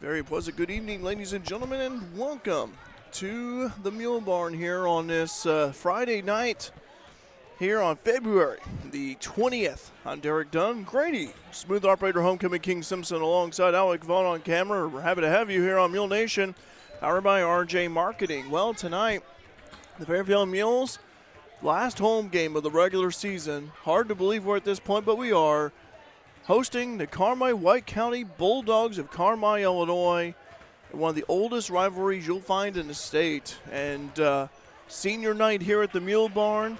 Very pleasant good evening, ladies and gentlemen, and welcome to the Mule Barn here on this Friday night here on February the 20th. I'm Derek Dunn, Grady, smooth operator, homecoming King Simpson, alongside Alec Vaughn on camera. We're happy to have you here on Mule Nation, powered by RJ Marketing. Well, tonight, the Fairfield Mules, last home game of the regular season. Hard to believe we're at this point, but we are. Hosting the Carmi White County Bulldogs of Carmi, Illinois. One of the oldest rivalries you'll find in the state. And senior night here at the Mule Barn.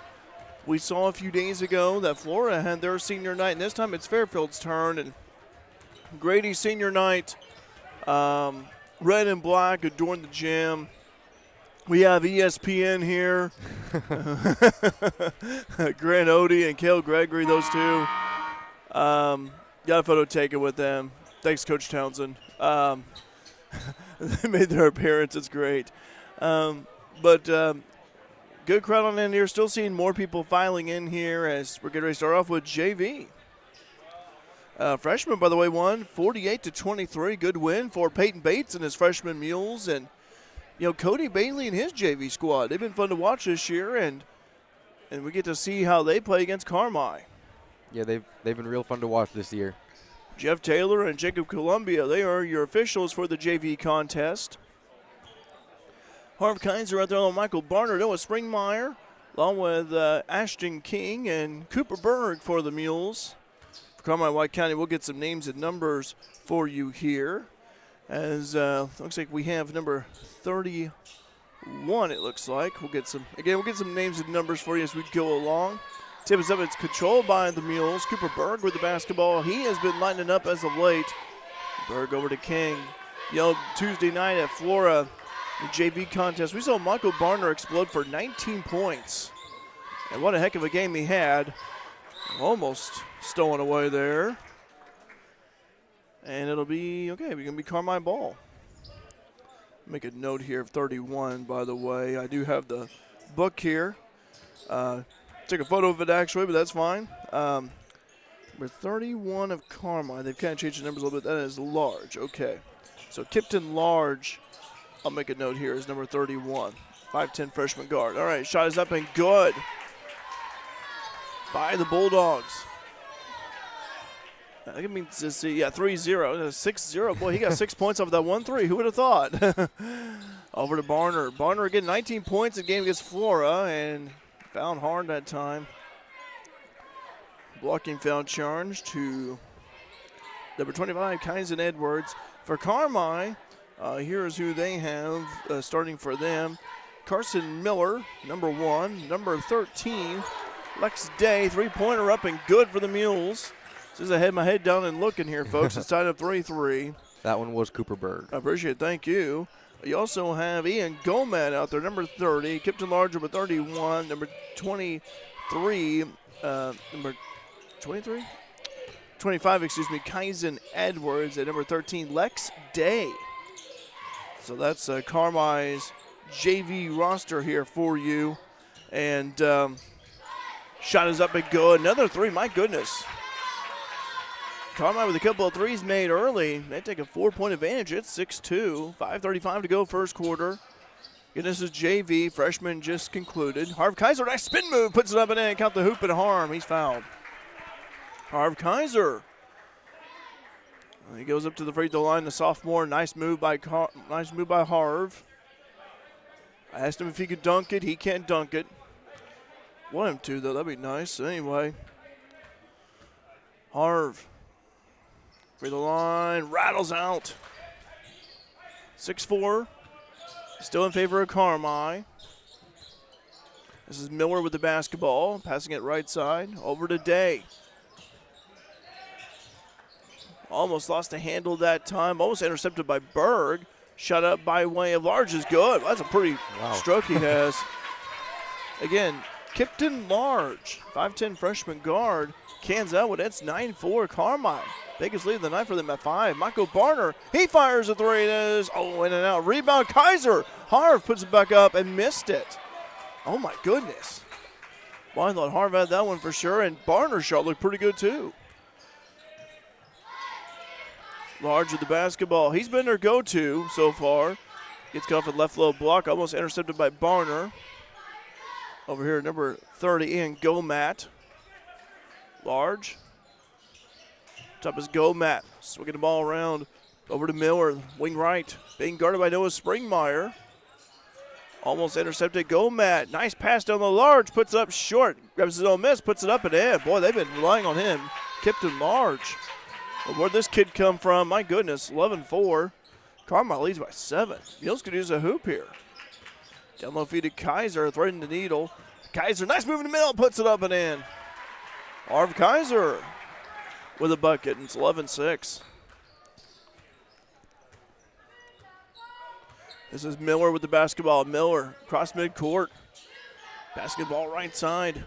We saw a few days ago that Florida had their senior night, and this time it's Fairfield's turn. And Grady's senior night, red and black adorn the gym. We have ESPN here. Grant Odie and Cale Gregory, those two. Got a photo taken with them. Thanks, Coach Townsend. They made their appearance. It's great. But good crowd on in here. Still seeing more people filing in here as we're getting ready to start off with JV. Freshman, by the way, won 48-23. Good win for Peyton Bates and his freshman Mules. And, you know, Cody Bailey and his JV squad. They've been fun to watch this year, and we get to see how they play against Carmi. Yeah, they've been real fun to watch this year. Jeff Taylor and Jacob Columbia, they are your officials for the JV contest. Harv Kaiser out there on Michael Barnard, Noah Springmeyer, along with Ashton King and Cooper Berg for the Mules. For Carmi White County, we'll get some names and numbers for you here. As looks like we have number 31, it looks like. We'll get some names and numbers for you as we go along. Tip is up, it's controlled by the Mules. Cooper Berg with the basketball. He has been lighting up as of late. Berg over to King. You know, Tuesday night at Flora, the JV contest, we saw Michael Barner explode for 19 points. And what a heck of a game he had. Almost stolen away there. And it'll be, okay, we're going to be Carmi ball. Make a note here of 31, by the way. I do have the book here. Took a photo of it actually, but that's fine. Number 31 of Carmi. They've kind of changed the numbers a little bit. That is Large. Okay. So Kipton Large, I'll make a note here, is number 31. 5'10 freshman guard. All right, shot is up and good by the Bulldogs. I think it means to see, yeah, 3-0. 6-0. Boy, he got 6 points off of that 1-3. Who would have thought? Over to Barner. Barner again, 19 points in the game against Flora, and found hard that time. Blocking foul charge to number 25, Kyson Edwards. For Carmi, here's who they have starting for them. Carson Miller, number 1. Number 13, Lex Day, three-pointer up and good for the Mules. As I had my head down and looking here, folks, it's tied up 3-3. That one was Cooper Berg. I appreciate it. Thank you. You also have Ian Gomez out there, number 30. Kipton Large, number 31. Number 23, number 23? 25, excuse me, Kyson Edwards. At number 13, Lex Day. So that's Carmi's JV roster here for you. And shot is up and good. Another three, my goodness. Carmi with a couple of threes made early. They take a 4-point advantage. It's 6-2. 5:35 to go first quarter. And this is JV. Freshman just concluded. Harv Kaiser, nice spin move. Puts it up and in. Count the hoop and harm. He's fouled. Harv Kaiser. He goes up to the free throw line. The sophomore. Nice move by Harv. I asked him if he could dunk it. He can't dunk it. Want him to, though. That'd be nice. Anyway. Harv. Free the line, rattles out. 6-4, still in favor of Carmi. This is Miller with the basketball, passing it right side, over to Day. Almost lost the handle that time, almost intercepted by Berg. Shut up by way of Large is good. That's a pretty stroke he has. Again, Kipton Large, 5'10 freshman guard, cans out with it's 9-4 Carmi. Biggest lead of the night for them at 5. Michael Barner, he fires a three. It is, in and out. Rebound, Kaiser. Harv puts it back up and missed it. Oh, my goodness. Well, I thought Harv had that one for sure, and Barner's shot looked pretty good, too. Large with the basketball. He's been their go-to so far. Gets cut off at left low block, almost intercepted by Barner. Over here, number 30, Ian Gomat. Large. Top is Gomat. Swinging the ball around. Over to Miller, wing right. Being guarded by Noah Springmeyer. Almost intercepted Gomat. Nice pass down the Large. Puts it up short. Grabs his own miss. Puts it up and in. Boy, they've been relying on him. Kipton Large. But where'd this kid come from? My goodness, 11-4. Carmi leads by 7. Mules could use a hoop here. Down low feed to Kaiser, threading the needle. Kaiser, nice move in the middle, puts it up and in. Arv Kaiser with a bucket, and it's 11-6. This is Miller with the basketball. Miller, cross midcourt. Basketball right side.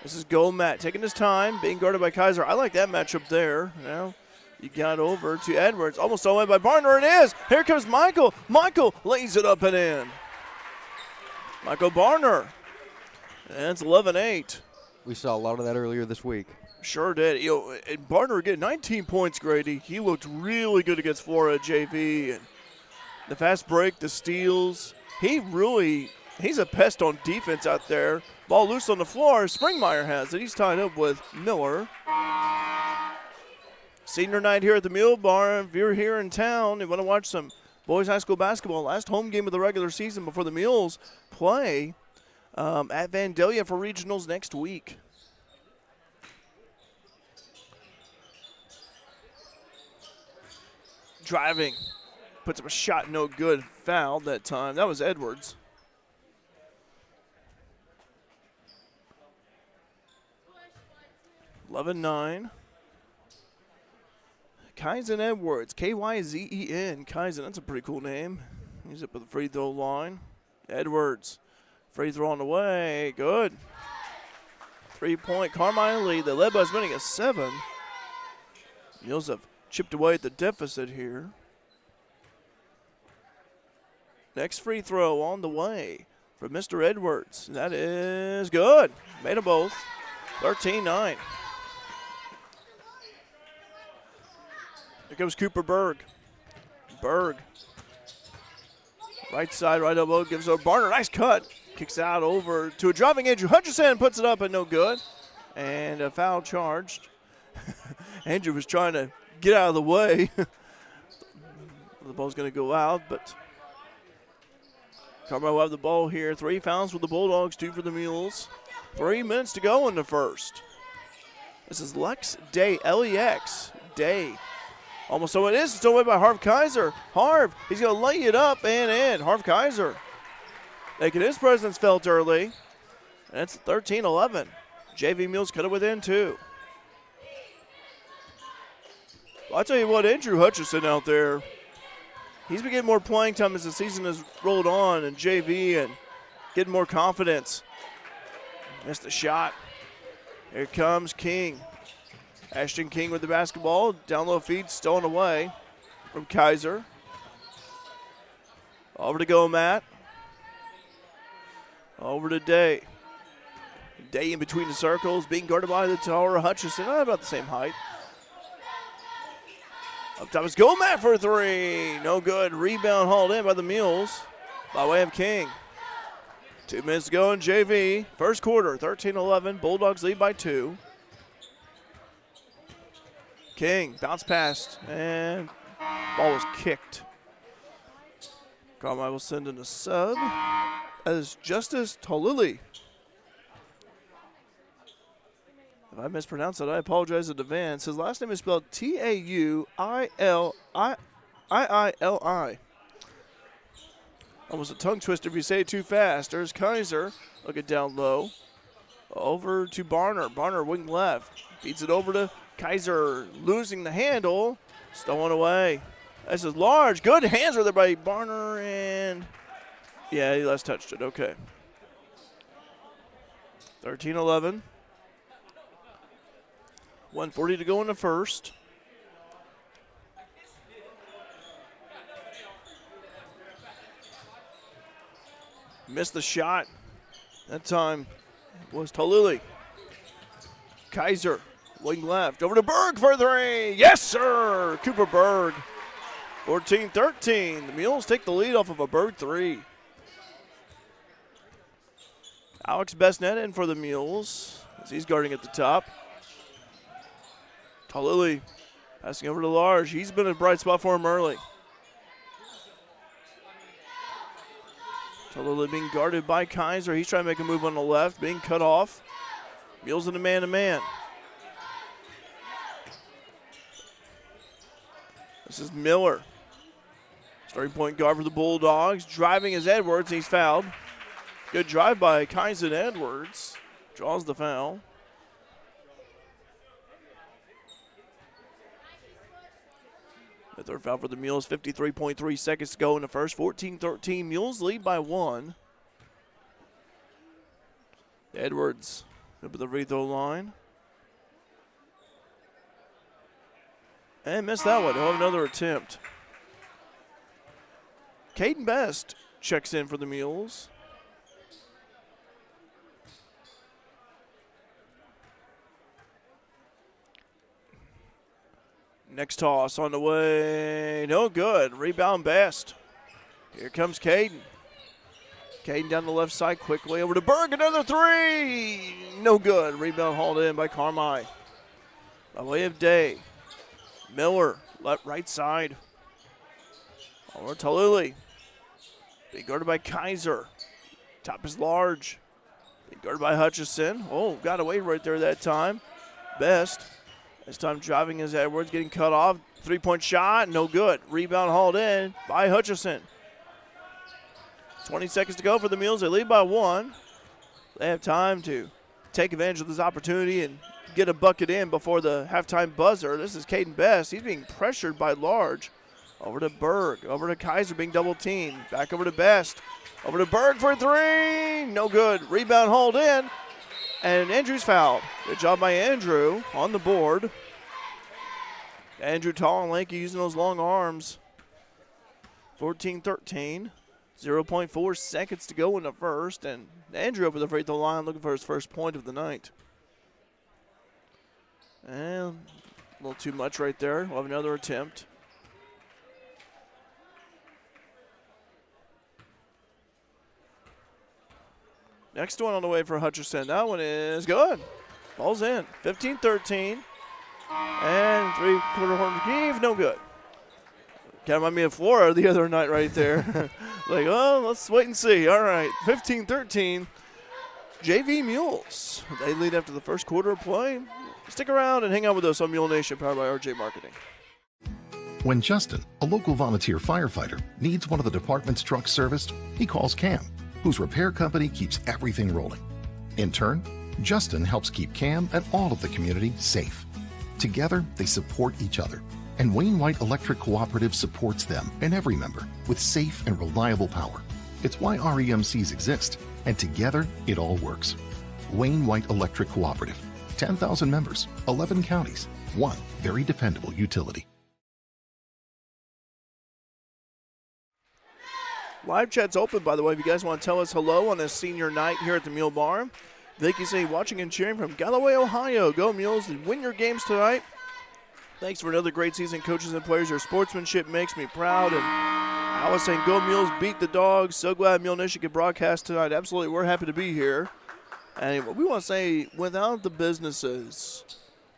This is Gomat taking his time, being guarded by Kaiser. I like that matchup there. Now you got over to Edwards. Almost all the way by Barner. It is. Here comes Michael. Michael lays it up and in. Michael Barner. And it's 11-8. We saw a lot of that earlier this week. Sure did. And Barner again, 19 points, Grady. He looked really good against Florida JV. And the fast break, the steals. He's a pest on defense out there. Ball loose on the floor. Springmeyer has it. He's tied up with Miller. Senior night here at the Mule Bar. If you're here in town and want to watch some boys high school basketball, last home game of the regular season before the Mules play at Vandalia for regionals next week. Driving. Puts up a shot, no good. Fouled that time. That was Edwards. (11-9). Kyzen Edwards, Kyzen. Kyzen, that's a pretty cool name. He's up at the free throw line. Edwards, free throw on the way. Good. 3-point Carmi lead. They led by as many as 7. Mules have chipped away at the deficit here. Next free throw on the way for Mr. Edwards. That is good. Made them both. 13-9. Here comes Cooper Berg. Berg. Right side, right elbow, gives over Barner. Nice cut. Kicks out over to a driving Andrew Hutchison. Puts it up and no good. And a foul charged. Andrew was trying to get out of the way. The ball's going to go out, but Carmi will have the ball here. 3 fouls for the Bulldogs, 2 for the Mules. 3 minutes to go in the first. This is Lex Day, L-E-X, Day. Almost so it is. It's away by Harv Kaiser. Harv, he's going to lay it up and in. Harv Kaiser making his presence felt early. And it's 13-11. JV Mules cut it within 2. Well, I'll tell you what, Andrew Hutchison out there, he's been getting more playing time as the season has rolled on, and JV and getting more confidence. Missed the shot. Here comes King. Ashton King with the basketball. Down low feed, stolen away from Kaiser. Over to Gomat. Over to Day. Day in between the circles, being guarded by the taller Hutchison. About the same height. Up top is Gomat for 3. No good. Rebound hauled in by the Mules by way of King. 2 minutes to go in JV. First quarter, 13-11. Bulldogs lead by 2. King, bounce pass, and ball was kicked. Carmi will send in a sub as Justice Tolili. If I mispronounce it, I apologize in advance. His last name is spelled Taulili. Almost a tongue twister if you say it too fast. There's Kaiser, looking down low. Over to Barner. Barner wing left. Feeds it over to Kaiser, losing the handle. Stolen away. This is large. Good hands are there by Barner, and yeah, he last touched it. Okay. 13-11. 1:40 to go in the first. Missed the shot. That time was Tolili. Kaiser Wing left. Over to Berg for three. Yes, sir. Cooper Berg. 14-13. The Mules take the lead off of a Berg three. Alex Bestnet in for the Mules as he's guarding at the top. Talili passing over to Large. He's been a bright spot for him early. Talili being guarded by Kaiser. He's trying to make a move on the left, being cut off. Mules in a man-to-man. This is Miller. Starting point guard for the Bulldogs. Driving is Edwards. He's fouled. Good drive by Kaiser Edwards. Draws the foul. The third foul for the Mules. 53.3 seconds to go in the first. 14-13. Mules lead by one. Edwards up at the free throw line. And missed that one. He'll have another attempt. Caden Best checks in for the Mules. Next toss on the way. No good. Rebound Best. Here comes Caden. Caden down the left side quickly. Over to Berg. Another three. No good. Rebound hauled in by Carmi. By way of Day. Miller, left, right side. Over to Talili. Being guarded by Kaiser. Top is Large. Being guarded by Hutchison. Oh, got away right there that time. Best. This time driving is Edwards, getting cut off. Three-point shot, no good. Rebound hauled in by Hutchison. 20 seconds to go for the Mules. They lead by one. They have time to take advantage of this opportunity and get a bucket in before the halftime buzzer. This is Caden Best. He's being pressured by Large. Over to Berg. Over to Kaiser being double teamed. Back over to Best. Over to Berg for three. No good. Rebound hauled in. And Andrew's fouled. Good job by Andrew on the board. Andrew tall and lanky using those long arms. 14-13. 0.4 seconds to go in the first. And Andrew over the free throw line looking for his first point of the night. And a little too much right there. We'll have another attempt. Next one on the way for Hutchison. That one is good. Ball's in. 15-13. And three-quarter horn heave. No good. Kind of remind me of Flora the other night right there. Like, oh, let's wait and see. All right. 15-13. JV Mules. They lead after the first quarter of play. Stick around and hang out with us on Mule Nation, powered by RJ Marketing. When Justin, a local volunteer firefighter, needs one of the department's trucks serviced, he calls Cam, whose repair company keeps everything rolling. In turn, Justin helps keep Cam and all of the community safe. Together, they support each other, and Wayne White Electric Cooperative supports them and every member with safe and reliable power. It's why REMCs exist, and together, it all works. Wayne White Electric Cooperative, 10,000 members, 11 counties, one very dependable utility. Live chat's open, by the way, if you guys want to tell us hello on this senior night here at the Mule Bar. Thank you, say, watching and cheering from Galloway, Ohio. Go Mules and win your games tonight. Thanks for another great season, coaches and players. Your sportsmanship makes me proud. And I was saying, go Mules, beat the Dogs. So glad Mule Nation could broadcast tonight. Absolutely, we're happy to be here. And we want to say, without the businesses,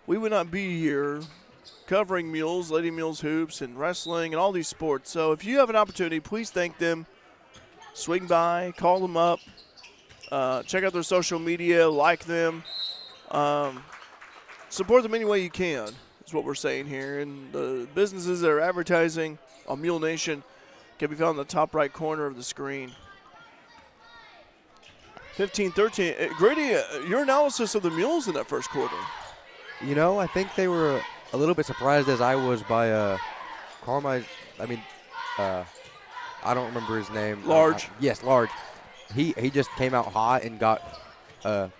we would not be here covering Mules, Lady Mules hoops, and wrestling, and all these sports. So if you have an opportunity, please thank them. Swing by, call them up, check out their social media, like them. Support them any way you can, is what we're saying here. And the businesses that are advertising on Mule Nation can be found in the top right corner of the screen. 15-13. Grady, your analysis of the Mules in that first quarter. You know, I think they were a little bit surprised as I was by Carmi. I don't remember his name. Large. Yes, Large. He just came out hot and got the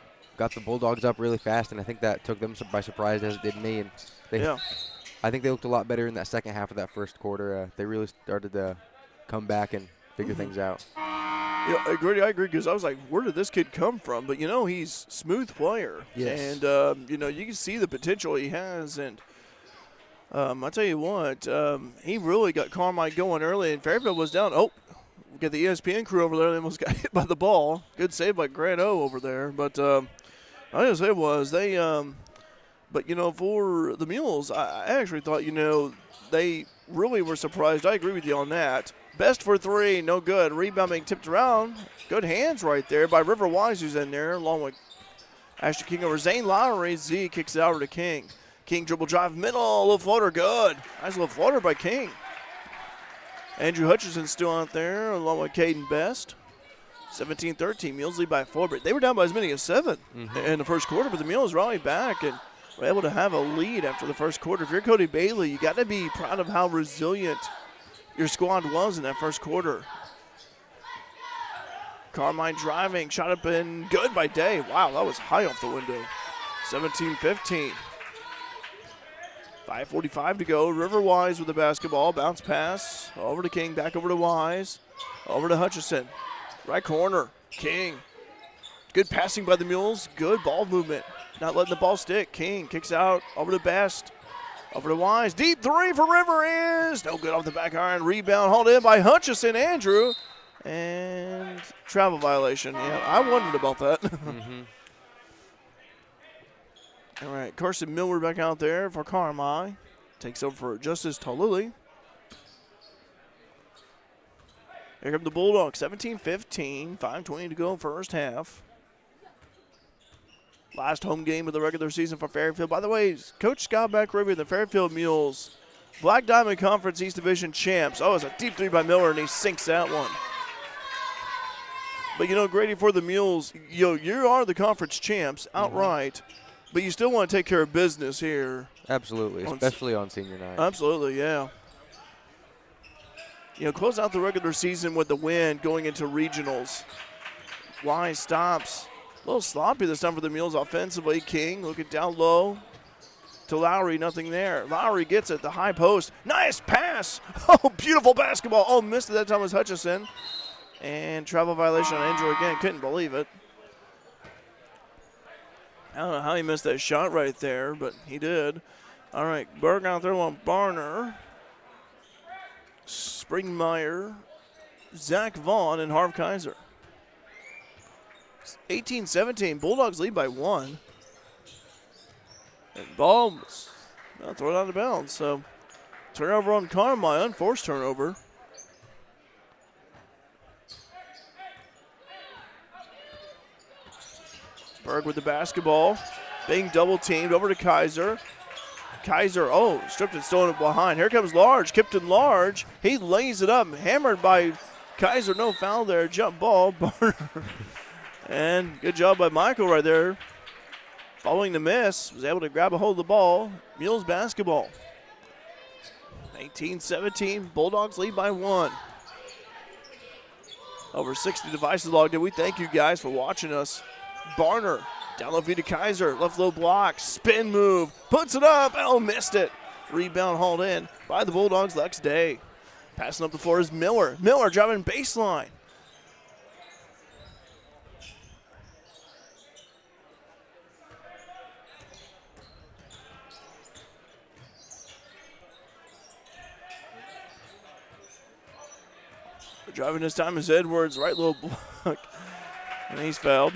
Bulldogs up really fast, and I think that took them by surprise, as it did me. And I think they looked a lot better in that second half of that first quarter. They really started to come back and figure things out. Yeah, I agree, because I was like, where did this kid come from? But, he's a smooth player. Yes. And, you can see the potential he has. And I tell you what, he really got Carmi going early, and Fairfield was down. Oh, we got the ESPN crew over there. They almost got hit by the ball. Good save by Grant O over there. But I just say was they but, for the Mules, I actually thought, they really were surprised. I agree with you on that. Best for three, no good. Rebound being tipped around. Good hands right there by River Wise, who's in there, along with Ashton King over Zane Lowry. Z kicks it over to King. King dribble drive, middle, little floater, good. Nice little floater by King. Andrew Hutchinson still out there, along with Caden Best. 17-13, Mules lead by 4, but they were down by as many as 7 in the first quarter, but the Mules rallied back and were able to have a lead after the first quarter. If you're Cody Bailey, you got to be proud of how resilient your squad was in that first quarter. Carmine driving, shot up and good by Day. Wow, that was high off the window. 17-15. 5:45 to go. River Wise with the basketball. Bounce pass. Over to King, back over to Wise. Over to Hutchison. Right corner. King. Good passing by the Mules. Good ball movement. Not letting the ball stick. King kicks out. Over to Best. Over to Wise. Deep three for River is no good off the back iron. Rebound hauled in by Hutchison. Andrew. And travel violation. Yeah, I wondered about that. All right, Carson Miller back out there for Carmi. Takes over for Justice Taluli. Here come the Bulldogs, 17-15, 5:20 to go first half. Last home game of the regular season for Fairfield. By the way, Coach Scott Back-Ruby, the Fairfield Mules, Black Diamond Conference East Division champs. Oh, it's a deep three by Miller, and he sinks that one. But, Grady, for the Mules, you are the conference champs outright, but you still want to take care of business here. Absolutely, especially on senior night. Absolutely, yeah. Close out the regular season with the win going into regionals. Wise stops. A little sloppy this time for the Mules offensively. King looking down low to Lowry, nothing there. Lowry gets it, the high post. Nice pass. Oh, beautiful basketball. Oh, missed it that time was Hutchison. And travel violation on Andrew again. Couldn't believe it. I don't know how he missed that shot right there, but he did. All right, Berg out there on Barner. Springmeyer, Zach Vaughn, and Harv Kaiser. 18-17, Bulldogs lead by 1. And ball thrown out of bounds. So turnover on Carmi, unforced turnover. Berg with the basketball, being double teamed over to Kaiser. Kaiser, stripped and stolen it behind. Here comes Large, Kipton Large. He lays it up, hammered by Kaiser. No foul there, jump ball. And good job by Michael right there. Following the miss, was able to grab a hold of the ball. Mules basketball. 18-17, Bulldogs lead by 1. Over 60 devices logged in. We thank you guys for watching us. Barner, down low feed to Kaiser, left low block, spin move, puts it up, missed it. Rebound hauled in by the Bulldogs, Lex Day. Passing up the floor is Miller. Miller driving baseline. Driving this time is Edwards, right low block, and he's fouled.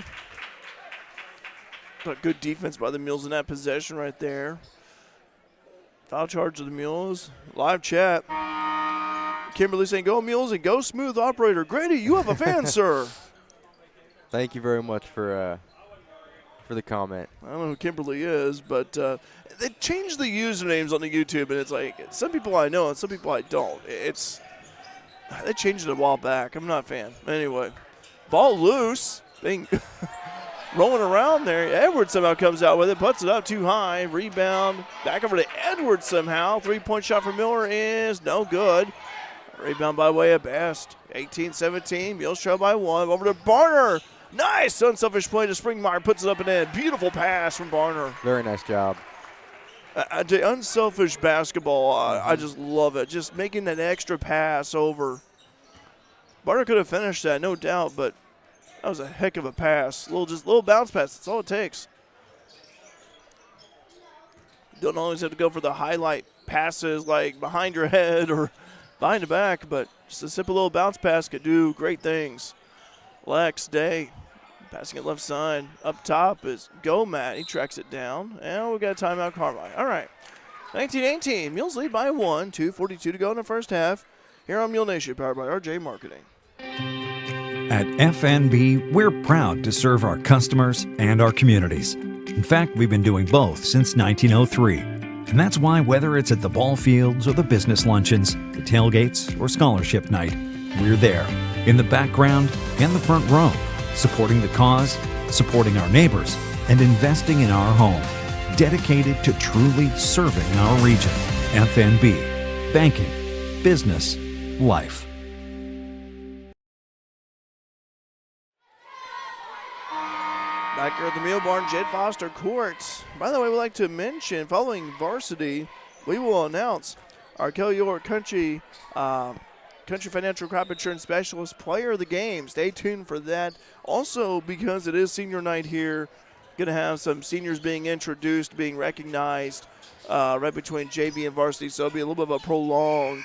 But good defense by the Mules in that possession right there. Foul charge of the Mules. Live chat. Kimberly saying, go Mules and go smooth operator. Grady, you have a fan, sir. Thank you very much for the comment. I don't know who Kimberly is, but they changed the usernames on the YouTube, and it's like some people I know and some people I don't. They changed it a while back. I'm not a fan. Anyway, ball loose. Being rolling around there. Edwards somehow comes out with it, puts it up too high. Rebound. Back over to Edwards somehow. 3-point shot for Miller is no good. Rebound by way of Best. 18-17. Mules trail by 1. Over to Barner. Nice unselfish play to Springmeyer. Puts it up and in. Beautiful pass from Barner. Very nice job. The unselfish basketball, I just love it. Just making that extra pass over. Barner could have finished that, no doubt, but that was a heck of a pass. Little bounce pass. That's all it takes. Don't always have to go for the highlight passes like behind your head or behind the back, but just a simple little bounce pass could do great things. Lex Day passing it left side. Up top is Gomat. He tracks it down. And we got a timeout, Carmi. All right. 19-18. Mules lead by 1. 2:42 to go in the first half. Here on Mule Nation, powered by RJ Marketing. At FNB, we're proud to serve our customers and our communities. In fact, we've been doing both since 1903. And that's why whether it's at the ball fields or the business luncheons, the tailgates or scholarship night, we're there, in the background and the front row, supporting the cause, supporting our neighbors, and investing in our home, dedicated to truly serving our region. FNB, banking, business, life. Back here at the Mule Barn, Jed Foster Courts. By the way, we'd like to mention, following varsity, we will announce our Kelly York Country Financial Crop Insurance Specialist Player of the Game. Stay tuned for that. Also, because it is senior night here, going to have some seniors being introduced, being recognized right between JV and varsity, so it'll be a little bit of a prolonged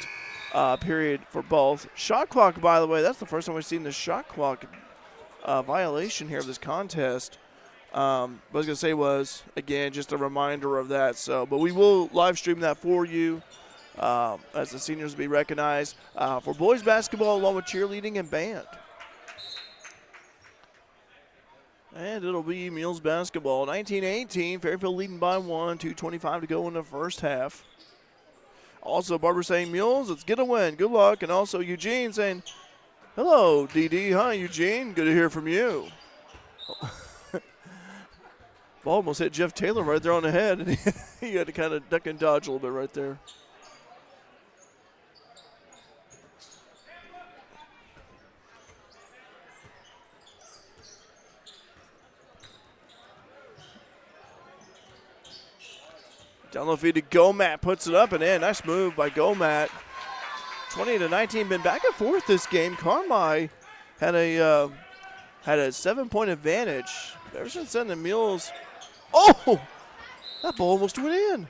period for both. Shot clock, by the way, that's the first time we've seen the shot clock violation here of this contest. What I was going to say was, again, just a reminder of that. So, but we will live stream that for you as the seniors will be recognized for boys basketball along with cheerleading and band. And it'll be Mules basketball. 19-18, Fairfield leading by 1, 2:25 to go in the first half. Also, Barbara saying, Mules, let's get a win. Good luck. And also Eugene saying, hello, DD. Hi, Eugene. Good to hear from you. Ball almost hit Jeff Taylor right there on the head, and he had to kind of duck and dodge a little bit right there. Down low feed to Gomat, puts it up and in. Nice move by Gomat. 20-19, been back and forth this game. Carmi had a 7-point advantage. Ever since then, the Mules. Oh, that ball almost went in.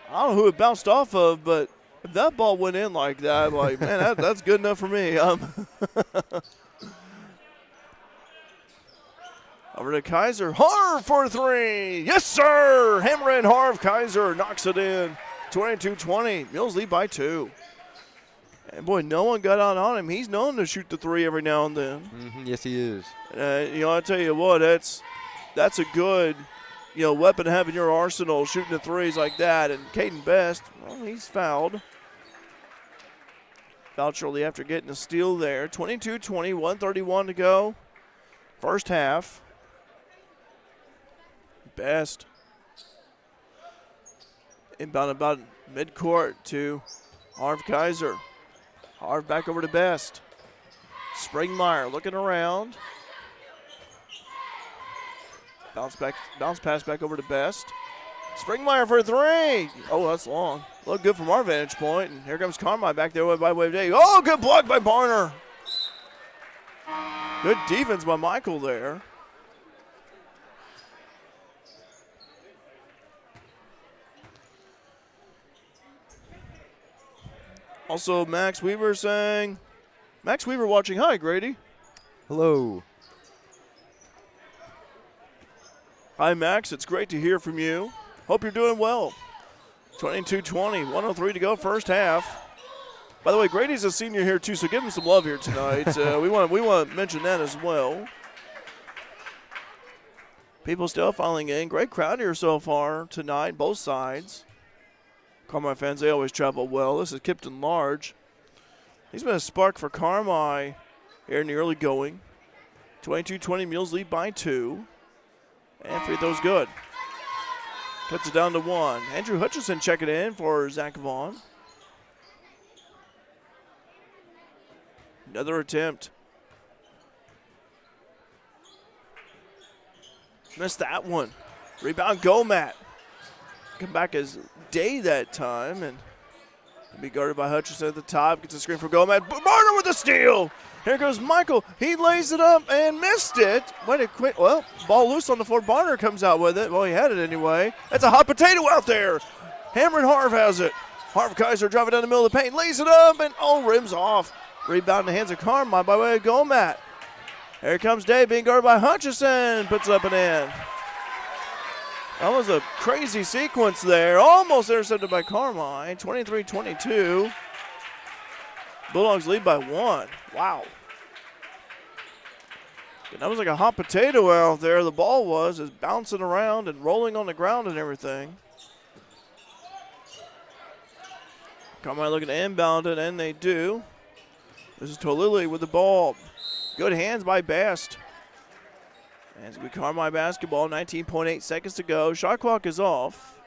I don't know who it bounced off of, but if that ball went in like that, like, man, that's good enough for me. Over to Kaiser. Harv for 3. Yes, sir. Hammer in Harv. Kaiser knocks it in. 22-20. Mules lead by 2. And, boy, no one got on him. He's known to shoot the 3 every now and then. Yes, he is. I tell you what, that's a good, weapon to have in your arsenal, shooting the 3s like that. And Caden Best, well, he's fouled. Fouled shortly after getting a steal there. 22-20, 1:31 to go. First half. Best. Inbound about midcourt to Harv Kaiser. Harv back over to Best. Springmeyer looking around. Bounce pass back over to Best. Springmeyer for 3. Oh, that's long. Look good from our vantage point. And here comes Carmi back there by way of day. Oh, good block by Barner. Good defense by Michael there. Also, Max Weaver saying, Max Weaver watching. Hi, Grady. Hello. Hi, Max. It's great to hear from you. Hope you're doing well. 22-20, 1:03 to go, first half. By the way, Grady's a senior here too, so give him some love here tonight. we want to mention that as well. People still filing in. Great crowd here so far tonight, both sides. Carmi fans, they always travel well. This is Kipton Large. He's been a spark for Carmi here in the early going. 22-20, Mules lead by 2. And free throws good. Cuts it down to 1. Andrew Hutchison checking in for Zach Vaughn. Another attempt. Missed that one. Rebound Gomat. Come back as Day that time, and Be guarded by Hutchinson at the top. Gets a screen for Gomez. Barner with the steal. Here goes Michael. He lays it up and missed it. Wait a quick. Well, ball loose on the floor. Barner comes out with it. Well, he had it anyway. That's a hot potato out there. Hammer and Harv has it. Harv Kaiser driving down the middle of the paint. Lays it up and rims off. Rebound in the hands of Carmi by way of Gomez. Here comes Dave being guarded by Hutchinson. Puts it up and in. That was a crazy sequence there. Almost intercepted by Carmi. 23-22. Bulldogs lead by 1. Wow. And that was like a hot potato out there. The ball was bouncing around and rolling on the ground and everything. Carmi looking to inbound it, and they do. This is Tolili with the ball. Good hands by Best. And it's going to be Carmi basketball. 19.8 seconds to go. Shot clock is off.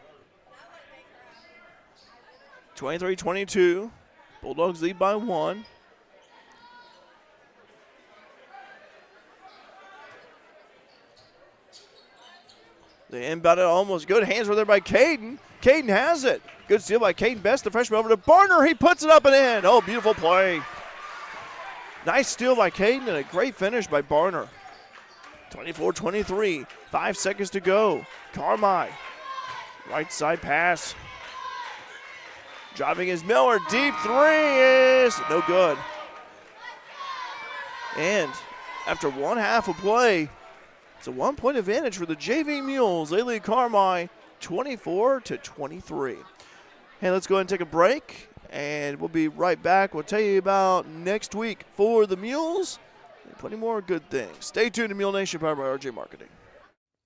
23-22. Bulldogs lead by 1. They inbound it almost. Good hands were there by Caden. Caden has it. Good steal by Caden Best, the freshman, over to Barner. He puts it up and in. Oh, beautiful play. Nice steal by Caden and a great finish by Barner. 24-23. 5 seconds to go. Carmi. Right side pass. Driving is Miller. Deep three is no good. And after 1 half of play, it's a 1-point advantage for the JV Mules. They lead Carmi 24-23. Hey, let's go ahead and take a break, and we'll be right back. We'll tell you about next week for the Mules and plenty more good things. Stay tuned to Mule Nation, powered by RJ Marketing.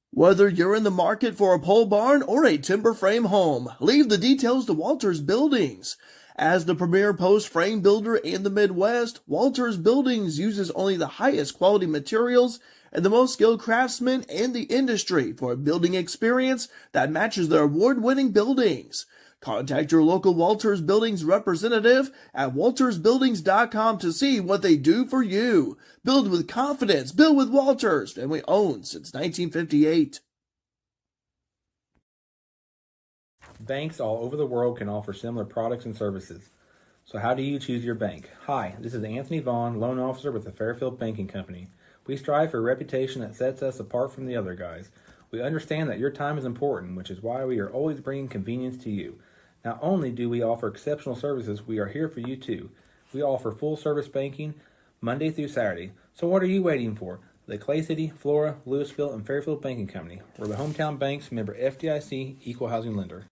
Whether you're in the market for a pole barn or a timber frame home, leave the details to Walters Buildings. As the premier post frame builder in the Midwest, Walters Buildings uses only the highest quality materials and the most skilled craftsmen in the industry for a building experience that matches their award-winning buildings. Contact your local Walters Buildings representative at waltersbuildings.com to see what they do for you. Build with confidence. Build with Walters. Family owned since 1958. Banks all over the world can offer similar products and services. So how do you choose your bank? Hi, this is Anthony Vaughn, loan officer with the Fairfield Banking Company. We strive for a reputation that sets us apart from the other guys. We understand that your time is important, which is why we are always bringing convenience to you. Not only do we offer exceptional services, we are here for you too. We offer full service banking Monday through Saturday. So what are you waiting for? The Clay City, Flora, Louisville, and Fairfield Banking Company. We're the hometown banks, member FDIC, equal housing lender.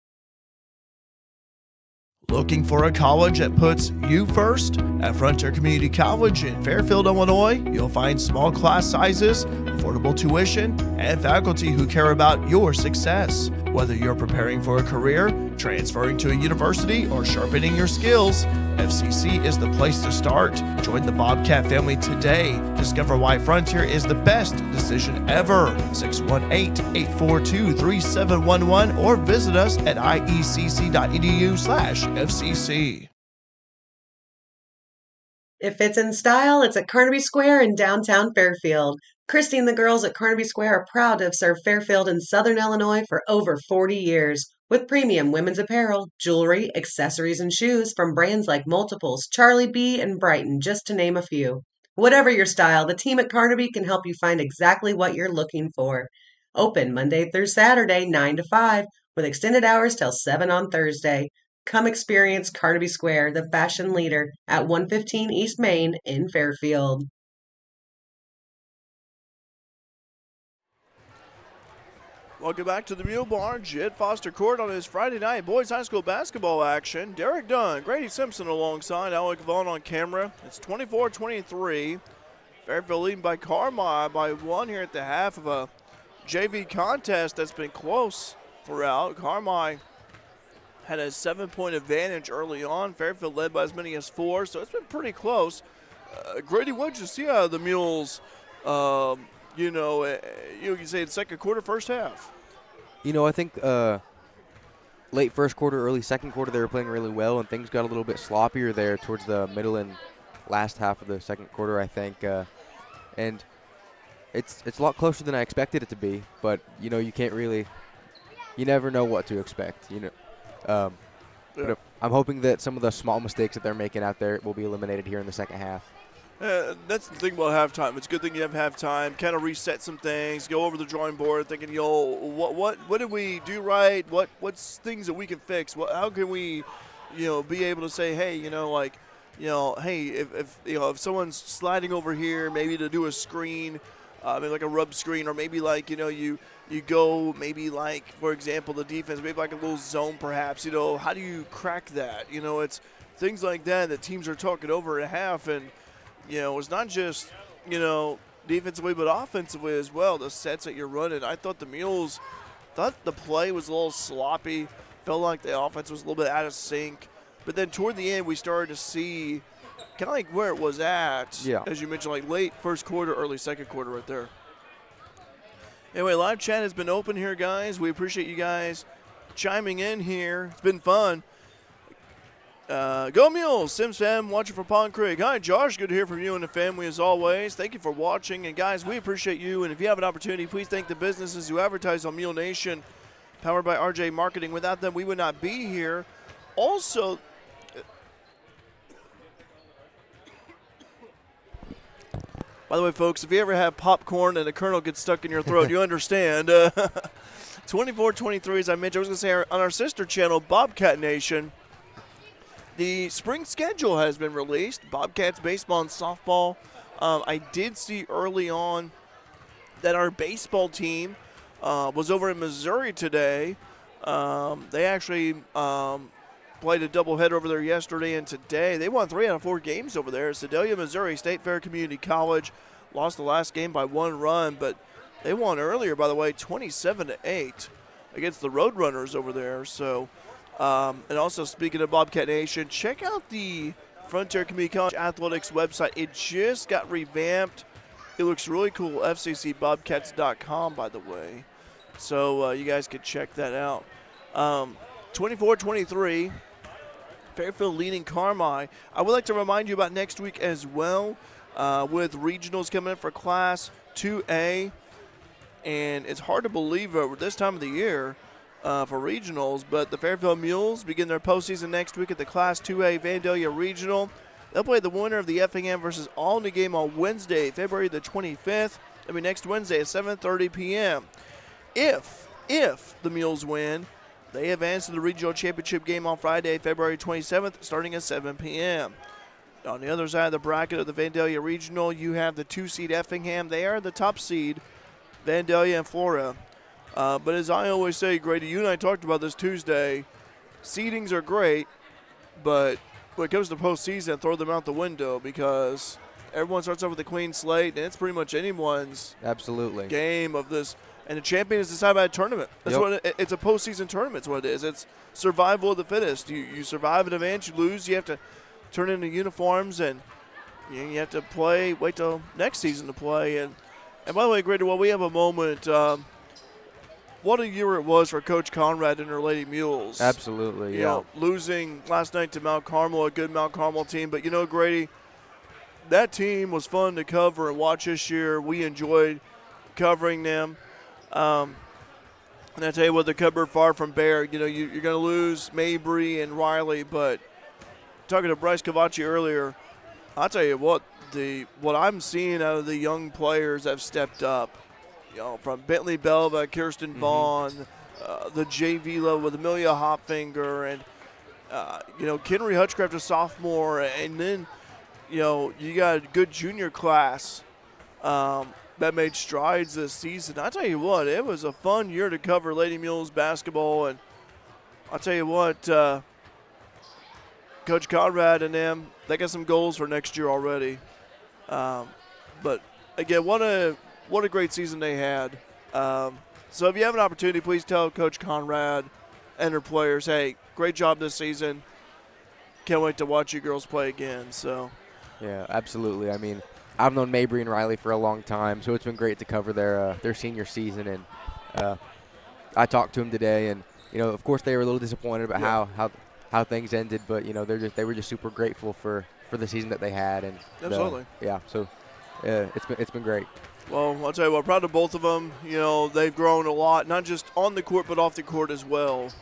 Looking for a college that puts you first? At Frontier Community College in Fairfield, Illinois, you'll find small class sizes, affordable tuition, and faculty who care about your success. Whether you're preparing for a career, transferring to a university, or sharpening your skills, FCC is the place to start. Join the Bobcat family today. Discover why Frontier is the best decision ever. 618-842-3711 or visit us at iecc.edu/FCC. It fits in style. It's at Carnaby Square in downtown Fairfield. Christy and the girls at Carnaby Square are proud to have served Fairfield and Southern Illinois for over 40 years. With premium women's apparel, jewelry, accessories, and shoes from brands like Multiples, Charlie B, and Brighton, just to name a few. Whatever your style, the team at Carnaby can help you find exactly what you're looking for. Open Monday through Saturday, 9 to 5, with extended hours till 7 on Thursday. Come experience Carnaby Square, the fashion leader, at 115 East Main in Fairfield. Welcome back to the Mule Barn. Jed Foster Court on his Friday night boys high school basketball action. Derek Dunn, Grady Simpson alongside Alec Vaughn on camera. It's 24-23. Fairfield leading by Carmi by 1 here at the half of a JV contest that's been close throughout. Carmi had a 7-point advantage early on. Fairfield led by as many as 4, so it's been pretty close. Grady, what did you see out of the Mules? You can say the second quarter, first half. I think late first quarter, early second quarter, they were playing really well, and things got a little bit sloppier there towards the middle and last half of the second quarter, I think. And it's a lot closer than I expected it to be, but, you can't really – you never know what to expect, Yeah. But I'm hoping that some of the small mistakes that they're making out there will be eliminated here in the second half. That's the thing about halftime. It's a good thing you have halftime. Kind of reset some things, go over the drawing board, thinking, what did we do right? What's things that we can fix? How can we, be able to say, hey, hey, if someone's sliding over here, maybe to do a screen, maybe like a rub screen, or maybe like you go maybe like, for example, the defense, maybe like a little zone perhaps. How do you crack that? It's things like that teams are talking over at half, and it's not just, defensively, but offensively as well, the sets that you're running. I thought the Mules, the play was a little sloppy, felt like the offense was a little bit out of sync. But then toward the end, we started to see kind of like where it was at, as you mentioned, like late first quarter, early second quarter right there. Anyway, live chat has been open here, guys. We appreciate you guys chiming in here. It's been fun. Go Mules, Sims fam, watching from Pond Creek. Hi, Josh. Good to hear from you and the family as always. Thank you for watching. And, guys, we appreciate you. And if you have an opportunity, please thank the businesses who advertise on Mule Nation, powered by RJ Marketing. Without them, we would not be here. Also, by the way, folks, if you ever have popcorn and a kernel gets stuck in your throat, you understand. 24-23, as I mentioned, I was going to say on our sister channel, Bobcat Nation, the spring schedule has been released. Bobcats baseball and softball. I did see early on that our baseball team was over in Missouri today. They actually played a doubleheader over there yesterday and today. They won 3 out of 4 games over there. Sedalia, Missouri, State Fair Community College lost the last game by 1 run, but they won earlier, by the way, 27-8 against the Roadrunners over there. So. And also, speaking of Bobcat Nation, check out the Frontier Community College Athletics website. It just got revamped. It looks really cool. FCCBobcats.com, by the way. So you guys can check that out. 24-23, Fairfield leading Carmi. I would like to remind you about next week as well, with regionals coming in for Class 2A. And it's hard to believe over this time of the year, for regionals, but the Fairfield Mules begin their postseason next week at the Class 2A Vandalia Regional. They'll play the winner of the Effingham versus Albany game on Wednesday, February the 25th. That'll be next Wednesday at 7:30 p.m. If the Mules win, they advance to the regional championship game on Friday, February 27th, starting at 7 p.m. On the other side of the bracket of the Vandalia Regional, you have the 2-seed Effingham. They are the top seed, Vandalia and Flora. But as I always say, Grady, you and I talked about this Tuesday, seedings are great, but when it comes to postseason, throw them out the window because everyone starts off with a clean slate, and it's pretty much anyone's game of this. And the champion is decided by a tournament. That's what it's a postseason tournament. It's what it is. It's survival of the fittest. You survive an event, you lose, you have to turn in the uniforms, and you have to play, wait till next season to play. And by the way, Grady, while we have a moment, what a year it was for Coach Conrad and her Lady Mules. Absolutely, Losing last night to Mount Carmel, a good Mount Carmel team. But, Grady, that team was fun to cover and watch this year. We enjoyed covering them. And I tell you what, the cupboard far from bare. You're going to lose Mabry and Riley. But talking to Bryce Cavacci earlier, I'll tell you what I'm seeing out of the young players that have stepped up. From Bentley Belva, Kirsten Vaughn, the JV level with Amelia Hopfinger, and, Kenry Hutchcraft, a sophomore, and then, you got a good junior class that made strides this season. I tell you what, it was a fun year to cover Lady Mules basketball, and I'll tell you what, Coach Conrad and them, they got some goals for next year already. But, again, what a great season they had. So if you have an opportunity, please tell Coach Conrad and her players, hey, great job this season. Can't wait to watch you girls play again. So, yeah, absolutely. I mean, I've known Mabry and Riley for a long time, so it's been great to cover their senior season. And I talked to them today, and of course they were a little disappointed about how things ended, but they were just super grateful for the season that they had. And absolutely, so it's been great. Well, I'll tell you what, proud of both of them. They've grown a lot, not just on the court but off the court as well.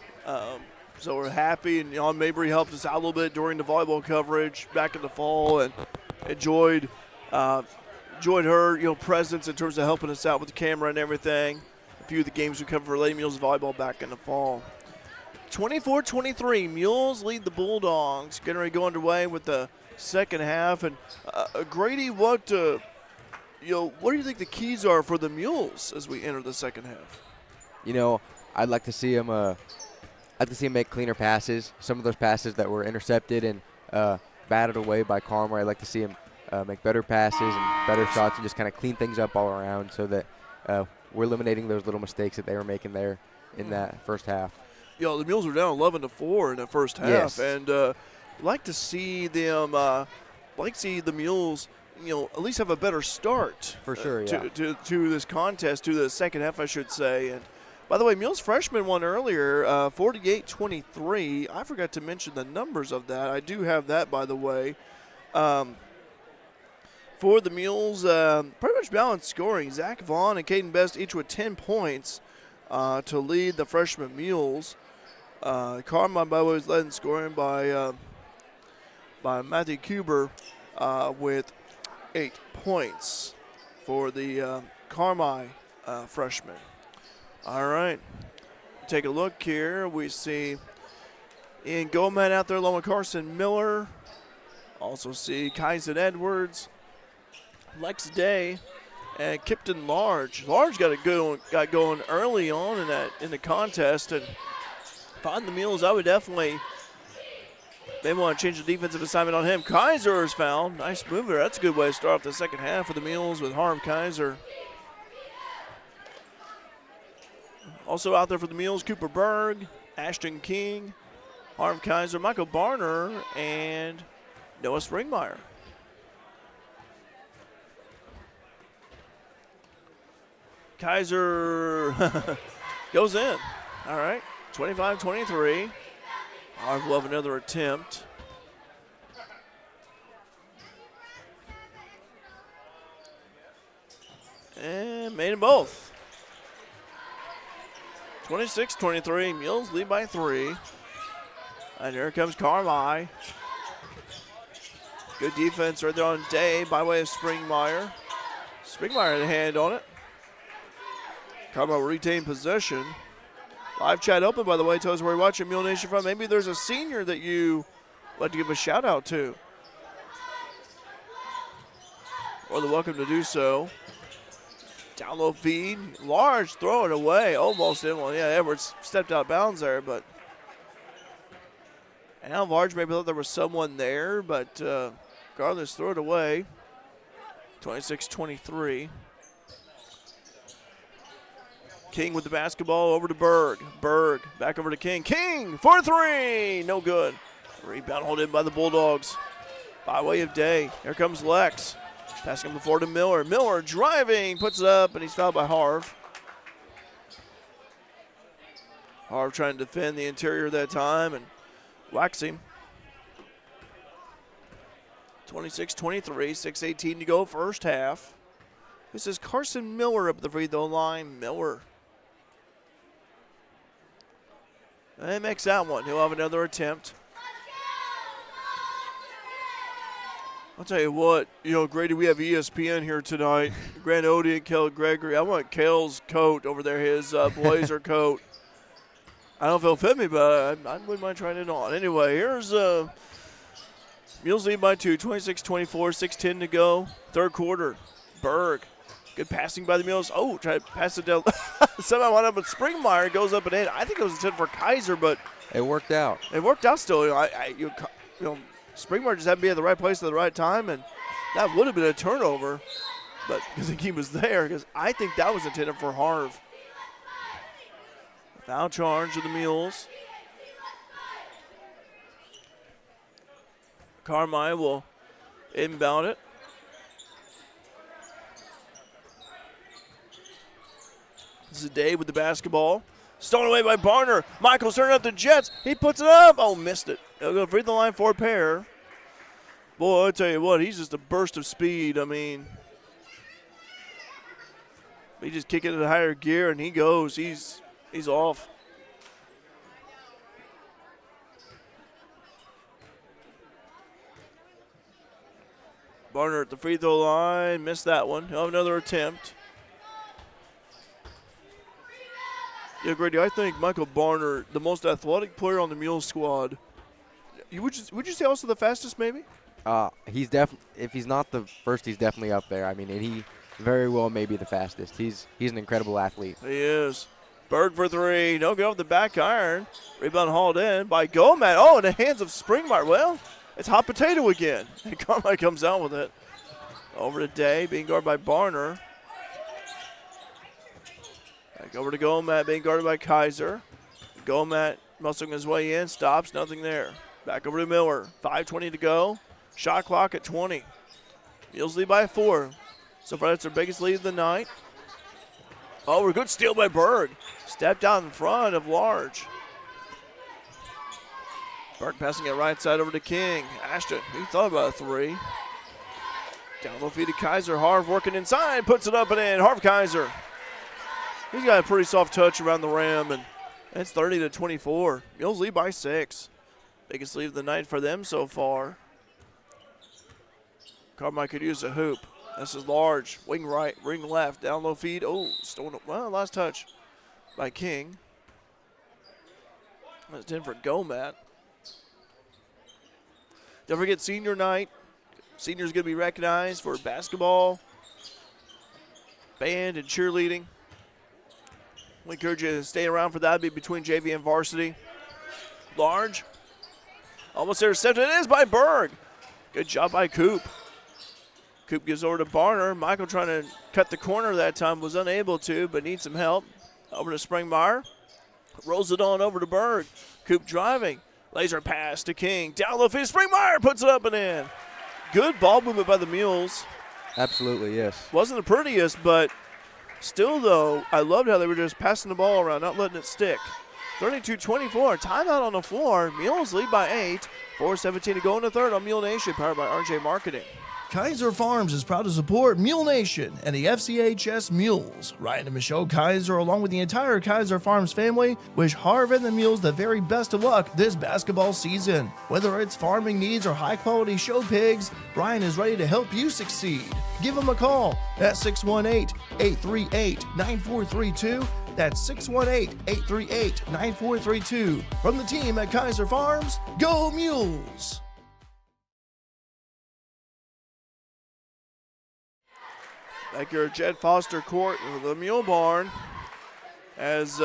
So we're happy, and Mabry helped us out a little bit during the volleyball coverage back in the fall, and enjoyed her presence in terms of helping us out with the camera and everything. A few of the games we covered for Lady Mules volleyball back in the fall. 24-23, Mules lead the Bulldogs. Getting ready to go underway with the second half. And Grady, what do you think the keys are for the Mules as we enter the second half? I'd like to see them. Make cleaner passes. Some of those passes that were intercepted and batted away by Carmi, I'd like to see them make better passes and better shots and just kind of clean things up all around so that we're eliminating those little mistakes that they were making there in that first half. The Mules were down 11-4 in the first half, yes. And like to see them, the Mules, at least have a better start. For sure, yeah. To this contest, to the second half, I should say. And by the way, Mules freshman won earlier, 48-23. I forgot to mention the numbers of that. I do have that, by the way. For the Mules, pretty much balanced scoring. Zach Vaughn and Caden Best each with 10 points to lead the freshman Mules. Carmi, by the way, was led in scoring by Matthew Kuber with 8 points for the Carmi freshman. All right, take a look here. We see Ian Gomez out there along with Carson Miller. Also see Kyson Edwards, Lex Day, and Kipton Large. Large got going early on in the contest, and on the Mules, I would definitely maybe want to change the defensive assignment on him. Kaiser is fouled. Nice move there. That's a good way to start off the second half for the Mules with Harm Kaiser. Also out there for the Mules, Cooper Berg, Ashton King, Harm Kaiser, Michael Barner, and Noah Springmeyer. Kaiser goes in. All right, 25-23. Harv will have another attempt. And made them both. 26-23, Mules lead by 3. And here comes Carmi. Good defense right there on Day by way of Springmeyer. Springmeyer had a hand on it. Carmi will retain possession. Live chat open, by the way. Tell us where you're watching Mule Nation from. Maybe there's a senior that you like to give a shout out to. More than welcome to do so. Down low feed. Large throw it away. Almost in one. Yeah, Edwards stepped out of bounds there, but. And now Large maybe thought there was someone there, but regardless, throw it away. 26-23. King with the basketball over to Berg. Berg back over to King. King for 3. No good. Rebound hold in by the Bulldogs. By way of Day. Here comes Lex. Passing him forward to Miller. Miller driving, puts it up, and he's fouled by Harv. Harv trying to defend the interior that time and whacks him. 26-23, 6:18 to go, first half. This is Carson Miller up the free throw line. Miller. And he makes that one. He'll have another attempt. I'll tell you what, Grady, we have ESPN here tonight. Grant Odie and Kel Gregory. I want Kel's coat over there, his blazer coat. I don't know if it'll fit me, but I wouldn't mind trying it on. Anyway, here's Mules lead by 2, 26-24, 6:10 to go. Third quarter. Berg. Good passing by the Mules. Oh, try to pass it down. Somehow wound up with Springmeyer. Goes up and in. I think it was intended for Kaiser, but it worked out. It worked out still. Springmeyer just had to be at the right place at the right time, and that would have been a turnover. But I think he was there because I think that was intended for Harv. Foul charge to the Mules. Carmi will inbound it. This is Day with the basketball. Stolen away by Barner. Michael's turning up the Jets. He puts it up. Oh, missed it. They'll go free throw line for a pair. Boy, I tell you what, he's just a burst of speed. I mean, he just kick it into higher gear and he goes. He's off. Barner at the free throw line. Missed that one. He'll have another attempt. Yeah, Grady, I think Michael Barner, the most athletic player on the Mule squad. Would you say also the fastest, maybe? He's if he's not the first, he's definitely up there. I mean, and he very well may be the fastest. He's an incredible athlete. He is. Berg for three. No good off the back iron. Rebound hauled in by Gomez. Oh, in the hands of Springmeyer. Well, it's hot potato again. And Carmi comes out with it. Over to Day, being guarded by Barner. Back over to Gomez, being guarded by Kaiser. Gomez muscling his way in. Stops. Nothing there. Back over to Miller. 5:20 to go. Shot clock at 20. Mules lead by 4. So far, that's their biggest lead of the night. Oh, a good steal by Berg. Stepped out in front of Large. Berg passing it right side over to King. Ashton, he thought about a three. Down low feed to Kaiser. Harv working inside, puts it up and in. Harv Kaiser. He's got a pretty soft touch around the rim, and it's 30-24. Mules lead by 6. Biggest lead of the night for them so far. Carmi could use a hoop. This is Large. Wing right, ring left, down low feed. Oh, stolen. Well, last touch by King. That's 10 for Gomez. Don't forget senior night. Seniors going to be recognized for basketball, band, and cheerleading. We encourage you to stay around for that. It'll be between JV and varsity. Large. Almost intercepted. It is by Berg. Good job by Coop. Coop gives over to Barner. Michael trying to cut the corner that time, was unable to, but needs some help. Over to Springmeyer. Rolls it on over to Berg. Coop driving. Laser pass to King. Down low field. Springmeyer puts it up and in. Good ball movement by the Mules. Absolutely, yes. Wasn't the prettiest, but still, though, I loved how they were just passing the ball around, not letting it stick. 32-24. Timeout on the floor. Mules lead by 8. 4:17 to go in the third on Mule Nation, powered by RJ Marketing. Kaiser Farms is proud to support Mule Nation and the FCHS Mules. Ryan and Michelle Kaiser, along with the entire Kaiser Farms family, wish Harv and the Mules the very best of luck this basketball season. Whether it's farming needs or high-quality show pigs, Brian is ready to help you succeed. Give him a call at 618-838-9432. That's 618-838-9432. From the team at Kaiser Farms, go Mules! Back here at Jed Foster Court with the Mule Barn. As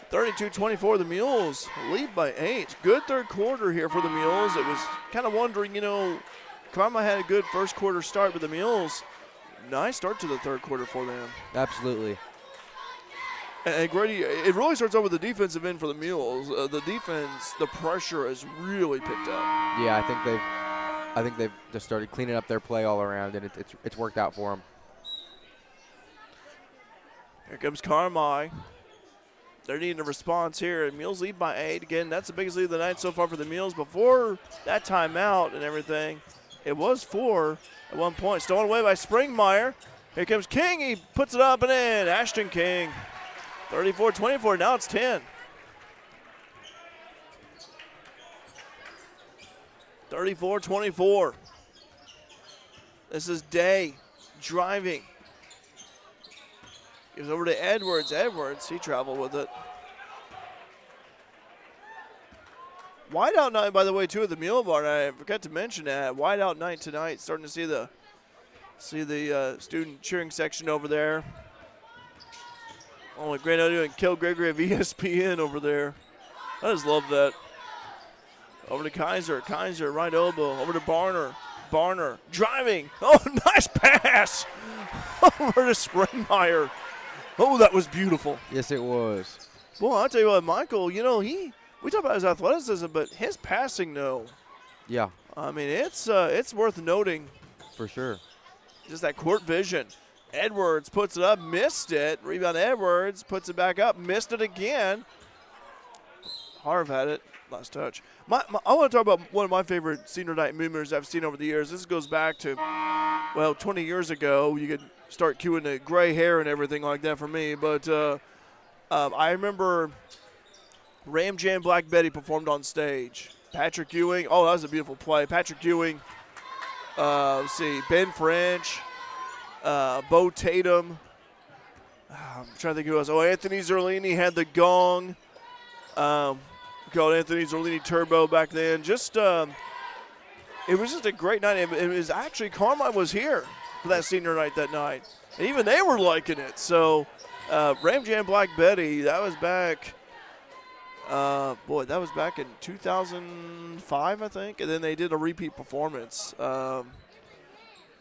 32-24, the Mules lead by 8. Good third quarter here for the Mules. It was kind of wondering, Carmi had a good first quarter start, but the Mules, nice start to the third quarter for them. Absolutely. And Grady, it really starts out with the defensive end for the Mules. The defense, the pressure has really picked up. Yeah, I think they've just started cleaning up their play all around, and it's worked out for them. Here comes Carmi. They're needing a response here, and Mules lead by 8. Again, that's the biggest lead of the night so far for the Mules. Before that timeout and everything, it was 4 at one point. Stolen away by Springmeyer. Here comes King. He puts it up and in. Ashton King. 34-24. Now it's 10. 34-24. This is Day driving. Gives over to Edwards. Edwards, he traveled with it. Whiteout night, by the way, too, at the Mule Barn. I forgot to mention that. Whiteout night tonight. Starting to see the student cheering section over there. Oh, great idea. And Kel Gregory of ESPN over there. I just love that. Over to Kaiser. Kaiser, right elbow. Over to Barner. Barner driving. Oh, nice pass. Over to Springmeyer. Oh, that was beautiful. Yes, it was. Well, I'll tell you what, Michael, we talk about his athleticism, but his passing, though. Yeah. I mean, it's worth noting. For sure. Just that court vision. Edwards puts it up, missed it. Rebound Edwards, puts it back up, missed it again. Harv had it. Last touch. I want to talk about one of my favorite senior night memories I've seen over the years. This goes back to, 20 years ago. You could start cueing the gray hair and everything like that for me. But I remember Ram Jam Black Betty performed on stage. Patrick Ewing. Oh, that was a beautiful play. Patrick Ewing Let's see, Ben French, Bo Tatum. I'm trying to think who else. Oh, Anthony Zerlini had the gong. Called Anthony Zerlini Turbo back then. Just it was just a great night. It was actually Carmi was here for that senior night that night. And even they were liking it. So Ram Jam Black Betty, that was back. That was back in 2005, I think. And then they did a repeat performance. That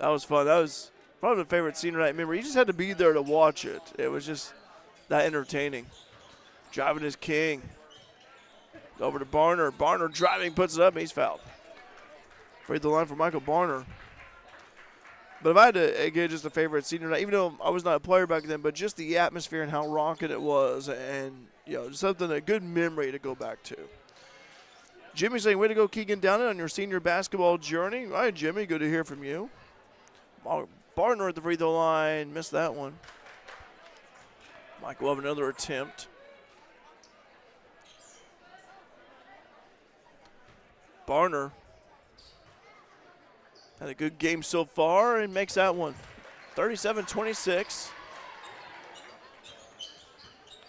was fun. That was probably my favorite senior night. Remember, you just had to be there to watch it. It was just that entertaining. Driving his king. Over to Barner. Barner driving, puts it up, and he's fouled. Free throw line for Michael Barner. But if I had to get just a favorite senior night, even though I was not a player back then, but just the atmosphere and how rocking it was, and something, a good memory to go back to. Jimmy saying, way to go, Keegan Downing, on your senior basketball journey. All right, Jimmy, good to hear from you. Barner at the free throw line, missed that one. Mike will have another attempt. Barner had a good game so far and makes that one. 37-26.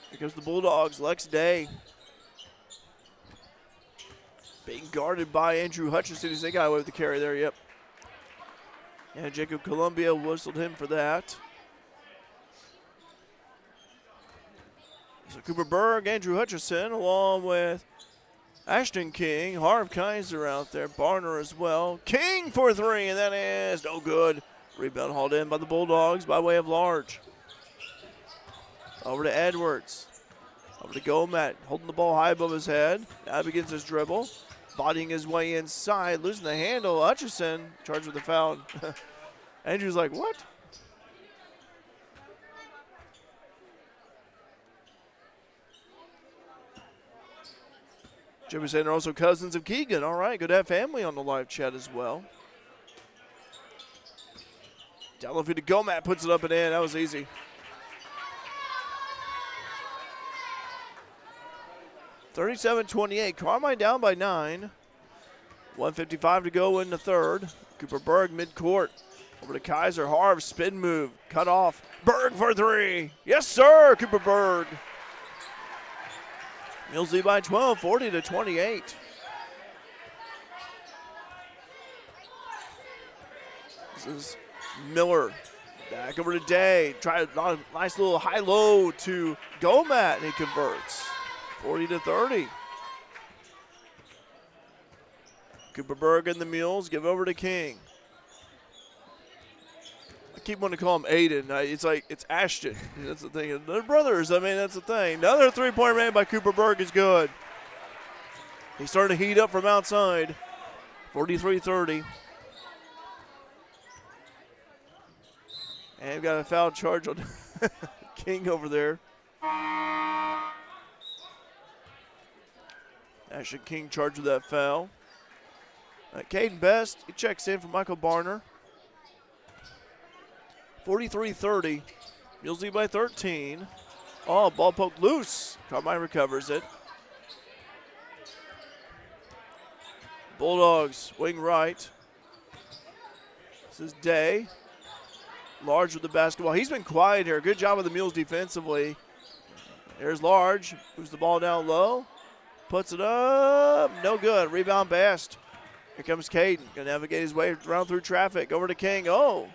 Here comes the Bulldogs. Lex Day being guarded by Andrew Hutchinson. He's the guy with the carry there, yep. And Jacob Columbia whistled him for that. So Cooper Berg, Andrew Hutchinson, along with Ashton King, Harv Kaiser out there, Barner as well. King for three, and that is no good. Rebound hauled in by the Bulldogs by way of Large. Over to Edwards. Over to Gomat, holding the ball high above his head. Now begins his dribble. Bodying his way inside, losing the handle. Hutchinson charged with a foul. Andrew's like, what? Jimmy saying they're also cousins of Keegan. All right, good to have family on the live chat as well. Down low feed to Gomat, puts it up and in. That was easy. (37-28). Carmi down by 9. 1:55 to go in the third. Cooper Berg midcourt. Over to Kaiser. Harv, spin move. Cut off. Berg for three. Yes, sir, Cooper Berg. Mules lead by 12, 40-28. This is Miller. Back over to Day. Try a nice little high-low to Gomat, and he converts. 40-30. Cooper Berg and the Mules give over to King. I keep wanting to call him Aiden. It's Ashton. That's the thing. They're brothers. I mean, that's the thing. Another three-point made by Cooper Berg is good. He's starting to heat up from outside. 43-30. And we've got a foul charge on King over there. Ashton King charged with that foul. Caden Best, he checks in for Michael Barner. 43-30. Mules lead by 13. Oh, ball poked loose. Carmi recovers it. Bulldogs, wing right. This is Day. Large with the basketball. He's been quiet here. Good job of the Mules defensively. There's Large. Moves the ball down low. Puts it up. No good. Rebound Best. Here comes Caden. Going to navigate his way around through traffic. Over to King. Oh,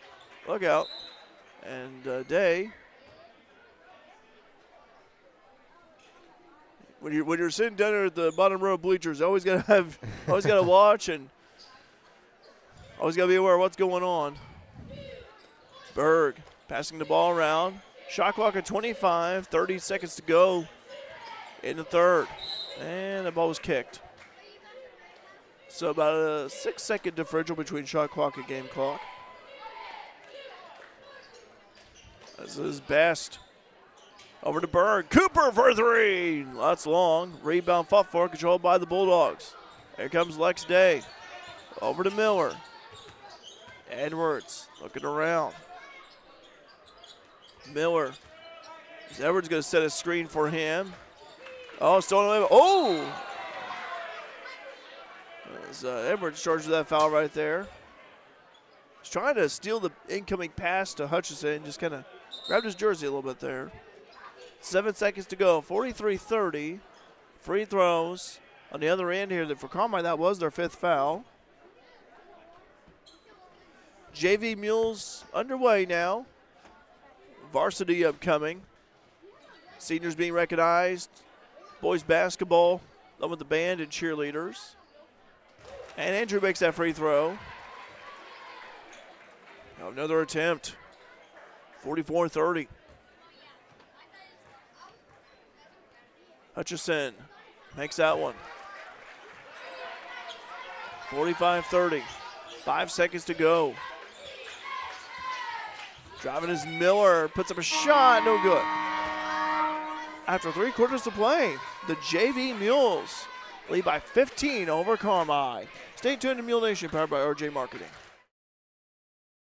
look out. And Day. When you're sitting down there at the bottom row of bleachers, always got to watch and always got to be aware of what's going on. Berg passing the ball around. Shot clock at 25. 30 seconds to go in the third. And the ball was kicked. So about a 6-second differential between shot clock and game clock. This is Best. Over to Berg. Cooper for three. That's long. Rebound fought for, controlled by the Bulldogs. Here comes Lex Day. Over to Miller. Edwards looking around. Miller. Edwards going to set a screen for him. Oh, stolen away. Oh! Edwards charged with that foul right there. He's trying to steal the incoming pass to Hutchison. Just kind of grabbed his jersey a little bit there. 7 seconds to go. 43-30. Free throws on the other end here. For Carmi, that was their 5th foul. JV Mules underway now. Varsity upcoming. Seniors being recognized. Boys basketball, along with the band and cheerleaders. And Andrew makes that free throw. Another attempt. 44-30. Hutchison makes that one. 45-30. 5 seconds to go. Driving is Miller. Puts up a shot. No good. After 3 quarters to play, the JV Mules lead by 15 over Carmi. Stay tuned to Mule Nation, powered by RJ Marketing.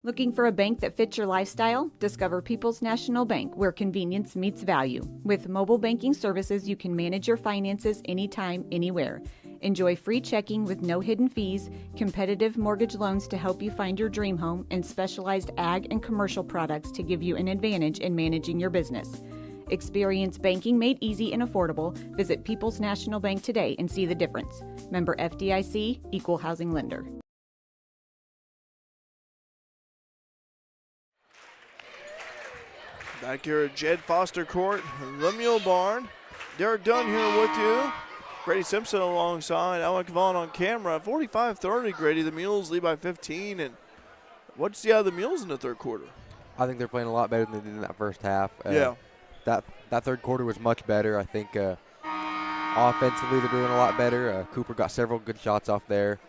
Looking for a bank that fits your lifestyle? Discover People's National Bank, where convenience meets value. With mobile banking services, you can manage your finances anytime, anywhere. Enjoy free checking with no hidden fees, competitive mortgage loans to help you find your dream home, and specialized ag and commercial products to give you an advantage in managing your business. Experience banking made easy and affordable. Visit People's National Bank today and see the difference. Member FDIC, Equal Housing Lender. Back here at Jed Foster Court, the Mule Barn. Derek Dunn here with you. Grady Simpson alongside Alec Vaughn on camera. 45-30, Grady. The Mules lead by 15. And what'd you see out of the Mules in the 3rd quarter? I think they're playing a lot better than they did in that first half. Yeah. That 3rd quarter was much better. I think offensively they're doing a lot better. Cooper got several good shots off there.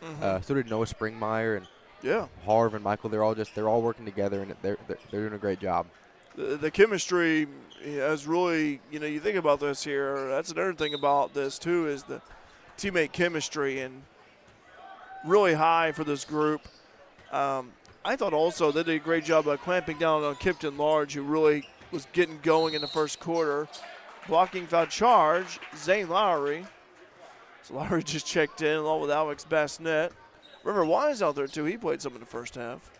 So did Noah Springmeyer and Harv and Michael. They're all working together, and they're doing a great job. The chemistry has really, you think about this here. That's another thing about this, too, is the teammate chemistry, and really high for this group. I thought also they did a great job of clamping down on Kipton Large, who really was getting going in the 1st quarter. Blocking foul charge, Zane Lowry. So Lowry just checked in along with Alex Bassnett. River Wise out there, too. He played some in the 1st half.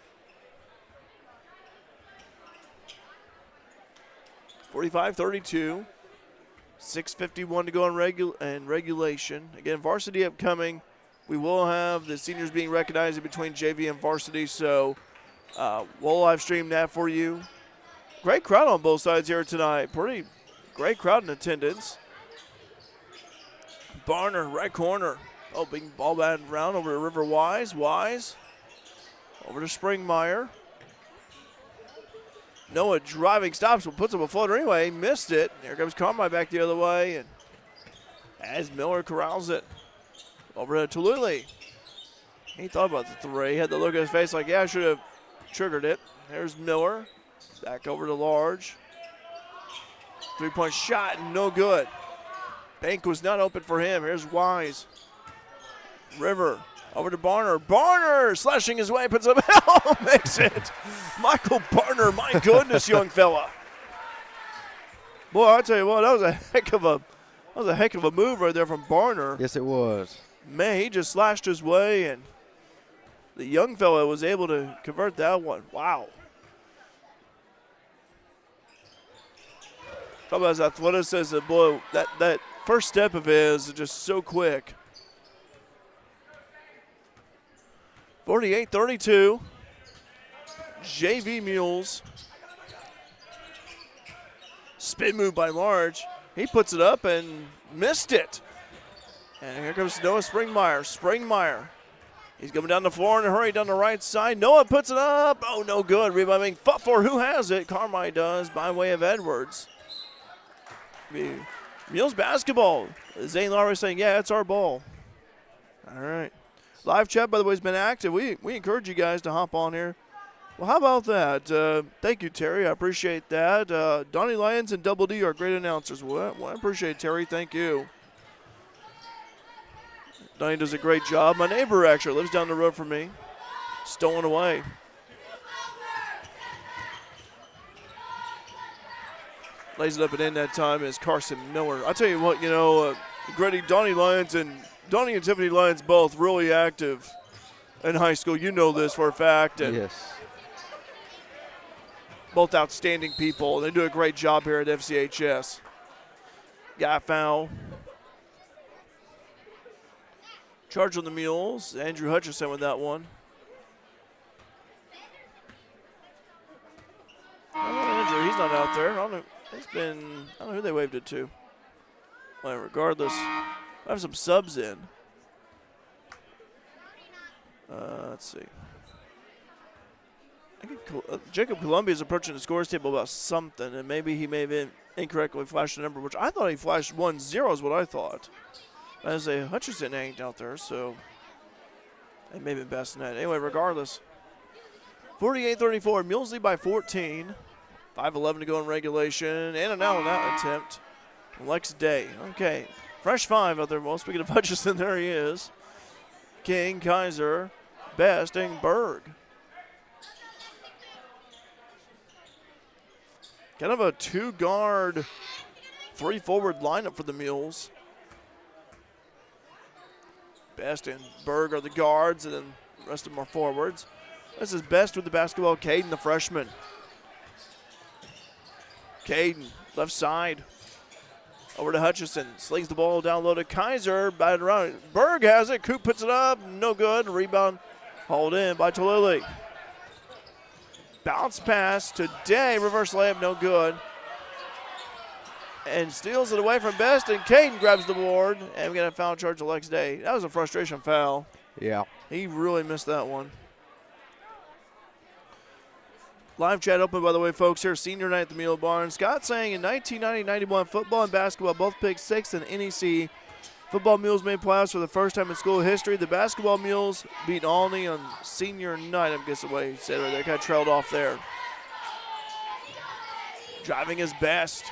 45-32. 6:51 to go in regulation. Again, varsity upcoming. We will have the seniors being recognized in between JV and varsity, so we'll live stream that for you. Great crowd on both sides here tonight. Pretty great crowd in attendance. Barner, right corner. Oh, big ball batted around over to River Wise. Wise over to Springmeyer. Noah driving stops, but puts up a floater anyway. Missed it. Here comes Carmi back the other way. And as Miller corrals it over to Tululi. He thought about the 3. He had the look on his face like, yeah, I should have triggered it. There's Miller. Back over to Large. 3-point shot, no good. Bank was not open for him. Here's Wise. River over to Barner. Barner slashing his way, puts up, makes it. Michael Barner, my goodness, young fella. Boy, I'll tell you what, that was a heck of a move right there from Barner. Yes, it was. Man, he just slashed his way, and the young fella was able to convert that one. Wow. Talk about his athleticism, boy, that first step of his is just so quick. 48-32, JV Mules. Spin move by Large. He puts it up and missed it. And here comes Noah Springmeyer. Springmeyer. He's coming down the floor in a hurry down the right side. Noah puts it up. Oh, no good. Rebound being fought for. Who has it? Carmi does by way of Edwards. Mules basketball. Zane Lowry saying, yeah, it's our ball. All right. Live chat, by the way, has been active. We encourage you guys to hop on here. Well, how about that? Thank you, Terry. I appreciate that. Donnie Lyons and Double D are great announcers. Well, I appreciate it, Terry. Thank you. Donnie does a great job. My neighbor actually lives down the road from me. Stolen away. Lays it up and in that time is Carson Miller. I'll tell you what, Grady, Donnie and Tiffany Lyons both really active in high school. You know this for a fact. And Yes. both outstanding people. They do a great job here at FCHS. Got a foul. Charge on the Mules. Andrew Hutchison with that one. Andrew, he's not out there. I don't know. I don't know who they waved it to. Well, regardless, I have some subs in. Let's see. I think Jacob Columbia is approaching the scores table about something, and maybe he may have incorrectly flashed a number, which I thought he flashed 1-0 is what I thought. As a Hutchison ain't out there, so it may have been best net. Anyway, regardless, 48-34, Mules lead by 14. 5:11 to go in regulation, and an out on that attempt. Lex Day. Okay, fresh five out there. Well, speaking of Hutchison, there he is. King, Kaiser, Best, and Berg. Kind of a two-guard, three-forward lineup for the Mules. Best and Berg are the guards, and then the rest of them are forwards. This is Best with the basketball. Caden, the freshman. Caden, left side. Over to Hutchison. Slings the ball down low to Kaiser. Batted around. Berg has it. Coop puts it up. No good. Rebound hauled in by Talili. Bounce pass today. Reverse layup. No good. And steals it away from Best. And Caden grabs the board. And we got a foul charge to Lex Day. That was a frustration foul. Yeah. He really missed that one. Live chat open, by the way, folks, here. Senior night at the Mule Barn. Scott saying in 1990-91, football and basketball both picked sixth in NEC. Football Mules made playoffs for the first time in school history. The basketball Mules beat Alney on senior night, I guess the way he said it right there. Kind of trailed off there. Driving his Best.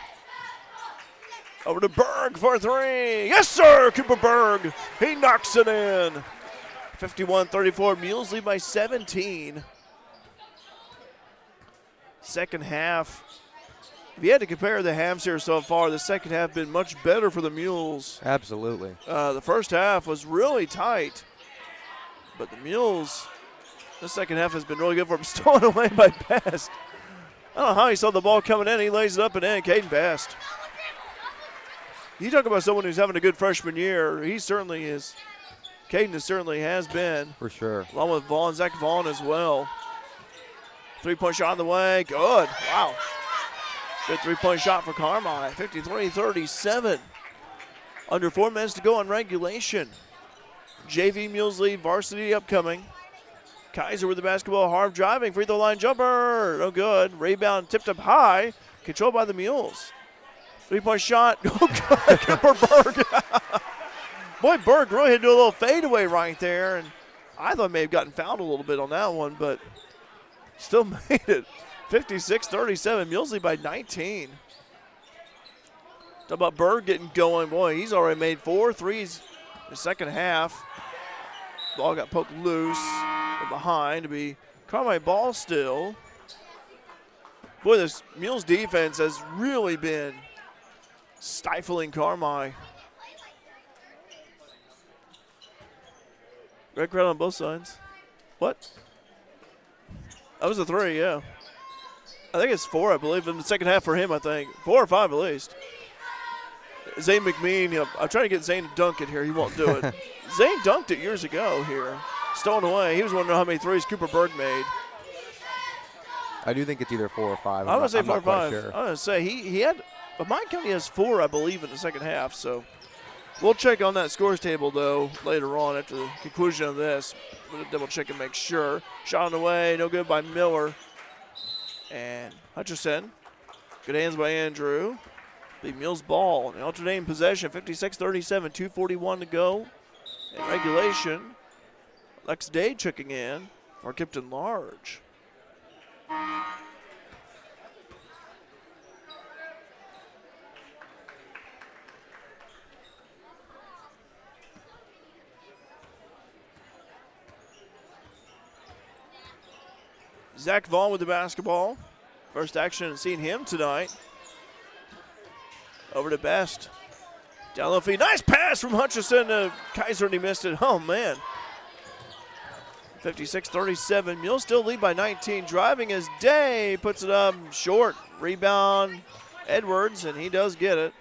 Over to Berg for three. Yes, sir, Cooper Berg. He knocks it in. 51-34, Mules lead by 17. Second half, if you had to compare the halves here so far, the second half been much better for the Mules. Absolutely. The first half was really tight, but the Mules, the second half has been really good for them. Stolen away by Best. I don't know how he saw the ball coming in. He lays it up and in. Caden Best. You talk about someone who's having a good freshman year. He certainly is. Caden certainly has been. For sure. Along with Vaughn, Zach Vaughn as well. Three-point shot on the way. Good. Wow. Good three-point shot for Carmi. 53-37. Under 4 minutes to go on regulation. JV Mules lead, varsity upcoming. Kaiser with the basketball, Harv driving, free throw line jumper. No good. Rebound tipped up high. Controlled by the Mules. Three-point shot. Oh, good. Cooper Berg. Boy, Berg really had to do a little fadeaway right there. And I thought he may have gotten fouled a little bit on that one, but still made it. 56-37. Mules lead by 19. Talk about Berg getting going. Boy, he's already made 4 threes in the second half. Ball got poked loose from behind to be Carmi ball still. Boy, this Mules defense has really been stifling Carmi. Red crowd on both sides. What? That was a 3, yeah. I think it's 4, I believe, in the second half for him, I think. 4 or 5 at least. Zane McMean, I'm trying to get Zane to dunk it here. He won't do it. Zane dunked it years ago here. Stolen away. He was wondering how many threes Cooper Berg made. I do think it's either 4 or 5. I'm going to say 4 or 5. Sure. I'm going to say he had, but Mike County has 4, I believe, in the second half. So we'll check on that scores table, though, later on after the conclusion of this. We'll double check and make sure. Shot on the way. No good by Miller. And Hutchison. Good hands by Andrew. The Mules ball. The alternating possession, 56-37, 2:41 to go. In regulation, Lex Day checking in for Kipton Large. Zach Vaughn with the basketball. First action seeing him tonight. Over to Best. Down low feed. Nice pass from Hutchison to Kaiser, and he missed it. Oh, man. 56-37. Mules still lead by 19. Driving is Day. Puts it up short. Rebound Edwards, and he does get it.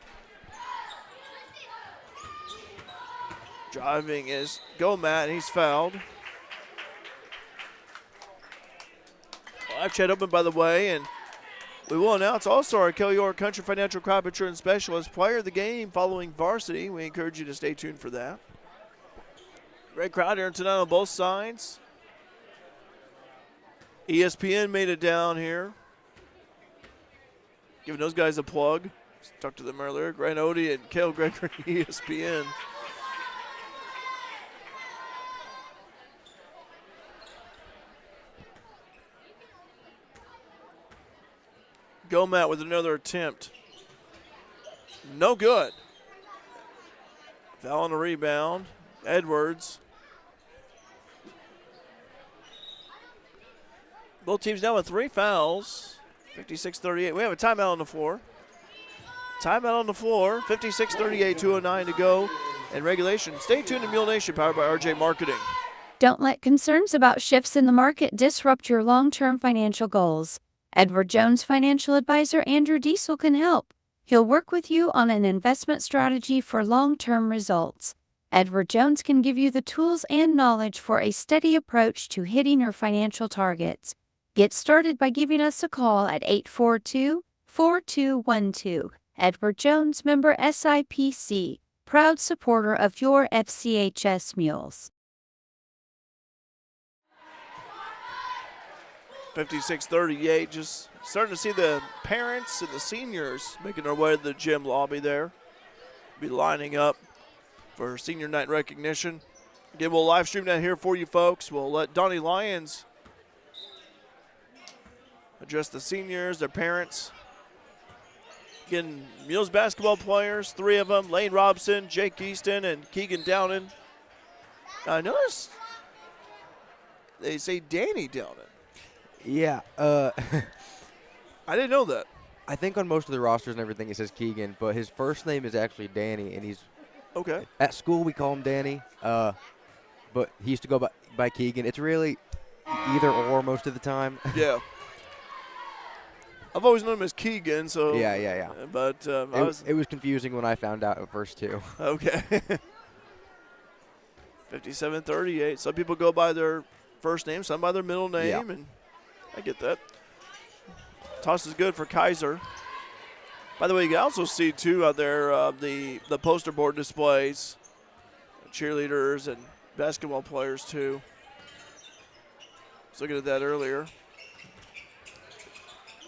Driving is Gomat, and he's fouled. Live chat open, by the way, and we will announce also our Kelly York Country Financial Crop Insurance Specialist player of the game following varsity. We encourage you to stay tuned for that. Great crowd here tonight on both sides. ESPN made it down here. Giving those guys a plug. Talked to them earlier. Grant Odie and Cale Gregory, ESPN. Gomat with another attempt. No good. Foul on the rebound. Edwards. Both teams now with 3 fouls. 56-38. We have a timeout on the floor. Timeout on the floor. 56-38, 2:09 to go in regulation. Stay tuned to Mule Nation, powered by RJ Marketing. Don't let concerns about shifts in the market disrupt your long-term financial goals. Edward Jones financial advisor Andrew Diesel can help. He'll work with you on an investment strategy for long-term results. Edward Jones can give you the tools and knowledge for a steady approach to hitting your financial targets. Get started by giving us a call at 842-4212. Edward Jones, member SIPC, proud supporter of your FCHS Mules. 56-38, just starting to see the parents and the seniors making their way to the gym lobby there. Be lining up for senior night recognition. Again, we'll live stream that here for you folks. We'll let Donnie Lyons address the seniors, their parents. Again, Mules basketball players, 3 of them, Lane Robson, Jake Easton, and Keegan Downen. I noticed they say Danny Downen. Yeah. I didn't know that. I think on most of the rosters and everything it says Keegan, but his first name is actually Danny, and he's okay. At school we call him Danny, but he used to go by Keegan. It's really either or most of the time. Yeah. I've always known him as Keegan, so. Yeah. But it was confusing when I found out at first, too. Okay. 57-38. Some people go by their first name, some by their middle name, and I get that. Toss is good for Kaiser. By the way, you can also see, too, out there the poster board displays, cheerleaders and basketball players, too. I was looking at that earlier.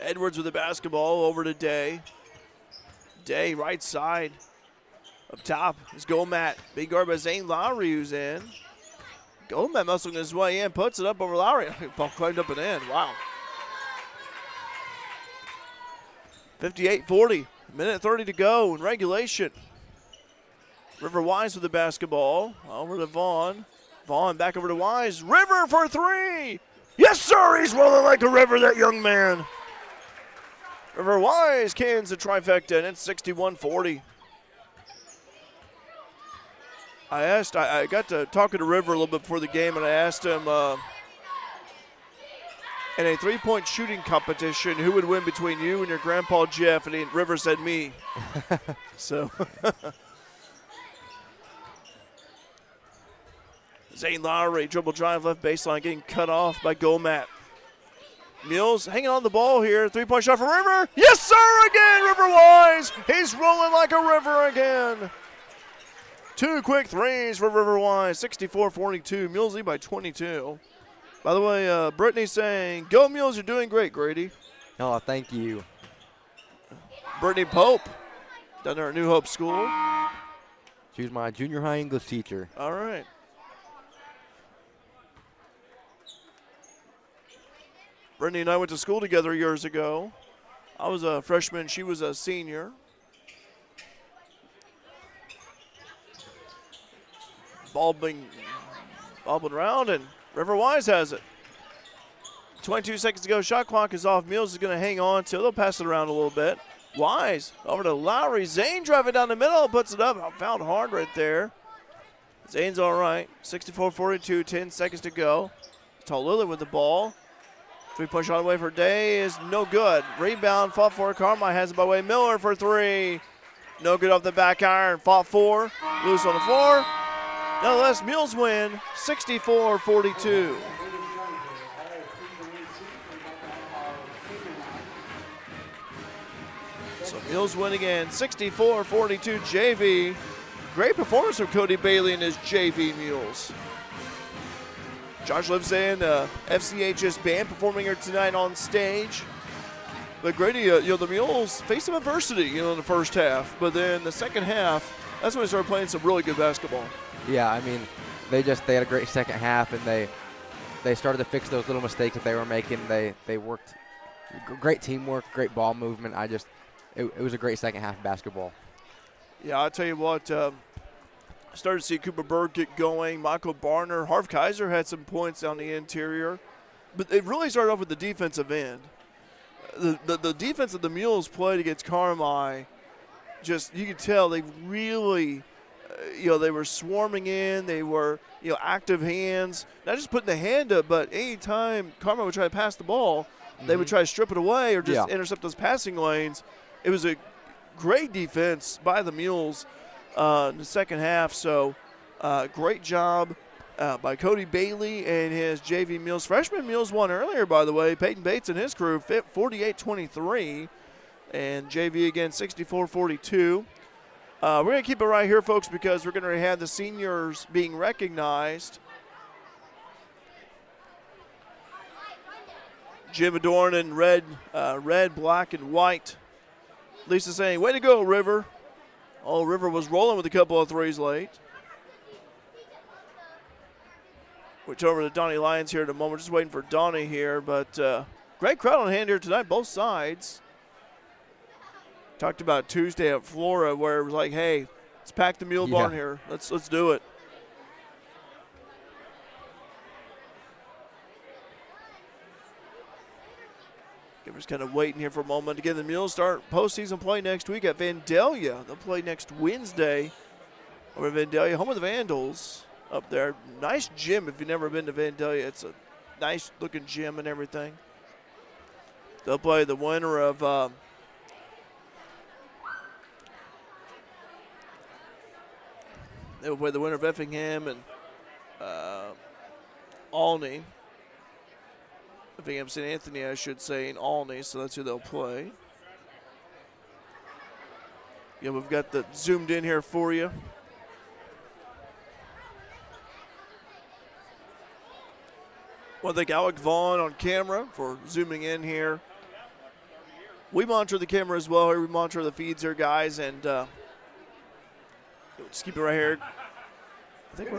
Edwards with the basketball over to Day. Day, right side. Up top is Gomat. Big guard by Zane Lowry, who's in. Gomat muscling his way in, puts it up over Lowry. Ball climbed up and in. Wow. 58-40. Minute 30 to go in regulation. River Wise with the basketball. Over to Vaughn. Vaughn back over to Wise. River for 3. Yes, sir. He's rolling like a river, that young man. River Wise cans the trifecta, and it's 61-40. I got to talking to River a little bit before the game, and I asked him in a three-point shooting competition, who would win between you and your grandpa Jeff? And River said me. So Zane Lowry, dribble drive left baseline, getting cut off by Gomat. Mules hanging on the ball here. Three-point shot for River. Yes, sir, again, River Wise. He's rolling like a river again. 2 quick threes for River Wise, 64-42. Mules lead by 22. By the way, Brittany's saying, go Mules, you're doing great, Grady. Oh, thank you. Brittany Pope, down there at New Hope School. She was my junior high English teacher. All right. Brittany and I went to school together years ago. I was a freshman, she was a senior. Ball being bobbing around, and River Wise has it. 22 seconds to go. Shot clock is off. Mules is going to hang on till they'll pass it around a little bit. Wise over to Lowry. Zane driving down the middle, puts it up. Fouled hard right there. Zane's all right. 64-42, 10 seconds to go. Lillard with the ball. Three-point shot away for Day is no good. Rebound, fought for. Carmi has it by way. Miller for three. No good off the back iron. Fought for. Loose on the floor. Nonetheless, Mules win 64-42. So Mules win again, 64-42 JV. Great performance from Cody Bailey and his JV Mules. Josh Livesay, FCHS band performing here tonight on stage. But Grady, the Mules faced some adversity, in the first half. But then the second half, that's when they started playing some really good basketball. Yeah, I mean, they had a great second half, and they started to fix those little mistakes that they were making. They worked, great teamwork, great ball movement. It was a great second half of basketball. Yeah, I'll tell you what, started to see Cooper Berg get going. Michael Barner, Harv Kaiser had some points down the interior. But they really started off with the defensive end. The defense that the Mules played against Carmi, just you could tell they really, they were swarming in. They were, active hands. Not just putting the hand up, but anytime Carmi would try to pass the ball, they would try to strip it away or just intercept those passing lanes. It was a great defense by the Mules in the second half. So great job by Cody Bailey and his JV Mules. Freshman Mules won earlier, by the way. Peyton Bates and his crew, 48-23. And JV again, 64-42. We're going to keep it right here, folks, because we're going to have the seniors being recognized. Jim Adorn in red, black, and white. Lisa saying, way to go, River. Oh, River was rolling with a couple of threes late. Which over to Donnie Lyons here in a moment. Just waiting for Donnie here. But great crowd on hand here tonight, both sides. Talked about Tuesday at Flora where it was like, hey, let's pack the Mule Barn here. Let's do it. We're just kind of waiting here for a moment. Again, the Mules start postseason play next week at Vandalia. They'll play next Wednesday over at Vandalia, home of the Vandals up there. Nice gym if you've never been to Vandalia. It's a nice-looking gym and everything. They'll play the winner of they'll play the winner of Effingham and Olney. Effingham St. Anthony, I should say, in Olney, so that's who they'll play. Yeah, we've got the zoomed in here for you. Want to thank Alec Vaughn on camera for zooming in here. We monitor the camera as well. We monitor the feeds here, guys, and just keep it right here. I think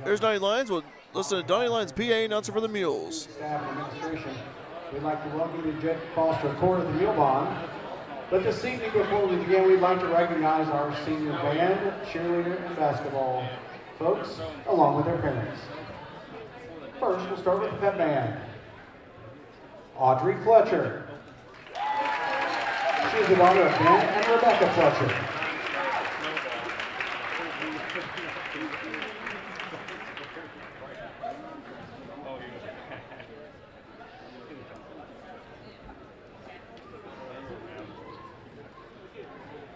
there's Donnie Lyons. We'll listen to Donnie Lyons, PA announcer for the Mules. Staff and administration, we'd like to welcome you to Jet Foster Court of the Mule Bond. But this evening, before we begin, we'd like to recognize our senior band, cheerleader, and basketball folks, along with their parents. First, we'll start with the pep band. Audrey Fletcher. She is the daughter of Ben and Rebecca Fletcher.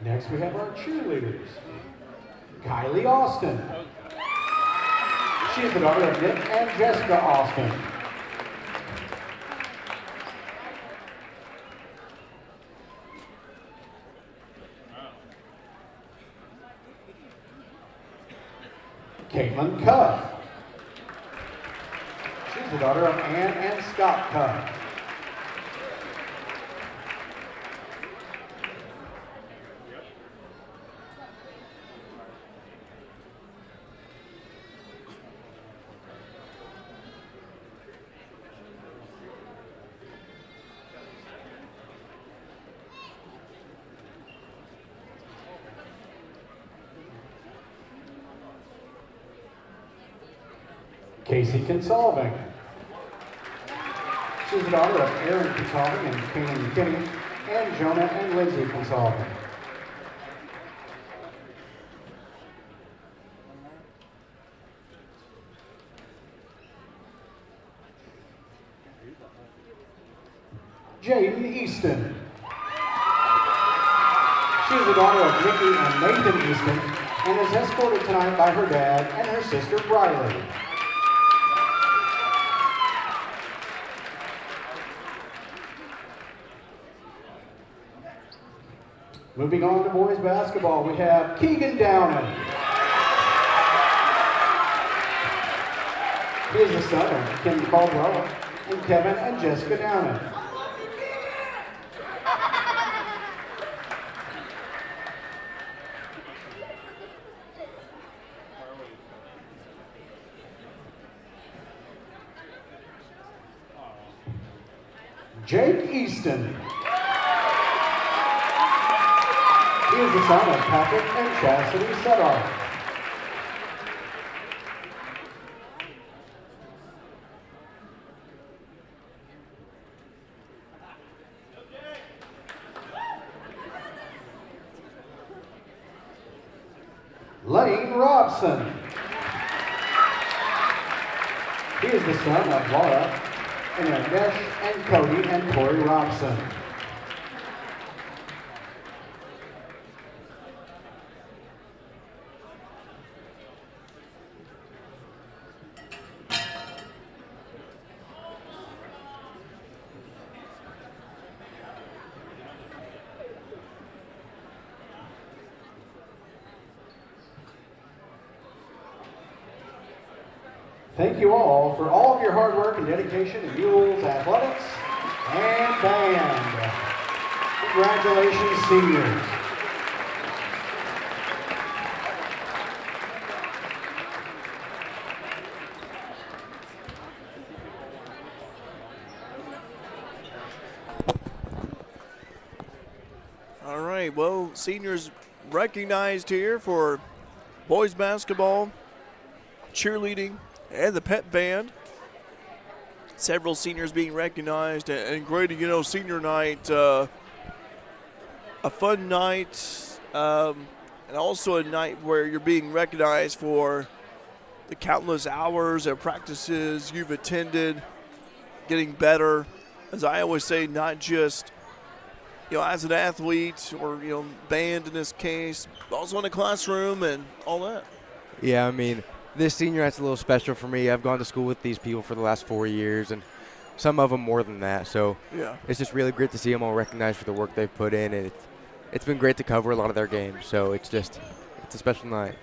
Next, we have our cheerleaders. Kylie Austin. She is the daughter of Nick and Jessica Austin. Caitlin Cuff. She's the daughter of Ann and Scott Cuff. Casey Consolving. She's the daughter of Aaron Consolving and Kaylin McKinney, and Jonah and Lindsay Consolving. Jaden Easton. She is the daughter of Nikki and Nathan Easton and is escorted tonight by her dad and her sister Briley. Moving on to boys basketball, we have Keegan Downen. He is the son of Kim Caldwell and Kevin and Jessica Downen. Jake Easton. He is the son of Patrick and Chastity Sedar. Lane Robson. He is the son of Laura and Ramesh and Cody and Corey Robson. Thank you all for all of your hard work and dedication in Mules athletics and band. Congratulations, seniors. All right, well, seniors recognized here for boys basketball, cheerleading, and the pep band. Several seniors being recognized, and great, senior night, a fun night, and also a night where you're being recognized for the countless hours of practices you've attended, getting better. As I always say, not just as an athlete or band in this case, but also in the classroom and all that. Yeah, I mean, this senior night's a little special for me. I've gone to school with these people for the last 4 years, and some of them more than that. So yeah, it's just really great to see them all recognized for the work they've put in, and it's been great to cover a lot of their games. So it's a special night.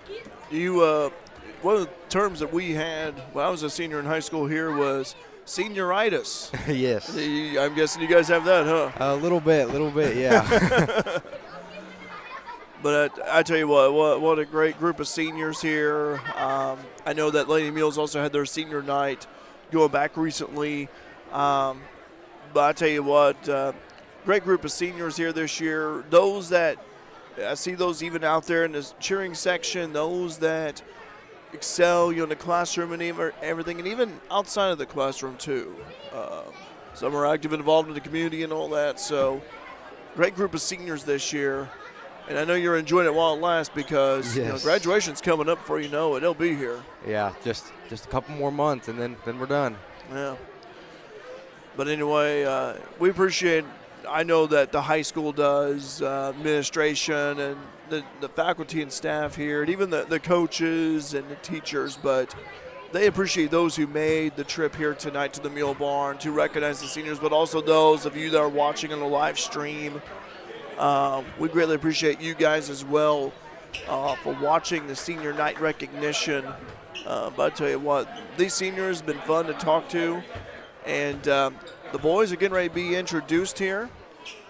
One of the terms that we had when I was a senior in high school here was senioritis. Yes. I'm guessing you guys have that, huh? A little bit, yeah. But I tell you what a great group of seniors here. I know that Lady Mules also had their senior night going back recently. But I tell you what, great group of seniors here this year. Those that, I see those even out there in the cheering section, those that excel in the classroom and everything, and even outside of the classroom too. Some are active and involved in the community and all that. So great group of seniors this year. And I know you're enjoying it while it lasts because yes, graduation's coming up before you know it. It'll be here. Yeah, just a couple more months and then we're done. Yeah. But anyway, we appreciate, I know that the high school does, administration and the faculty and staff here, and even the coaches and the teachers, but they appreciate those who made the trip here tonight to the Mule Barn to recognize the seniors, but also those of you that are watching on the live stream. We greatly appreciate you guys as well for watching the senior night recognition. But I tell you what, these seniors have been fun to talk to, and the boys are getting ready to be introduced here.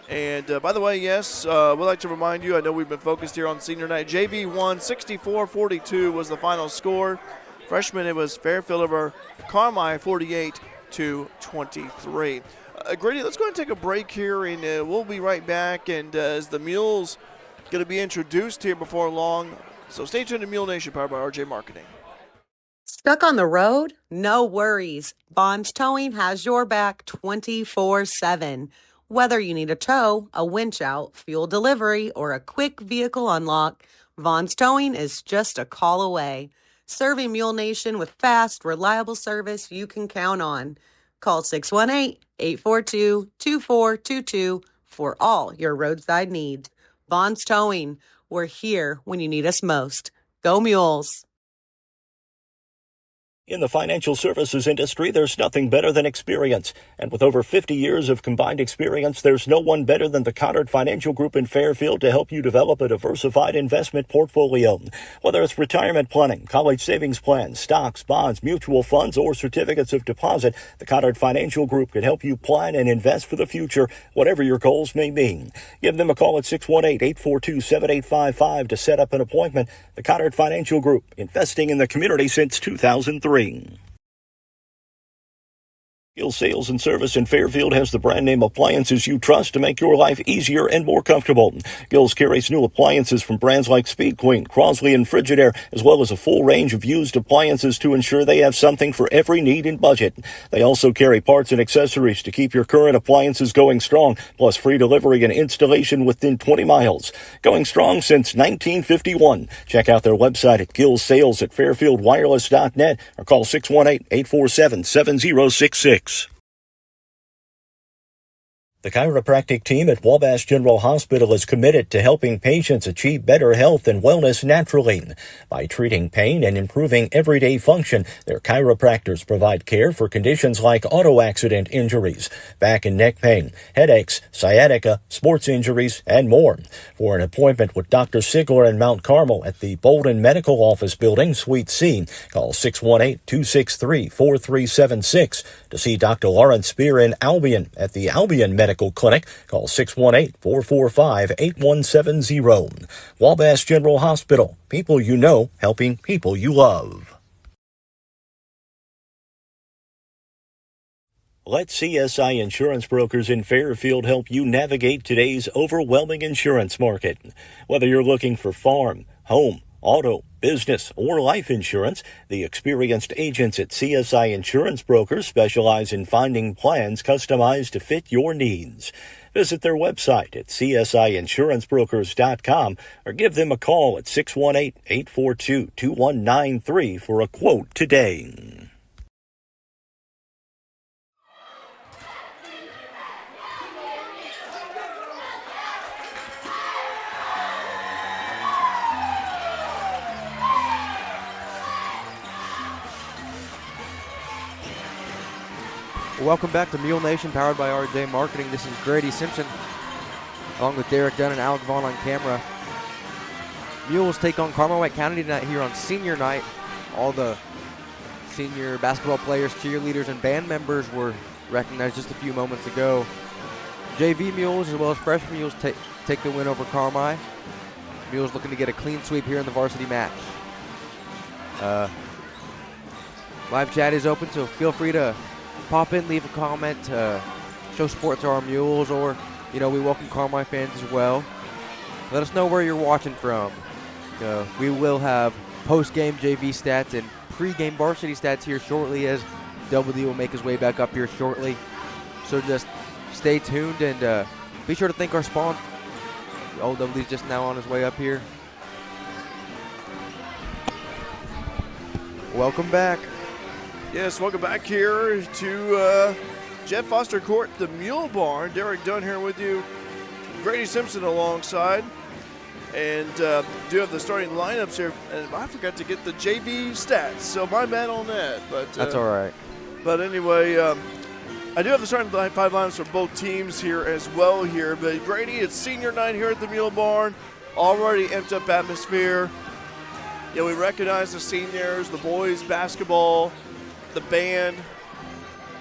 And by the way, yes, we'd like to remind you, I know we've been focused here on senior night. JV won 64-42 was the final score. Freshman, it was Fairfield over Carmi 48-23. Grady, let's go ahead and take a break here, and we'll be right back. And as the Mules going to be introduced here before long, so stay tuned to Mule Nation, powered by RJ Marketing. Stuck on the road? No worries. Vaughn's Towing has your back 24/7. Whether you need a tow, a winch out, fuel delivery, or a quick vehicle unlock, Vaughn's Towing is just a call away. Serving Mule Nation with fast, reliable service you can count on. Call 618-842-2422 for all your roadside needs. Vaughn's Towing. We're here when you need us most. Go Mules! In the financial services industry, there's nothing better than experience. And with over 50 years of combined experience, there's no one better than the Conard Financial Group in Fairfield to help you develop a diversified investment portfolio. Whether it's retirement planning, college savings plans, stocks, bonds, mutual funds, or certificates of deposit, the Conard Financial Group can help you plan and invest for the future, whatever your goals may be. Give them a call at 618-842-7855 to set up an appointment. The Conard Financial Group, investing in the community since 2003. Gill's Sales and Service in Fairfield has the brand name appliances you trust to make your life easier and more comfortable. Gill's carries new appliances from brands like Speed Queen, Crosley, and Frigidaire, as well as a full range of used appliances to ensure they have something for every need and budget. They also carry parts and accessories to keep your current appliances going strong, plus free delivery and installation within 20 miles. Going strong since 1951. Check out their website at Gill's Sales at fairfieldwireless.net or call 618-847-7066. The chiropractic team at Wabash General Hospital is committed to helping patients achieve better health and wellness naturally. By treating pain and improving everyday function, their chiropractors provide care for conditions like auto accident injuries, back and neck pain, headaches, sciatica, sports injuries, and more. For an appointment with Dr. Sigler in Mount Carmel at the Bolden Medical Office Building, Suite C, call 618-263-4376. To see Dr. Lawrence Spear in Albion at the Albion Medical Clinic, call 618-445-8170. Wabash General Hospital. People you know, helping people you love. Let CSI Insurance Brokers in Fairfield help you navigate today's overwhelming insurance market. Whether you're looking for farm, home, auto, business, or life insurance, the experienced agents at CSI Insurance Brokers specialize in finding plans customized to fit your needs. Visit their website at csiinsurancebrokers.com or give them a call at 618-842-2193 for a quote today. Welcome back to Mule Nation, powered by RJ Marketing. This is Grady Simpson, along with Derek Dunn and Alec Vaughn on camera. Mules take on Carmi County tonight here on senior night. All the senior basketball players, cheerleaders, and band members were recognized just a few moments ago. JV Mules as well as freshman Mules take the win over Carmi. Mules looking to get a clean sweep here in the varsity match. Live chat is open, so feel free to pop in, leave a comment, show support to our Mules, or, we welcome Carmi fans as well. Let us know where you're watching from. We will have post-game JV stats and pre-game varsity stats here shortly, as WD will make his way back up here shortly. So just stay tuned and be sure to thank our sponsor. WD's just now on his way up here. Welcome back. Yes, welcome back here to Jeff Foster Court, the Mule Barn. Derek Dunn here with you. Grady Simpson alongside. And do have the starting lineups here. And I forgot to get the JV stats, so my bad on that. But that's all right. But anyway, I do have the starting five lineups for both teams here as well here. But Grady, it's senior night here at the Mule Barn. Already amped up atmosphere. Yeah, we recognize the seniors, the boys basketball, the band,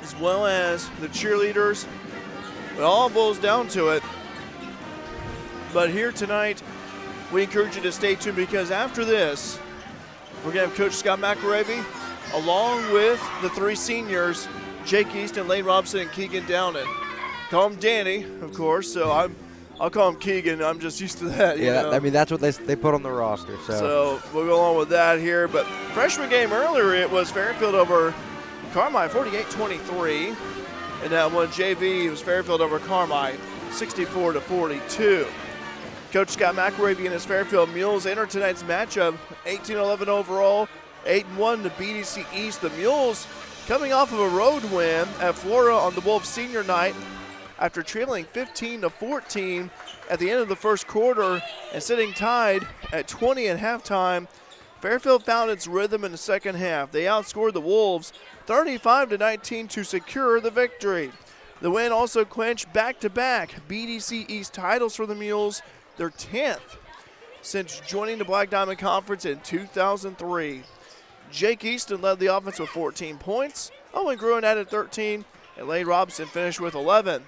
as well as the cheerleaders. It all boils down to it. But here tonight, we encourage you to stay tuned, because after this, we're going to have Coach Scott McElravy along with the three seniors, Jake Easton, Lane Robson, and Keegan Downen. Call him Danny, of course, so I'll call him Keegan. I'm just used to that. Yeah, I mean, that's what they put on the roster. So we'll go along with that here. But freshman game earlier, it was Fairfield over Carmi, 48-23. And that one, JV, was Fairfield over Carmi, 64-42. Coach Scott McElravy and his Fairfield Mules enter tonight's matchup, 18-11 overall, 8-1 to BDC East. The Mules coming off of a road win at Florida on the Wolves senior night after trailing 15-14 at the end of the first quarter and sitting tied at 20 at halftime. Fairfield found its rhythm in the second half. They outscored the Wolves 35-19 to secure the victory. The win also clinched back-to-back BDC East titles for the Mules, their 10th since joining the Black Diamond Conference in 2003. Jake Easton led the offense with 14 points. Owen Gruen added 13, and Lane Robinson finished with 11.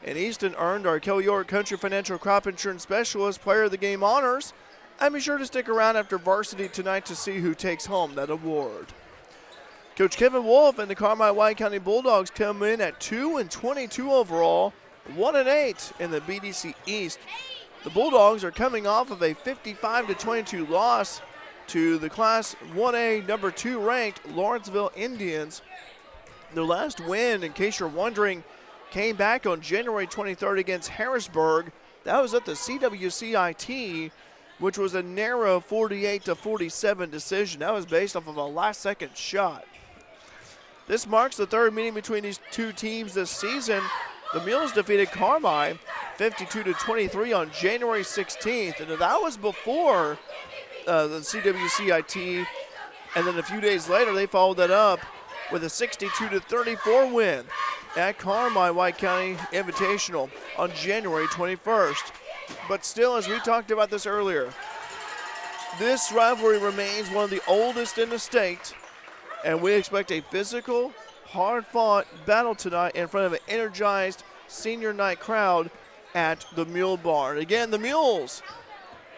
And Easton earned our Kelly York Country Financial Crop Insurance Specialist Player of the Game honors. And be sure to stick around after varsity tonight to see who takes home that award. Coach Kevin Wolf and the Carmi-White County Bulldogs come in at 2-22 overall, 1-8 in the BDC East. The Bulldogs are coming off of a 55-22 loss to the Class 1A number 2 ranked Lawrenceville Indians. Their last win, in case you're wondering, came back on January 23rd against Harrisburg. That was at the CWCIT, which was a narrow 48-47 decision. That was based off of a last-second shot. This marks the third meeting between these two teams this season. The Mules defeated Carmi 52-23 on January 16th, and that was before the CWCIT. And then a few days later, they followed that up with a 62-34 win at Carmi-White County Invitational on January 21st. But still, as we talked about this earlier, this rivalry remains one of the oldest in the state, and we expect a physical, hard-fought battle tonight in front of an energized senior night crowd at the Mule Barn. Again, the Mules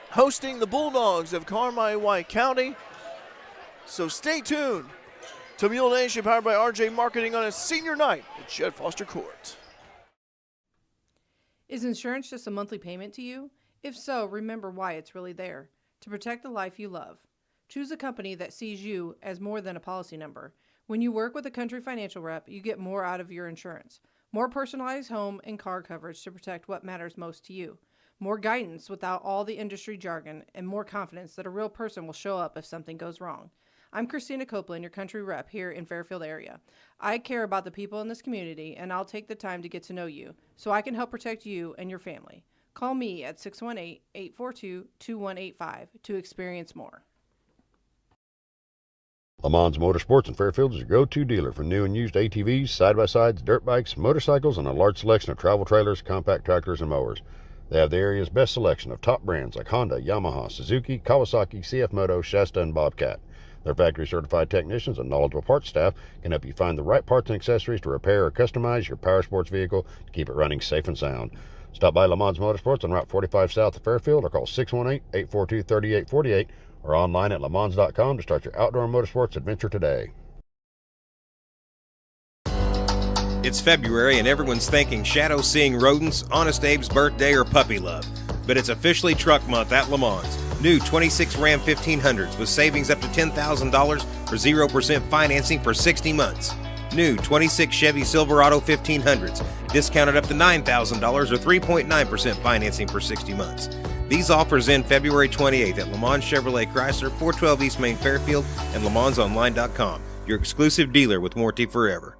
hosting the Bulldogs of Carmi-White County. So stay tuned to Mule Nation, powered by RJ Marketing, on a senior night at Jed Foster Court. Is insurance just a monthly payment to you? If so, remember why it's really there. To protect the life you love. Choose a company that sees you as more than a policy number. When you work with a Country Financial rep, you get more out of your insurance. More personalized home and car coverage to protect what matters most to you. More guidance without all the industry jargon, and more confidence that a real person will show up if something goes wrong. I'm Christina Copeland, your country rep here in Fairfield area. I care about the people in this community, and I'll take the time to get to know you so I can help protect you and your family. Call me at 618-842-2185 to experience more. Lamons Motorsports in Fairfield is your go-to dealer for new and used ATVs, side-by-sides, dirt bikes, motorcycles, and a large selection of travel trailers, compact tractors, and mowers. They have the area's best selection of top brands like Honda, Yamaha, Suzuki, Kawasaki, CF Moto, Shasta, and Bobcat. Their factory-certified technicians and knowledgeable parts staff can help you find the right parts and accessories to repair or customize your power sports vehicle to keep it running safe and sound. Stop by Lamons Motorsports on Route 45 south of Fairfield or call 618-842-3848 or online at lamons.com to start your outdoor motorsports adventure today. It's February and everyone's thinking shadow seeing rodents, Honest Abe's birthday, or puppy love. But it's officially truck month at Lamons. New 26 Ram 1500s with savings up to $10,000 for 0% financing for 60 months. New 26 Chevy Silverado 1500s, discounted up to $9,000 or 3.9% financing for 60 months. These offers end February 28th at Lamons Chevrolet Chrysler, 412 East Main Fairfield, and LaMonsOnline.com, your exclusive dealer with Warranty Forever.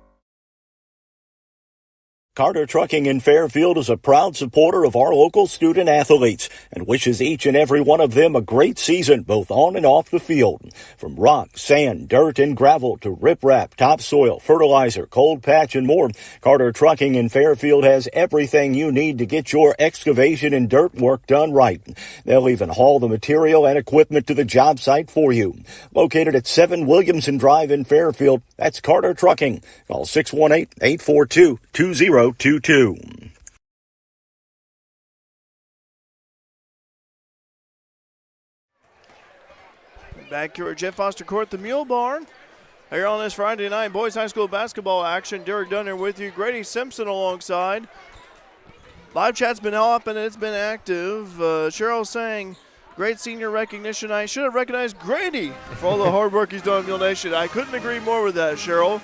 Carter Trucking in Fairfield is a proud supporter of our local student athletes and wishes each and every one of them a great season, both on and off the field. From rock, sand, dirt, and gravel to riprap, topsoil, fertilizer, cold patch, and more, Carter Trucking in Fairfield has everything you need to get your excavation and dirt work done right. They'll even haul the material and equipment to the job site for you. Located at 7 Williamson Drive in Fairfield, that's Carter Trucking. Call 618-842-2022. Back here at Jeff Foster Court, the Mule Barn. Here on this Friday night, boys high school basketball action. Derek Dunner with you, Grady Simpson alongside. Live chat's been up and it's been active. Cheryl saying, great senior recognition. I should have recognized Grady for all the hard work he's done in Mule Nation. I couldn't agree more with that, Cheryl.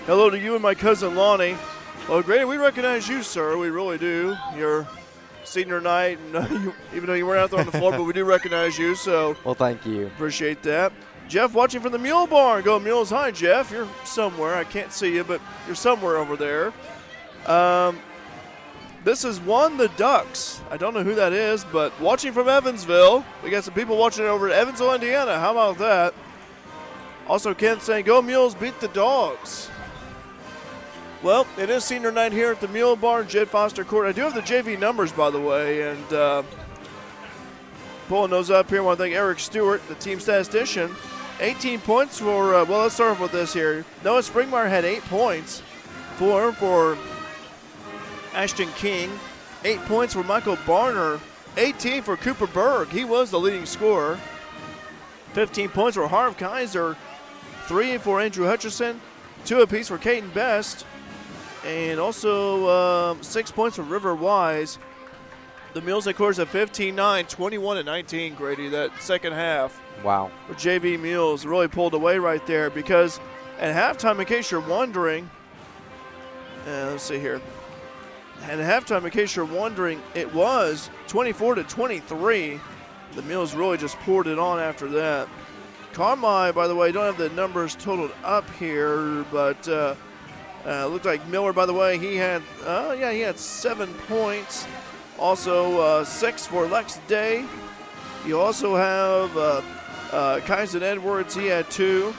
Hello to you and my cousin Lonnie. Well, Grady, we recognize you, sir. We really do. Your senior night, and even though you weren't out there on the floor, but we do recognize you. So, well, thank you. Appreciate that. Jeff watching from the Mule Barn. Go Mules. Hi, Jeff. You're somewhere. I can't see you, but you're somewhere over there. This is the Ducks. I don't know who that is, but watching from Evansville. We got some people watching over at Evansville, Indiana. How about that? Also, Ken saying, go Mules, beat the Dogs. Well, it is senior night here at the Mule Barn, Jed Foster Court. I do have the JV numbers, by the way, and pulling those up here. I want to thank Eric Stewart, the team statistician. 18 points for, well, let's start off with this here. Noah Springmeyer had 8 points. 4 for Ashton King. 8 points for Michael Barner. 18 for Cooper Berg. He was the leading scorer. 15 points for Harv Kaiser. 3 for Andrew Hutchison. 2 apiece for Caden Best. And also 6 points for River Wise. The Mules, of course, at 15-9, 21-19, Grady, that second half. Wow. The JV Mules really pulled away right there because at halftime, in case you're wondering, let's see here. At halftime, in case you're wondering, it was 24-23. The Mules really just poured it on after that. Carmi, by the way, don't have the numbers totaled up here, but looked like Miller, by the way, he had 7 points. Also 6 for Lex Day. You also have Kyson Edwards, he had 2.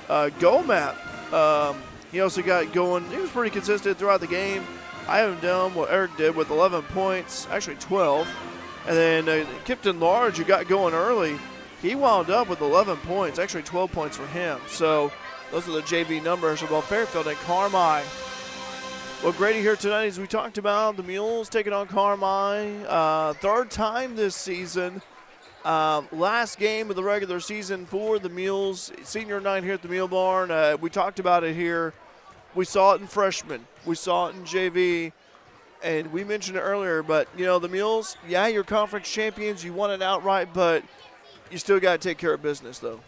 Gomap, he also got going. He was pretty consistent throughout the game. I haven't done what Eric did with 11 points, actually 12. And then Kipton Large, who got going early, he wound up with 11 points, actually 12 points for him. So those are the JV numbers for both Fairfield and Carmi. Well, Grady, here tonight, as we talked about, the Mules taking on Carmi. Third time this season. Last game of the regular season for the Mules. Senior night here at the Mule Barn. We talked about it here. We saw it in freshman. We saw it in JV. And we mentioned it earlier, but, you know, the Mules, yeah, you're conference champions. You won it outright, but you still got to take care of business, though.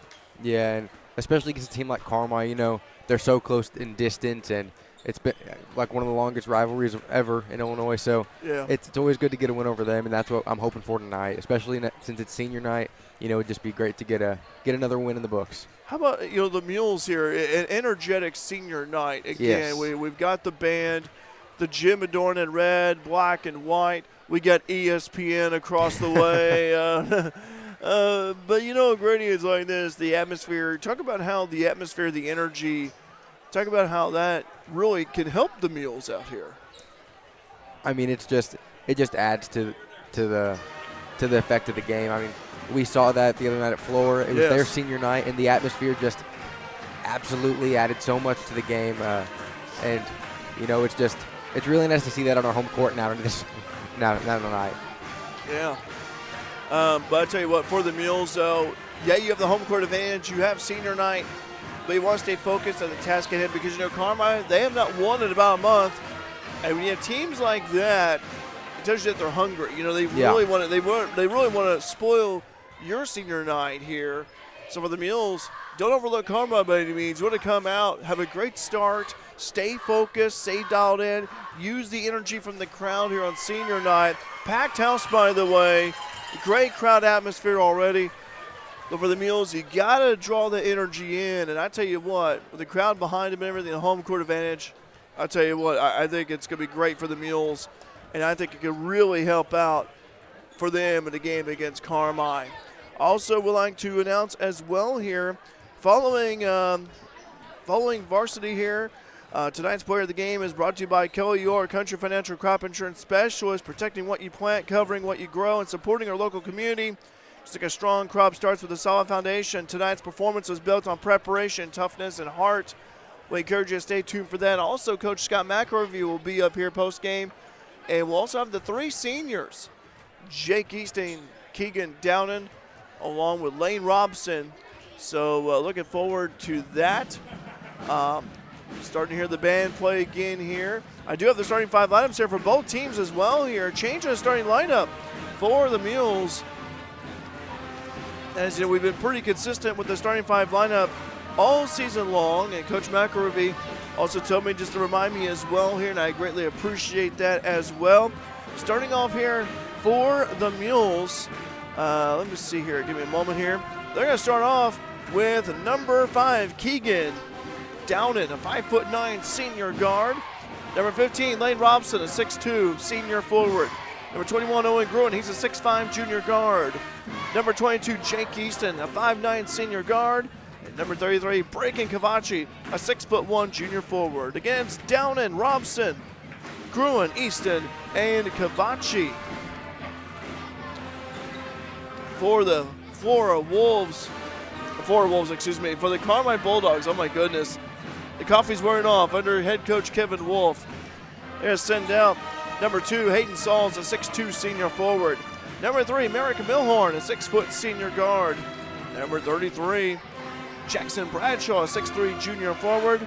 Yeah, and especially against a team like Carmi, you know, they're so close in distance, and it's been like one of the longest rivalries ever in Illinois. So yeah, it's always good to get a win over them, and that's what I'm hoping for tonight, especially since it's senior night. You know, it'd just be great to get another win in the books. How about, you know, the Mules here, an energetic senior night. Again, yes. We've got the band, the gym adorned in red, black, and white. We got ESPN across the way. But, you know, Grady, is like this, the atmosphere. Talk about how the atmosphere, the energy, talk about how that really can help the Mules out here. I mean, it just adds to the effect of the game. I mean, we saw that the other night at Flora. It was their senior night, and the atmosphere just absolutely added so much to the game. And, you know, it's really nice to see that on our home court now tonight. Yeah. But I tell you what, for the Mules, though, yeah, you have the home court advantage. You have senior night, but you want to stay focused on the task ahead because, you know, Carmi, they have not won in about a month. And when you have teams like that, it tells you that they're hungry. You know, they really want to. They really want to spoil your senior night here. So for the Mules, don't overlook Carmi by any means. You want to come out, have a great start, stay focused, stay dialed in, use the energy from the crowd here on senior night. Packed house, by the way. Great crowd atmosphere already. But for the Mules, you got to draw the energy in. And I tell you what, with the crowd behind them and everything, the home court advantage, I tell you what, I think it's going to be great for the Mules. And I think it could really help out for them in the game against Carmi. Also, we'd like to announce as well here, following varsity here, tonight's player of the game is brought to you by Kelly York, Country Financial Crop Insurance Specialist, protecting what you plant, covering what you grow, and supporting our local community. Just like a strong crop starts with a solid foundation. Tonight's performance was built on preparation, toughness, and heart. We encourage you to stay tuned for that. Also, Coach Scott McElvey will be up here post-game. And we'll also have the 3 seniors, Jake Easton, Keegan Downen, along with Lane Robson. So looking forward to that. Starting to hear the band play again here. I do have the starting 5 lineups here for both teams as well here. Change in the starting lineup for the Mules. As you know, we've been pretty consistent with the starting 5 lineup all season long, and Coach McElvey also told me just to remind me as well here, and I greatly appreciate that as well. Starting off here for the Mules, let me see here. Give me a moment here. They're going to start off with number 5, Keegan Downen, a 5'9" senior guard. Number 15, Lane Robson, a 6'2" senior forward. Number 21, Owen Gruen, he's a 6'5" junior guard. Number 22, Jake Easton, a 5'9" senior guard. And number 33, Braken Cavacci, a 6'1" junior forward. Against Downen, Robson, Gruen, Easton, and Cavacci. For the Florida Wolves, for the Carmi Bulldogs, oh my goodness. The coffee's wearing off under head coach Kevin Wolf. They're going to send out number 2, Hayden Sauls, a 6'2" senior forward. Number 3, Merrick Milhorn, a 6' senior guard. Number 33, Jackson Bradshaw, a 6'3" junior forward.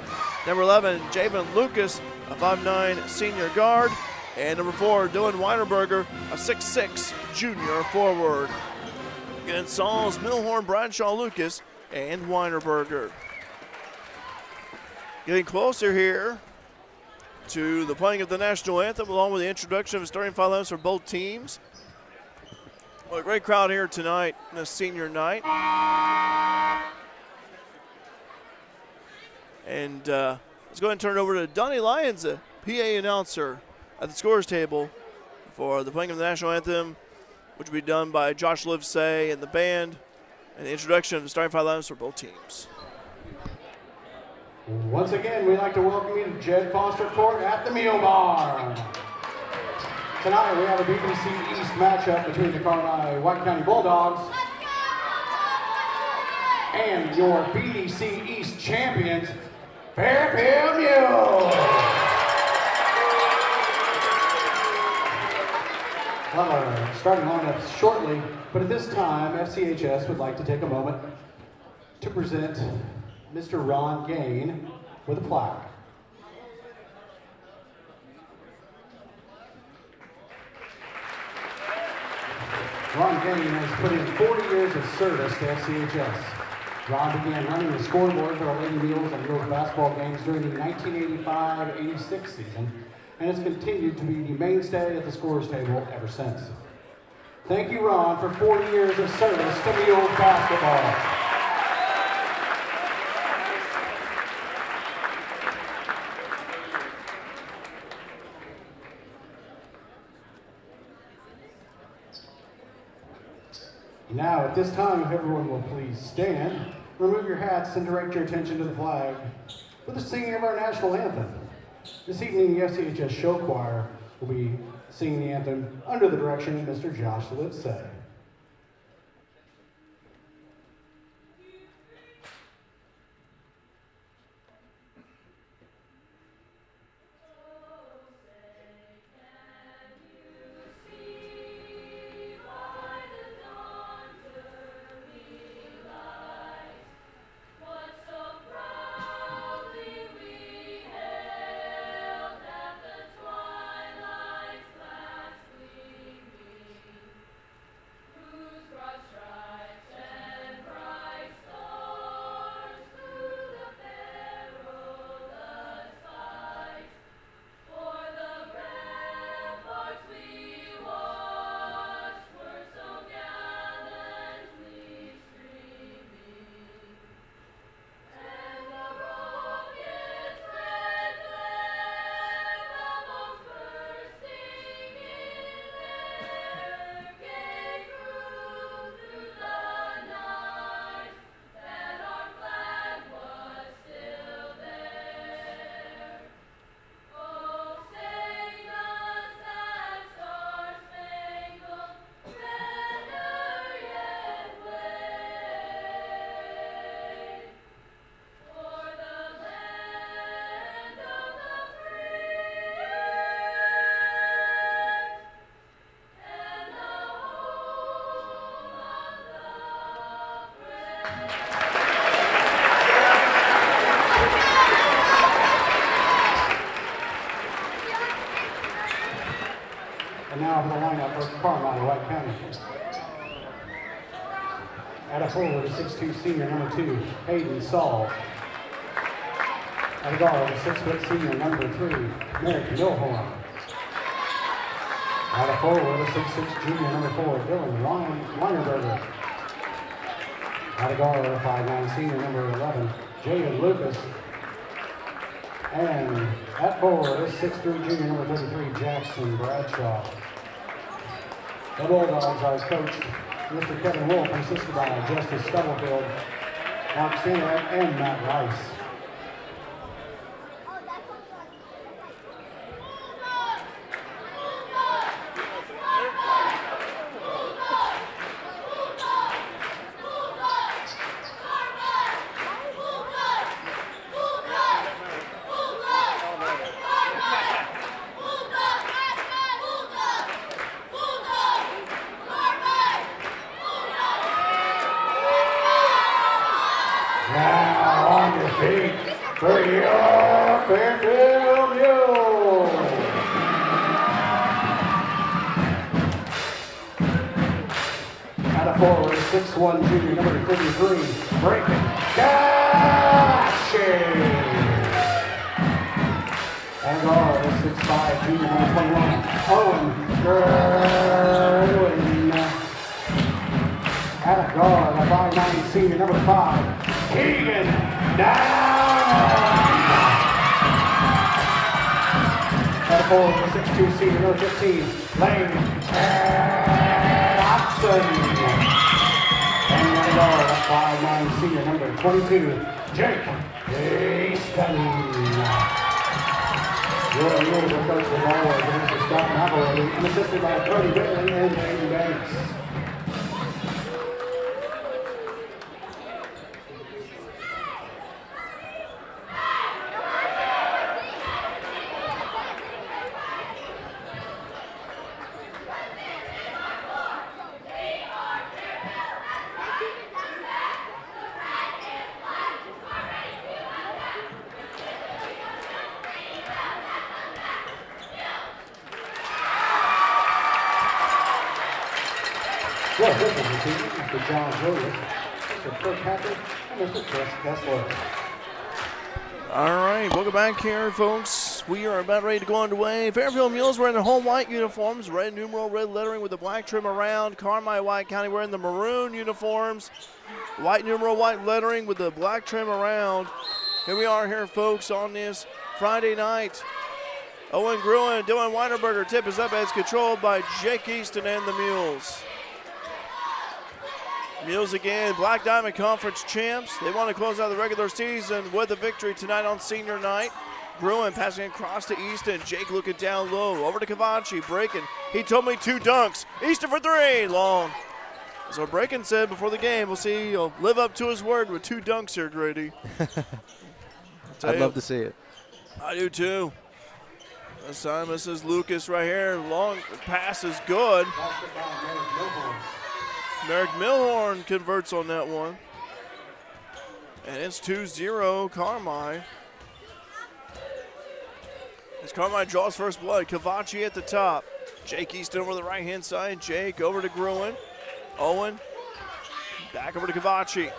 Number 11, Javen Lucas, a 5'9" senior guard. And number 4, Dylan Weinerberger, a 6'6" junior forward. Against Sauls, Milhorn, Bradshaw, Lucas, and Weinerberger. Getting closer here to the playing of the national anthem, along with the introduction of the starting 5 lineups for both teams. Well, a great crowd here tonight on this senior night. And let's go ahead and turn it over to Donnie Lyons, the PA announcer at the scores table for the playing of the national anthem, which will be done by Josh Livesay and the band, and the introduction of the starting 5 lineups for both teams. Once again, we'd like to welcome you to Jed Foster Court at the Mule Barn. Tonight we have a BBC East matchup between the Carmi White County Bulldogs and your BDC East champions, Fairfield Mules. Well, our starting lineups shortly, but at this time, FCHS would like to take a moment to present Mr. Ron Gain with a plaque. Ron Gain has put in 40 years of service to FCHS. Ron began running the scoreboard for the Lady Mules and Mules basketball games during the 1985-86 season, and has continued to be the mainstay at the scores table ever since. Thank you, Ron, for 40 years of service to Mules basketball. Now, at this time, if everyone will please stand, remove your hats and direct your attention to the flag for the singing of our national anthem. This evening, the FCHS Show Choir will be singing the anthem under the direction of Mr. Josh Livesay. And now for the lineup for Carmi White County. At a forward, a 6'2" senior, number 2, Hayden Sauls. At a guard, a 6' senior, number 3, Merrick Milhorn. At a forward, a 6'6" junior, number 4, Dylan Weinerberger. Out of guard, 5'9" senior number 11, Jaden Lucas. And at forward is 6'3" junior number 33, Jackson Bradshaw. The Bulldogs are coached Mr. Kevin Wolf, assisted by Justice Stubblefield, Mark Stanley, and Matt Rice. Now on your feet for your Fairfield Mules. Out of forward, 6'1" junior number 33, breaking Gashi. And guard, 6'5" junior number 21, Owen Gerwin. At a guard, a 5'9" senior number 5, Keegan down. At a forward, a 6'2" senior number 15, Lane Watson. And at a guard, a 5'9" senior number 22, Jake Easton. Your Mules are coached as always, Mr. Scott McElroy, and assisted by Cody Whitley and Jaden Banks. Well, this is the team, Mr. John Williams, Mr. Kirkpatrick, and Mr. Chris Kessler. All right, welcome back here, folks. We are about ready to go underway. Fairfield Mules wearing their home white uniforms, red numeral, red lettering with the black trim around. Carmi, White County wearing the maroon uniforms, white numeral, white lettering with the black trim around. Here we are here, folks, on this Friday night. Owen Gruen, Dylan Weinerberger, tip is up as controlled by Jake Easton and the Mules. Mules again, Black Diamond Conference champs. They want to close out the regular season with a victory tonight on senior night. Gruen passing across to Easton. Jake looking down low. Over to Cavachi, breaking. He told me 2 dunks. Easton for 3, long. So Breakin said before the game, we'll see he'll live up to his word with 2 dunks here, Grady. I'd love to see it. I do too. This time this is Lucas right here. Long pass is good. Merrick Milhorn converts on that one. And it's 2-0 Carmi. As Carmi draws first blood, Cavachi at the top. Jake Easton over the right-hand side. Jake over to Gruen. Owen back over to Cavachi.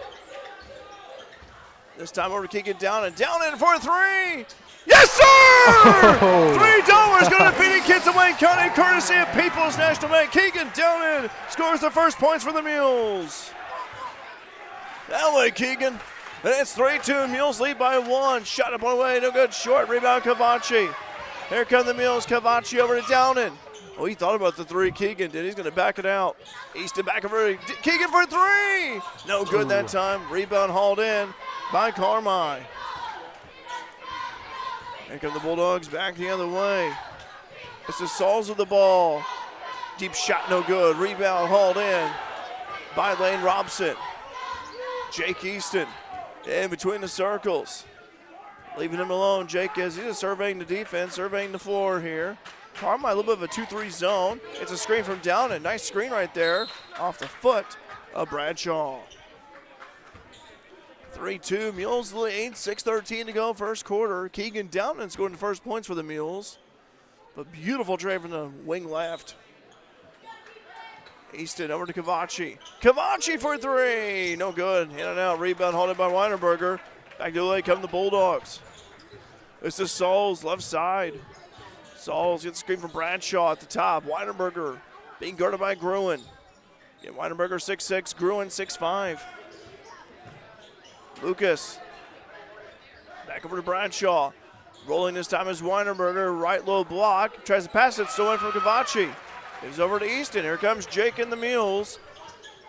This time over to Keegan down in for a 3. Yes, sir! Oh. $3 going to Feeding Kids of Wayne County, courtesy of People's National Bank. Keegan down in, scores the first points for the Mules. That way, Keegan. And it's 3-2. Mules lead by 1. Shot up one way, no good. Short rebound, Cavachi. Here come the Mules. Cavachi over to Downen. Oh, he thought about the 3. Keegan did. He's going to back it out. Easton back over to Keegan for 3. No good that time. Rebound hauled in by Carmi. Here come the Bulldogs back the other way. It's the Sauls with the ball. Deep shot, no good. Rebound hauled in by Lane Robson. Jake Easton in between the circles. Leaving him alone. Jake is he's surveying the defense, surveying the floor here. Carmi a little bit of a 2-3 zone. It's a screen from Downen. Nice screen right there off the foot of Bradshaw. 3-2, Mules lead, 6:13 to go, first quarter. Keegan Downen scoring the first points for the Mules. A beautiful trade from the wing left. Easton over to Cavachi. Cavachi for 3, no good. In and out, rebound hauled by Weinerberger. Back to the lane come the Bulldogs. This is Sauls, left side. Sauls gets the screen from Bradshaw at the top. Weinerberger being guarded by Gruen. Weinerberger 6'6", Gruen 6'5". Lucas. Back over to Bradshaw. Rolling this time is Weinberger. Right low block. Tries to pass it. Still in from Cavacci. Gives over to Easton. Here comes Jake and the Mules.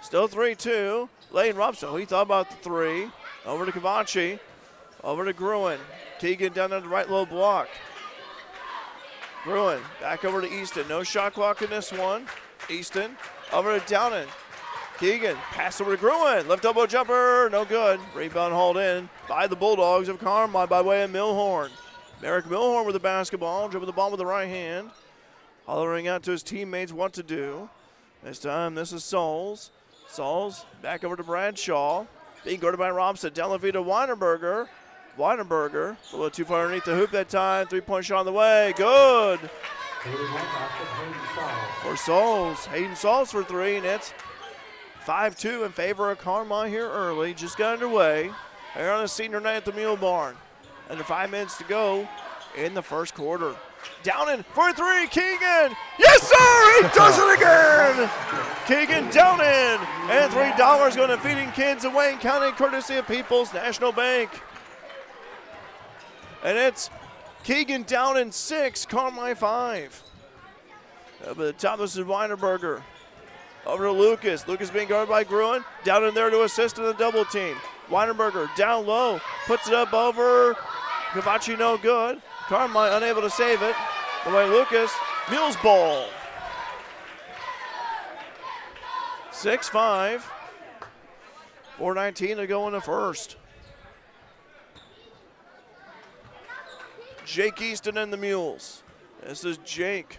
Still 3-2. Lane Robson. He thought about the 3. Over to Cavacci. Over to Gruen. Keegan down on the right low block. Gruen back over to Easton. No shot clock in this one. Easton over to Downen. Keegan pass over to Gruen. Left elbow jumper. No good. Rebound hauled in by the Bulldogs of Carmi by way of Milhorn. Merrick Milhorn with the basketball. Dribbling the ball with the right hand. Hollering out to his teammates what to do. This time this is Souls. Souls back over to Bradshaw. Being guarded by Robson. Down the feet to Weinberger. Weinberger a little too far underneath the hoop that time. 3-point shot on the way. Good. For Souls. Hayden Souls for 3, and it's 5-2 in favor of Carmi here early. Just got underway. They're on a senior night at the Mule Barn. Under 5 minutes to go in the first quarter. Downen for 3, Keegan. Yes, sir, he does it again. Keegan Downen, and $3 going to Feeding Kids of Wayne County, courtesy of People's National Bank. And it's Keegan Downen 6, Carmi 5. Up at the top, this is Weinberger. Over to Lucas. Lucas being guarded by Gruen. Down in there to assist in the double team. Weinberger down low. Puts it up over. Cavacci no good. Carmi unable to save it. Away Lucas. Mules ball. 6-5. 4:19 to go in the first. Jake Easton and the Mules. This is Jake.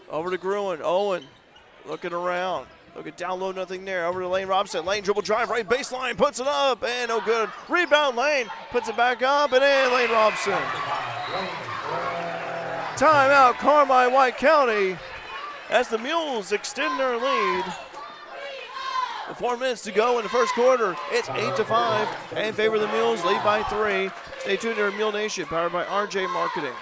Over to Gruen. Owen looking around. Looking down low, nothing there. Over to Lane Robson. Lane dribble drive, right baseline, puts it up, and no good. Rebound Lane, puts it back up, and in Lane Robson. Timeout, Carmi White County, as the Mules extend their lead. With 4 minutes to go in the first quarter, it's 8-5 in favor of the Mules, lead by 3. Stay tuned to Mule Nation, powered by RJ Marketing.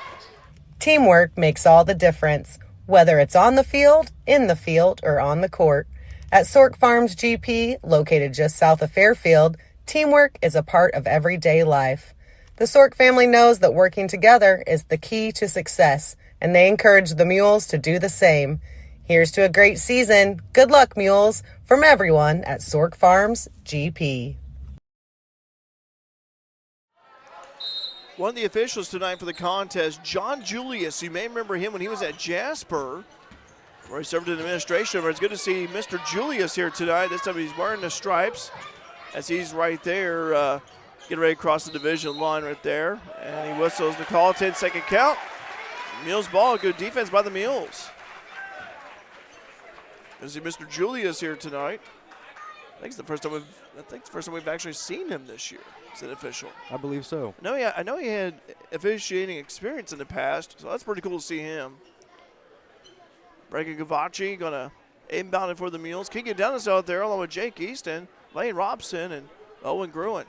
Teamwork makes all the difference, whether it's on the field, in the field, or on the court. At Sork Farms GP, located just south of Fairfield, teamwork is a part of everyday life. The Sork family knows that working together is the key to success, and they encourage the Mules to do the same. Here's to a great season. Good luck, Mules, from everyone at Sork Farms GP. One of the officials tonight for the contest, John Julius. You may remember him when he was at Jasper, where he served in administration. It's good to see Mr. Julius here tonight. This time he's wearing the stripes, as he's right there, getting ready to cross the division line right there. And he whistles the call, 10-second count. Mules ball, good defense by the Mules. Good to see Mr. Julius here tonight. I think it's the first time we've actually seen him this year as an official. I believe so. I know he had officiating experience in the past, so that's pretty cool to see him. Breaking Cavacci going to inbound it for the Mules. Keegan Dennis out there along with Jake Easton, Lane Robson, and Owen Gruen.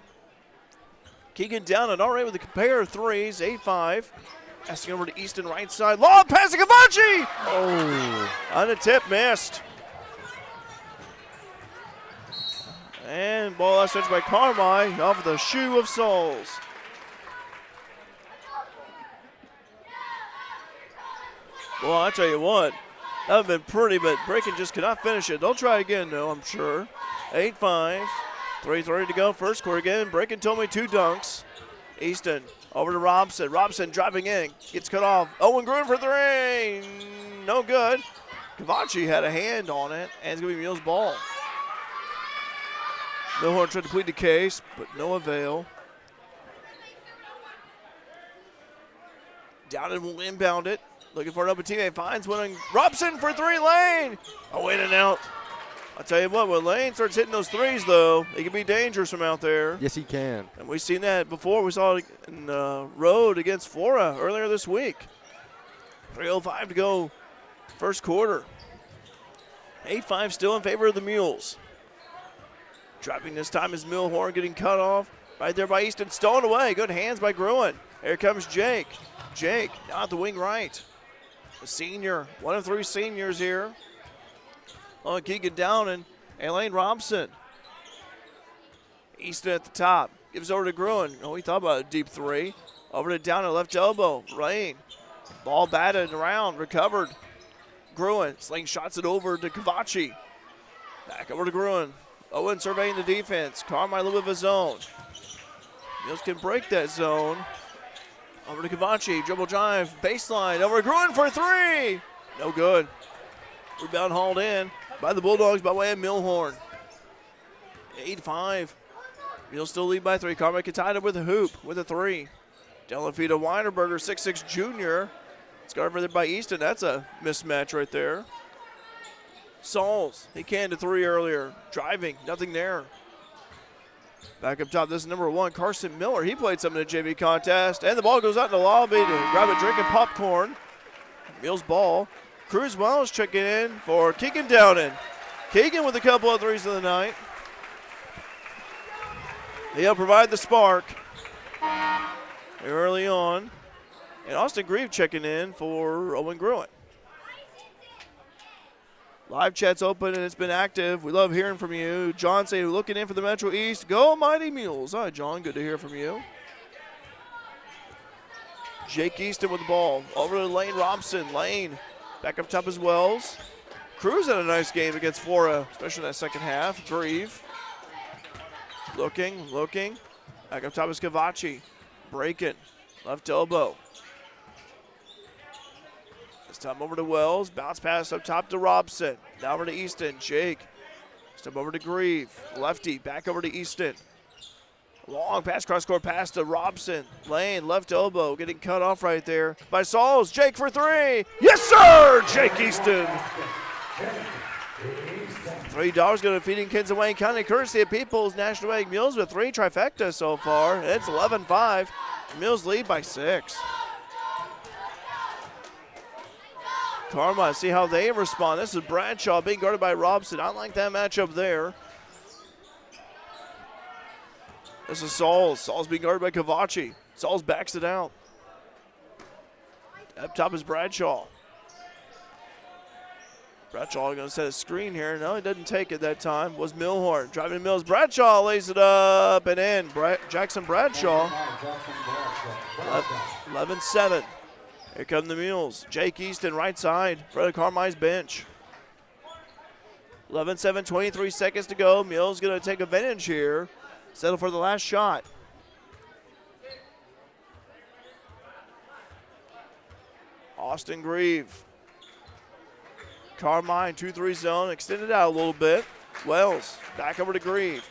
Keegan down and already with a pair of threes, 8-5. Passing over to Easton right side. Long pass to Cavacci! Oh, on the tip, missed. And ball last touch by Carmi off of the shoe of Souls. Well, I tell you what, that would have been pretty, but Bracken just cannot finish it. They'll try again, though, I'm sure. 8-5, 3:30 to go, first quarter again. Bracken told me 2 dunks. Easton over to Robson. Robson driving in, gets cut off. Owen Gruen for 3, no good. Cavacci had a hand on it, and it's going to be Mules' ball. Milhorn tried to plead the case, but no avail. Dowden will inbound it. Looking for an open teammate. Finds one on Robson for 3, Lane. Oh, in and out. I'll tell you what, when Lane starts hitting those threes, though, he can be dangerous from out there. Yes, he can. And we've seen that before. We saw it in the road against Flora earlier this week. 3:05 to go, first quarter. 8-5 still in favor of the Mules. Driving this time is Milhorn, getting cut off right there by Easton. Stolen away. Good hands by Gruen. Here comes Jake. Jake now at the wing right. A senior, one of 3 seniors here. Oh, Keegan Downen and Lane Robson. Easton at the top. Gives over to Gruen. Oh, he thought about a deep three. Over to down at left elbow. Lane. Ball batted around. Recovered. Gruen slingshots it over to Cavachi. Back over to Gruen. Owen surveying the defense. Carmi a little bit of a zone. Mules can break that zone. Over to Cavachi. Dribble drive. Baseline. Over to Gruen for three. No good. Rebound hauled in by the Bulldogs by way of Milhorn. 8-5. Mules still lead by three. Carmi can tie it up with a hoop with a three. Delafita Weinerberger, 6'6" junior. It's guarded there by Easton. That's a mismatch right there. Sauls, he canned a three earlier. Driving, nothing there. Back up top, this is number 1, Carson Miller. He played some in the JV contest. And the ball goes out in the lobby to grab a drink and popcorn. Mules ball. Cruz Wells checking in for Keegan Dowden. Keegan with a couple of threes of the night. He'll provide the spark early on. And Austin Grieve checking in for Owen Gruen. Live chat's open and it's been active. We love hearing from you. John saying, looking in for the Metro East. Go Mighty Mules. Hi, John. Good to hear from you. Jake Easton with the ball. Over to Lane Robson. Lane back up top as Wells. Cruz had a nice game against Flora, especially in that second half. Grieve. Looking. Back up top is Cavachi. Breaking. Left elbow. This time over to Wells. Bounce pass up top to Robson. Now over to Easton. Jake. Step over to Grieve. Lefty. Back over to Easton. Long pass, cross-court pass to Robson. Lane, left elbow. Getting cut off right there by Sauls. Jake for three. Yes, sir! Jake Easton. $3 going to Feeding Kids of Wayne County, courtesy of People's National Bank Mules with 3 trifecta so far. It's 11-5. Mules lead by 6. Carmi, see how they respond. This is Bradshaw being guarded by Robson. I like that matchup there. This is Sauls. Sauls being guarded by Cavachi. Sauls backs it out. Up top is Bradshaw. Bradshaw going to set a screen here. No, he didn't take it that time. Was Milhorn. Driving to Mills. Bradshaw lays it up and in. Jackson Bradshaw. 11-7. Here come the Mules. Jake Easton right side. Front of Carmi's bench. 11-7, 23 seconds to go. Mules going to take advantage here. Settle for the last shot. Austin Grieve. Carmine, 2-3 zone, extended out a little bit. Wells, back over to Grieve.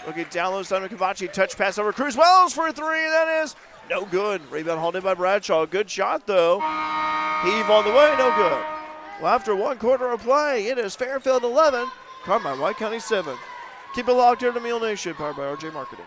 Looking down low, time to Cavachi. Touch pass over Cruz. Wells for a three. That is no good. Rebound hauled in by Bradshaw. Good shot, though. Heave on the way, no good. Well, after 1 quarter of play, it is Fairfield 11, Carmi White County 7. Keep it locked here to Mule Nation, powered by RJ Marketing.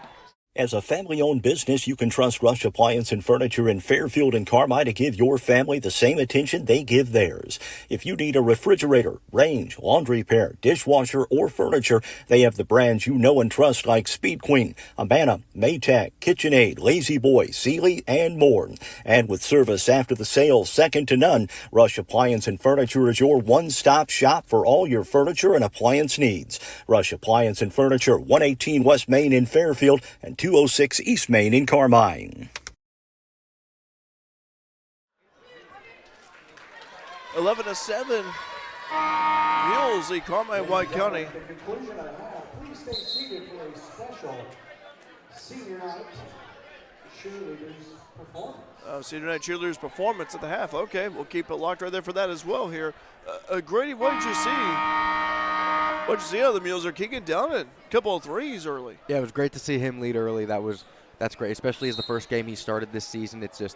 As a family-owned business, you can trust Rush Appliance and Furniture in Fairfield and Carmi to give your family the same attention they give theirs. If you need a refrigerator, range, laundry pair, dishwasher, or furniture, they have the brands you know and trust like Speed Queen, Amana, Maytag, KitchenAid, Lazy Boy, Sealy, and more. And with service after the sale second to none, Rush Appliance and Furniture is your one-stop shop for all your furniture and appliance needs. Rush Appliance and Furniture, 118 West Main in Fairfield and 206 East Main in Carmine. 11-7. Mules lead Carmi White County. At the conclusion of the half, please stay seated for a special senior night cheerleaders performance. Senior night cheerleaders performance at the half. Okay, we'll keep it locked right there for that as well here. Grady, what did you see? What did you see how the Mules are kicking down a couple of threes early? Yeah, it was great to see him lead early. That's great, especially as the first game he started this season. That's just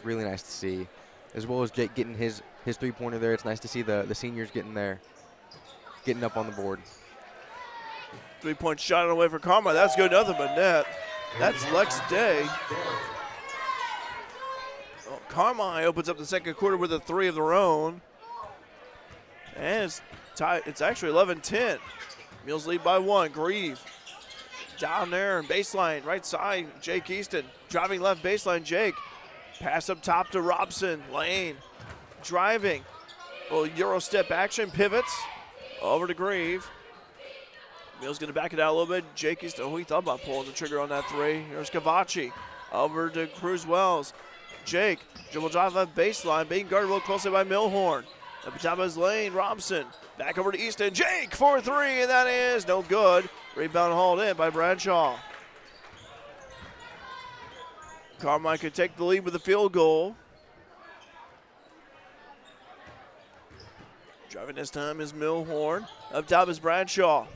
really nice to see. As well as Jake getting his three-pointer there. It's nice to see the seniors getting up on the board. 3-point shot away for Carmi. That's good, nothing but net. That's Lex Day. Oh, Carmi opens up the second quarter with a three of their own. And it's tied. It's actually 11-10. Mules lead by 1. Grieve down there, baseline, right side. Jake Easton driving left baseline. Jake. Pass up top to Robson. Lane driving. A little Euro step action. Pivots over to Grieve. Mules going to back it out a little bit. Jake he thought about pulling the trigger on that three. Here's Cavacci over to Cruz Wells. Jake, dribble drive left baseline, being guarded real closely by Milhorn. Up the top of his lane, Robson. Back over to Easton. Jake for three, and that is no good. Rebound hauled in by Bradshaw. Carmi could take the lead with a field goal. Driving this time is Milhorn. Up top is Bradshaw.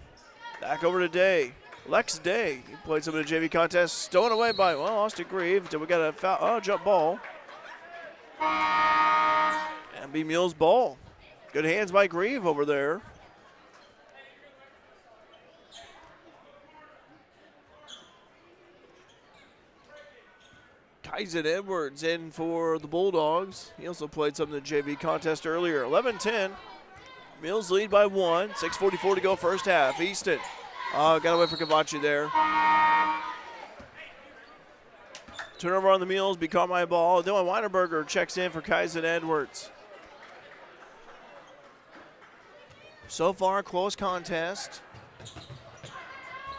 Back over to Day. Lex Day. He played some of the JV contest. Stolen away by, Austin Grieve. Did we got a foul? Jump ball. And be Mules' ball. Good hands by Grieve over there. Kyson Edwards in for the Bulldogs. He also played some of the JV contest earlier. 11-10. Mules lead by 1. 6:44 to go first half. Easton. Got away for Cavacci there. Turnover on the Mules. Be Carmi ball. Dylan Weinerberger checks in for Kyson Edwards. So far, a close contest.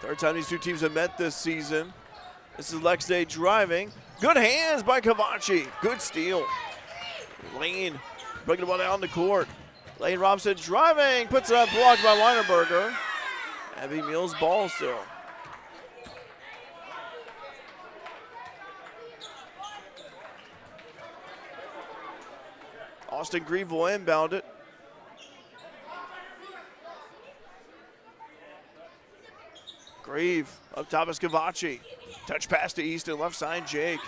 Third time these two teams have met this season. This is Lex Day driving. Good hands by Cavacci. Good steal. Lane bringing the ball down the court. Lane Robson driving. Puts it up, blocked by Weinerberger. Heavy Mules ball still. Austin Grieve will inbound it. Grieve up top is Cavacci. Touch pass to Easton, left side Jake.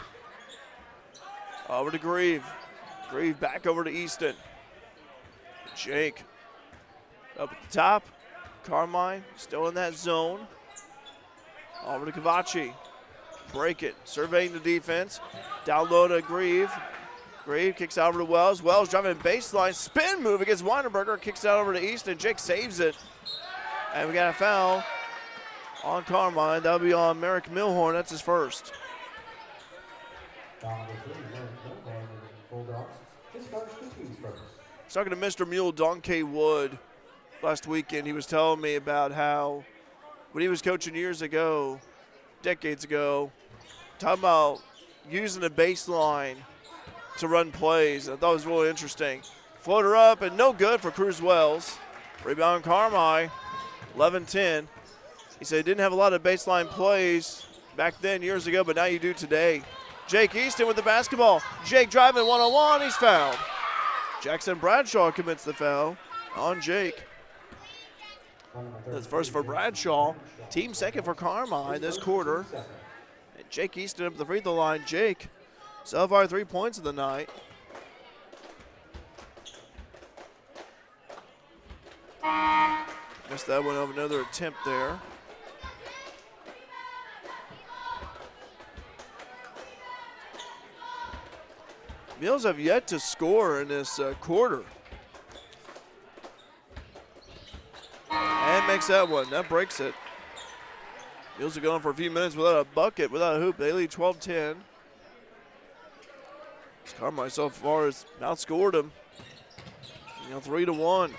Over to Grieve. Grieve back over to Easton. Jake up at the top. Carmi still in that zone. Over to Cavacci. Break it. Surveying the defense. Down low to Grieve. Grieve kicks out over to Wells. Wells driving baseline. Spin move against Weinerberger. Kicks out over to Easton. Jake saves it. And we got a foul on Carmi. That'll be on Merrick Milhorn. That's his first. Talking to Mr. Mule, Donkey Wood, last weekend, he was telling me about how when he was coaching years ago, decades ago, talking about using the baseline to run plays. I thought it was really interesting. Floater up and no good for Cruz Wells. Rebound Carmi, 11-10. He said he didn't have a lot of baseline plays back then years ago, but now you do today. Jake Easton with the basketball. Jake driving one-on-one, he's fouled. Jackson Bradshaw commits the foul on Jake. That's first for Bradshaw. Team second for Carmi this quarter. And Jake Easton up at the free throw line. Jake, so far 3 points of the night. Missed that one of another attempt there. Mules have yet to score in this quarter. And makes that one. That breaks it. Mules are going for a few minutes without a bucket, without a hoop. They lead 12-10. Carmi so far has outscored them. 3-1.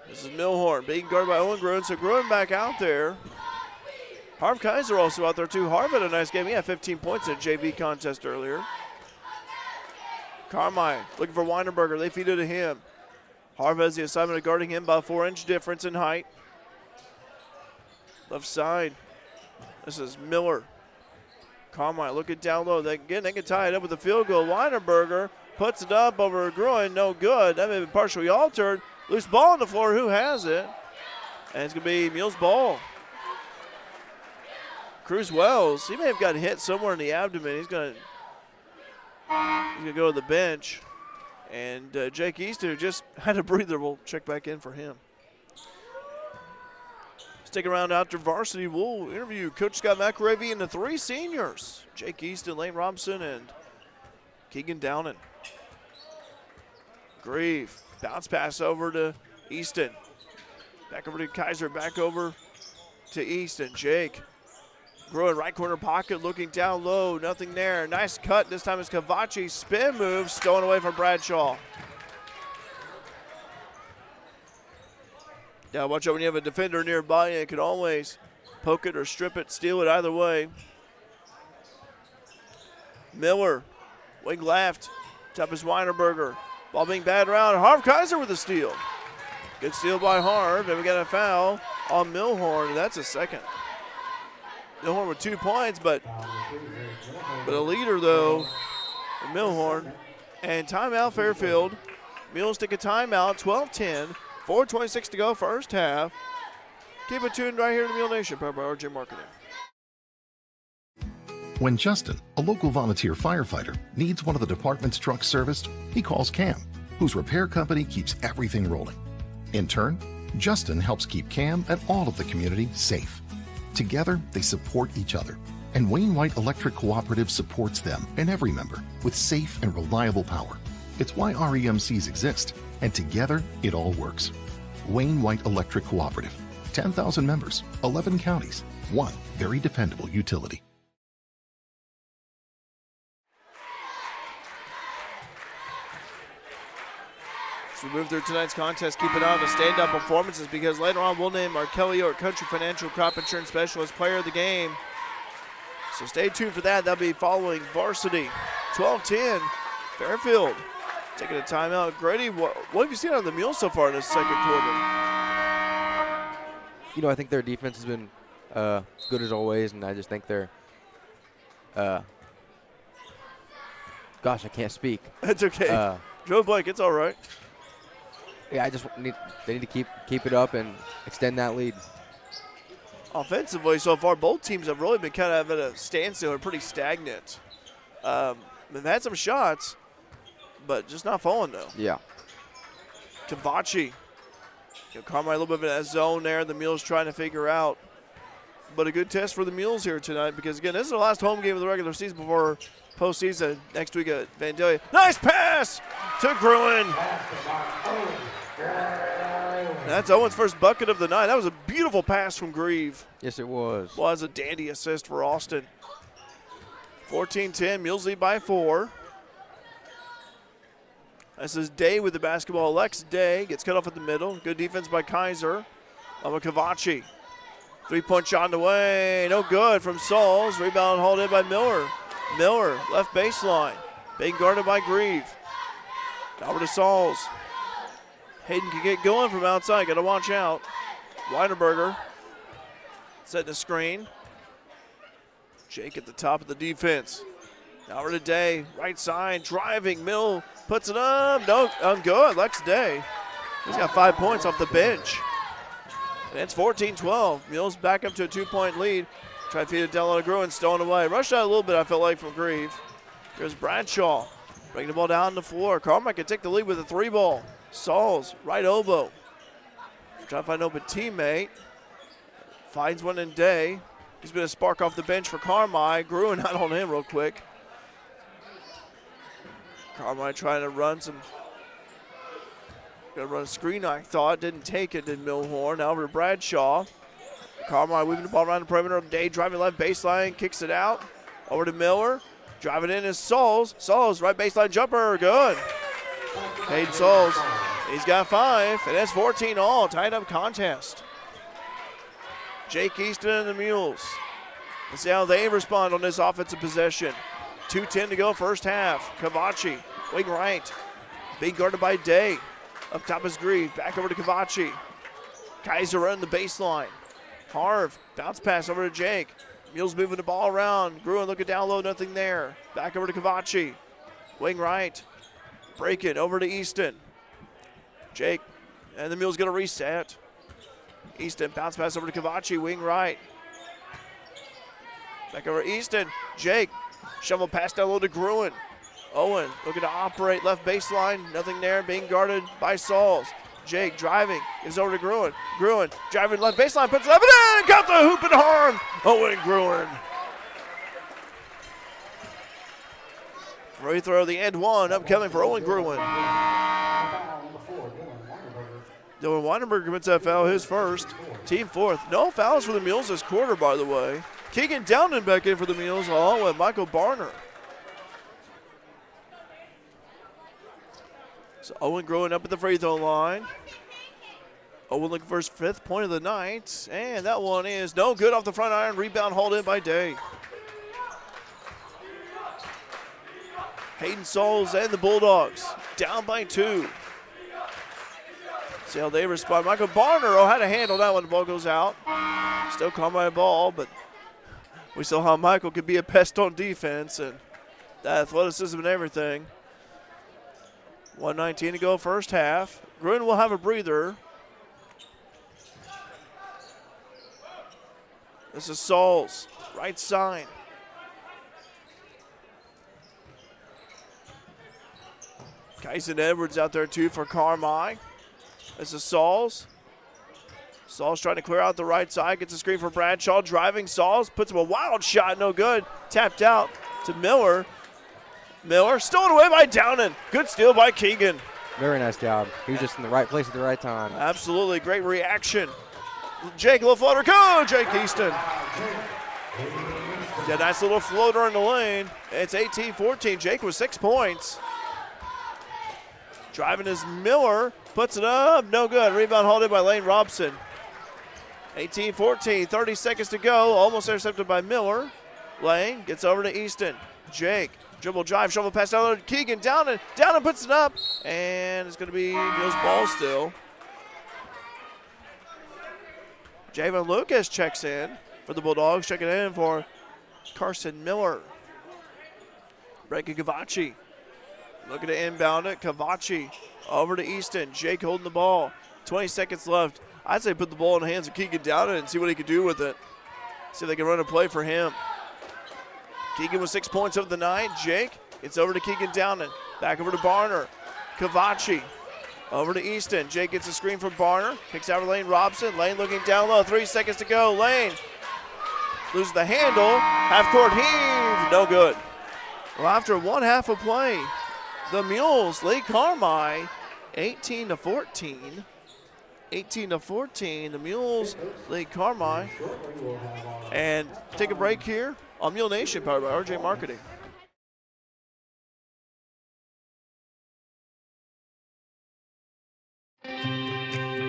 This is Milhorn being guarded by Owen Gruen. So Gruen back out there. Harv Kaiser also out there too. Harv had a nice game. He had 15 points in a JV contest earlier. Carmi looking for Weinerberger. They feed it to him. Harv has the assignment of guarding him by a 4-inch difference in height. Left side. This is Miller. Carmi looking down low. They can tie it up with a field goal. Weinerberger puts it up over Gruen. No good. That may be partially altered. Loose ball on the floor. Who has it? And it's going to be Mules' ball. Cruz Wells. He may have gotten hit somewhere in the abdomen. He's going to go to the bench. And Jake Easton, who just had a breather, will check back in for him. Stick around after varsity. We'll interview Coach Scott McRavy and the three seniors, Jake Easton, Lane Robinson, and Keegan Downen. Grieve, bounce pass over to Easton. Back over to Kaiser, back over to Easton. Jake, Gruen right corner pocket, looking down low, nothing there. Nice cut, this time it's Cavacci. Spin move, stolen away from Bradshaw. Now watch out when you have a defender nearby. You can always poke it or strip it, steal it either way. Miller, wing left. Top is Weinerberger. Ball being batted around. Harv Kaiser with a steal. Good steal by Harv. And we got a foul on Milhorn, and that's a second. Milhorn with 2 points, but a leader, though, Milhorn. And timeout, Fairfield. Mules take a timeout, 12-10. 4:26 to go, first half. Keep it tuned right here to the Mule Nation, powered by RJ Marketing. When Justin, a local volunteer firefighter, needs one of the department's trucks serviced, he calls Cam, whose repair company keeps everything rolling. In turn, Justin helps keep Cam and all of the community safe. Together, they support each other, and Wayne White Electric Cooperative supports them and every member with safe and reliable power. It's why REMCs exist, and together, it all works. Wayne White Electric Cooperative, 10,000 members, 11 counties, one very dependable utility. As we move through tonight's contest, keep an eye on the stand-up performances because later on we'll name our Kelly York Country Financial Crop Insurance Specialist Player of the Game. So stay tuned for that. That'll be following varsity. 12-10, Fairfield taking a timeout. Grady, what have you seen out of the Mules so far in this second quarter? You know, I think their defense has been good as always, and I just think they're gosh, I can't speak. That's okay. Joe Blake, it's all right. Yeah, they need to keep it up and extend that lead. Offensively, so far, both teams have really been kind of at a standstill or pretty stagnant. They've had some shots, but just not falling, though. Yeah. Kavachi. Carmi a little bit of that zone there. The Mules trying to figure out. But a good test for the Mules here tonight because, again, this is the last home game of the regular season before postseason next week at Vandalia. Nice pass to Gruen. That's Owen's first bucket of the night. That was a beautiful pass from Grieve. Yes, it was. Was a dandy assist for Austin. 14-10, Mules lead by 4. This is Day with the basketball. Lex Day gets cut off at the middle. Good defense by Kaiser. Kavachi. 3-point shot on the way. No good from Sauls. Rebound hauled in by Miller. Miller, left baseline. Being guarded by Grieve. Over to Sauls. Hayden can get going from outside. Got to watch out. Weinerberger setting a screen. Jake at the top of the defense. Now over to Day. Right side, driving. Mill puts it up. No, good. Lex Day. He's got 5 points off the bench. And it's 14-12. Mules back up to a 2-point lead. Try to feed it down on Gruen, stolen away. Rushed out a little bit, I felt like, from Grieve. Here's Bradshaw. Bringing the ball down the floor. Carmi can take the lead with a 3-ball. Sauls, right elbow. Trying to find an open teammate. Finds one in Day. He's been a spark off the bench for Carmi. Gruen out on him real quick. Carmi trying to run a screen, I thought. Didn't take it, did Milhorn. Now over to Bradshaw. Carmi weaving the ball around the perimeter. Day driving left baseline, kicks it out. Over to Miller. Driving in is Sauls. Sauls, right baseline jumper, good. Hayden Sauls, he's got 5, and that's 14 all. Tied up contest. Jake Easton and the Mules. Let's see how they respond on this offensive possession. 2:10 to go, first half. Kavachi, wing right. Being guarded by Day. Up top is Grieve. Back over to Kavachi. Kaiser running the baseline. Harv, bounce pass over to Jake. Mules moving the ball around. Gruen looking down low, nothing there. Back over to Kavachi. Wing right. Break it over to Easton. Jake, and the Mules going to reset. Easton, bounce pass over to Kavachi, wing right. Back over to Easton. Jake, shovel pass down low to Gruen. Owen looking to operate left baseline, nothing there, being guarded by Sauls. Jake driving, gives over to Gruen. Gruen driving left baseline, puts it up and in, got the hoop and harm. Owen Gruen. Free throw, the end one, upcoming for Owen Gruen. Dylan Weinberger commits that foul, his first. Team fourth. No fouls for the Mules this quarter, by the way. Keegan Downen back in for the Mules, along with Michael Barner. So Owen Gruen up at the free throw line. Owen looking for his 5th point of the night, and that one is no good off the front iron. Rebound hauled in by Day. Hayden Souls and the Bulldogs down by 2. See how they respond. Michael Barner had to handle that when the ball goes out. Still caught by a ball, but we saw how Michael could be a pest on defense and the athleticism and everything. 1:19 to go first half. Gruen will have a breather. This is Sauls, right side. Kyson Edwards out there too for Carmi. This is Sauls. Sauls trying to clear out the right side, gets a screen for Bradshaw, driving Sauls, puts him a wild shot, no good. Tapped out to Miller. Miller stolen away by Downen. Good steal by Keegan. Very nice job. He was just in the right place at the right time. Absolutely, great reaction. Jake, little floater, go, Jake Easton. Yeah, nice little floater in the lane. It's 18-14, Jake with 6 points. Driving is Miller, puts it up, no good. Rebound hauled in by Lane Robson. 18-14, 30 seconds to go, almost intercepted by Miller. Lane gets over to Easton. Jake, dribble drive, shovel pass down to Keegan, down and puts it up, and it's going to be Mules ball still. Javon Lucas checks in for the Bulldogs, checking in for Carson Miller. Breaking Cavacci. Looking to inbound it. Cavacci over to Easton. Jake holding the ball. 20 seconds left. I'd say put the ball in the hands of Keegan Downen and see what he can do with it. See if they can run a play for him. Keegan with 6 points of the night. Jake, it's over to Keegan Downen. Back over to Barner. Cavacci over to Easton. Jake gets a screen from Barner. Kicks out to Lane Robson. Lane looking down low. 3 seconds to go. Lane loses the handle. Half court heave. No good. Well, after 1 half of play, the Mules lead Carmi 18-14. 18-14. The Mules lead Carmi. And take a break here on Mule Nation, powered by RJ Marketing.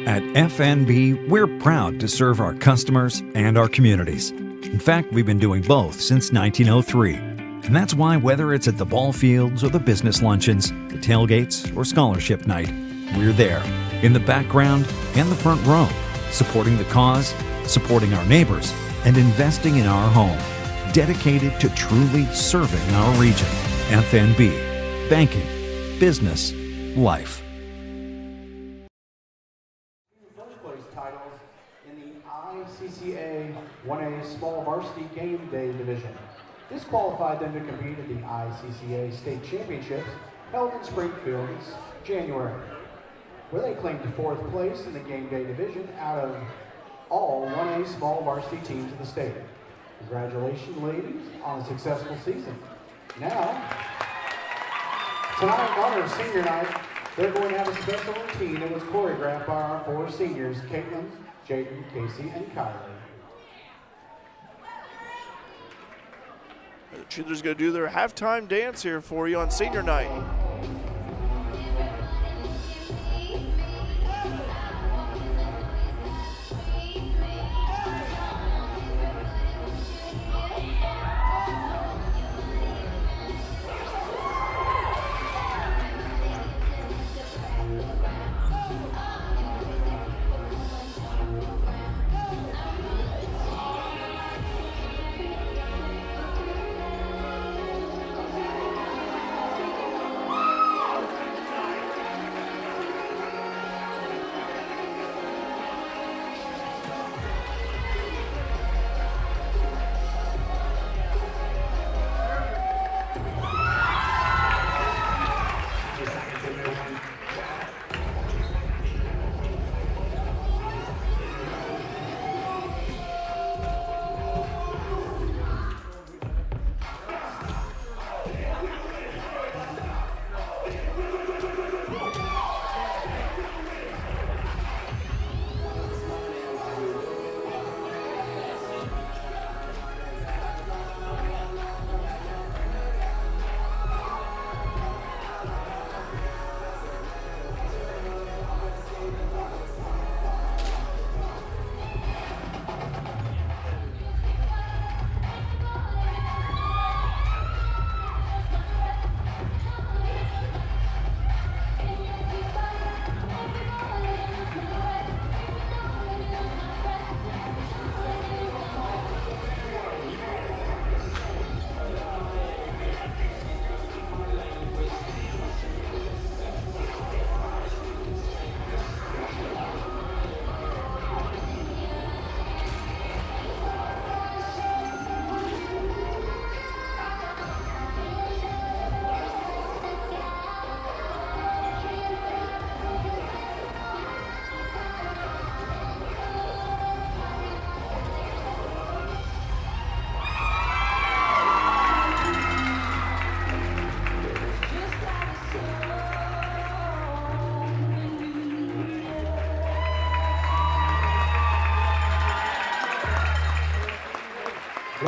At FNB, we're proud to serve our customers and our communities. In fact, we've been doing both since 1903. And that's why whether it's at the ball fields or the business luncheons, the tailgates or scholarship night, we're there, in the background and the front row, supporting the cause, supporting our neighbors, and investing in our home, dedicated to truly serving our region. FNB, banking, business, life. First place titles in the ICCA 1A Small Varsity Game Day Division. This qualified them to compete at the ICCA State Championships held in Springfield in January, where they claimed 4th place in the Game Day Division out of all 1A small varsity teams in the state. Congratulations, ladies, on a successful season. Now, tonight in honor of senior night, they're going to have a special routine that was choreographed by our 4 seniors, Caitlin, Jaden, Casey, and Kylie. The cheerleaders going to do their halftime dance here for you on senior night.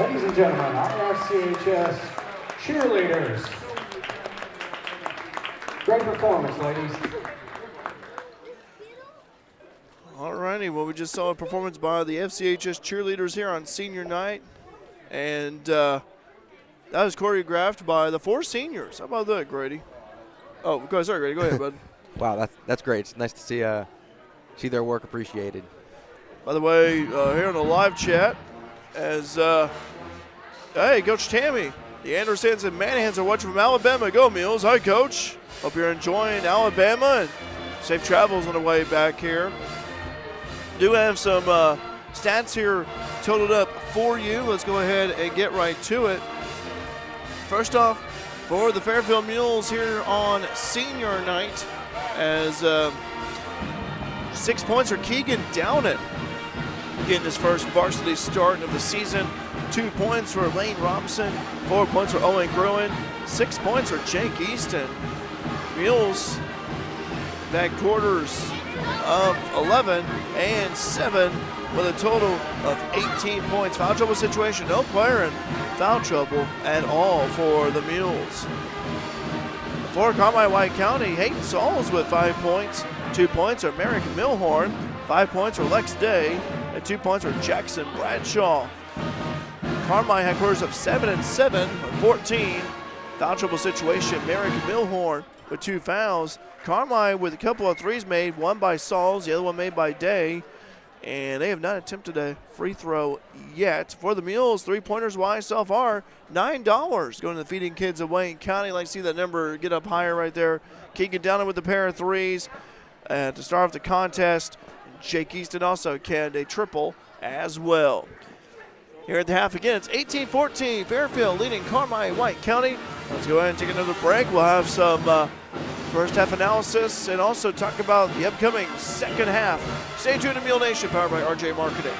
Ladies and gentlemen, our FCHS cheerleaders. Great performance, ladies. Alrighty, well, we just saw a performance by the FCHS cheerleaders here on senior night. And that was choreographed by the 4 seniors. How about that, Grady? Oh, go ahead, sorry, Grady. Go ahead, bud. Wow, that's great. It's nice to see their work appreciated. By the way, here in the live chat, as hey, Coach Tammy, the Andersons and Manahans are watching from Alabama. Go Mules! Hi, Coach. Hope you're enjoying Alabama and safe travels on the way back here. Do have some stats here totaled up for you. Let's go ahead and get right to it. First off, for the Fairfield Mules here on senior night, as 6 points for Keegan Downett, getting his first varsity start of the season. 2 points for Lane Robinson, 4 points for Owen Gruen, 6 points for Jake Easton. Mules back quarters of 11 and 7 with a total of 18 points. Foul trouble situation, no player in foul trouble at all for the Mules. For Carmi White County, Hayden Sauls with 5 points. 2 points are Merrick Milhorn, 5 points for Lex Day, and 2 points for Jackson Bradshaw. Carmi headquarters of 7 and 7 with 14. Foul trouble situation, Merrick Milhorn with 2 fouls. Carmi with a couple of threes made, one by Sauls, the other one made by Day. And they have not attempted a free throw yet. For the Mules, 3-pointers wise so far, $9 going to the Feeding Kids of Wayne County. Like to see that number get up higher right there. Keegan Downett with a pair of threes to start off the contest. Jake Easton also canned a triple as well. Here at the half again, it's 18-14. Fairfield leading Carmi White County. Let's go ahead and take another break. We'll have some first half analysis and also talk about the upcoming second half. Stay tuned to Mule Nation, powered by RJ Marketing.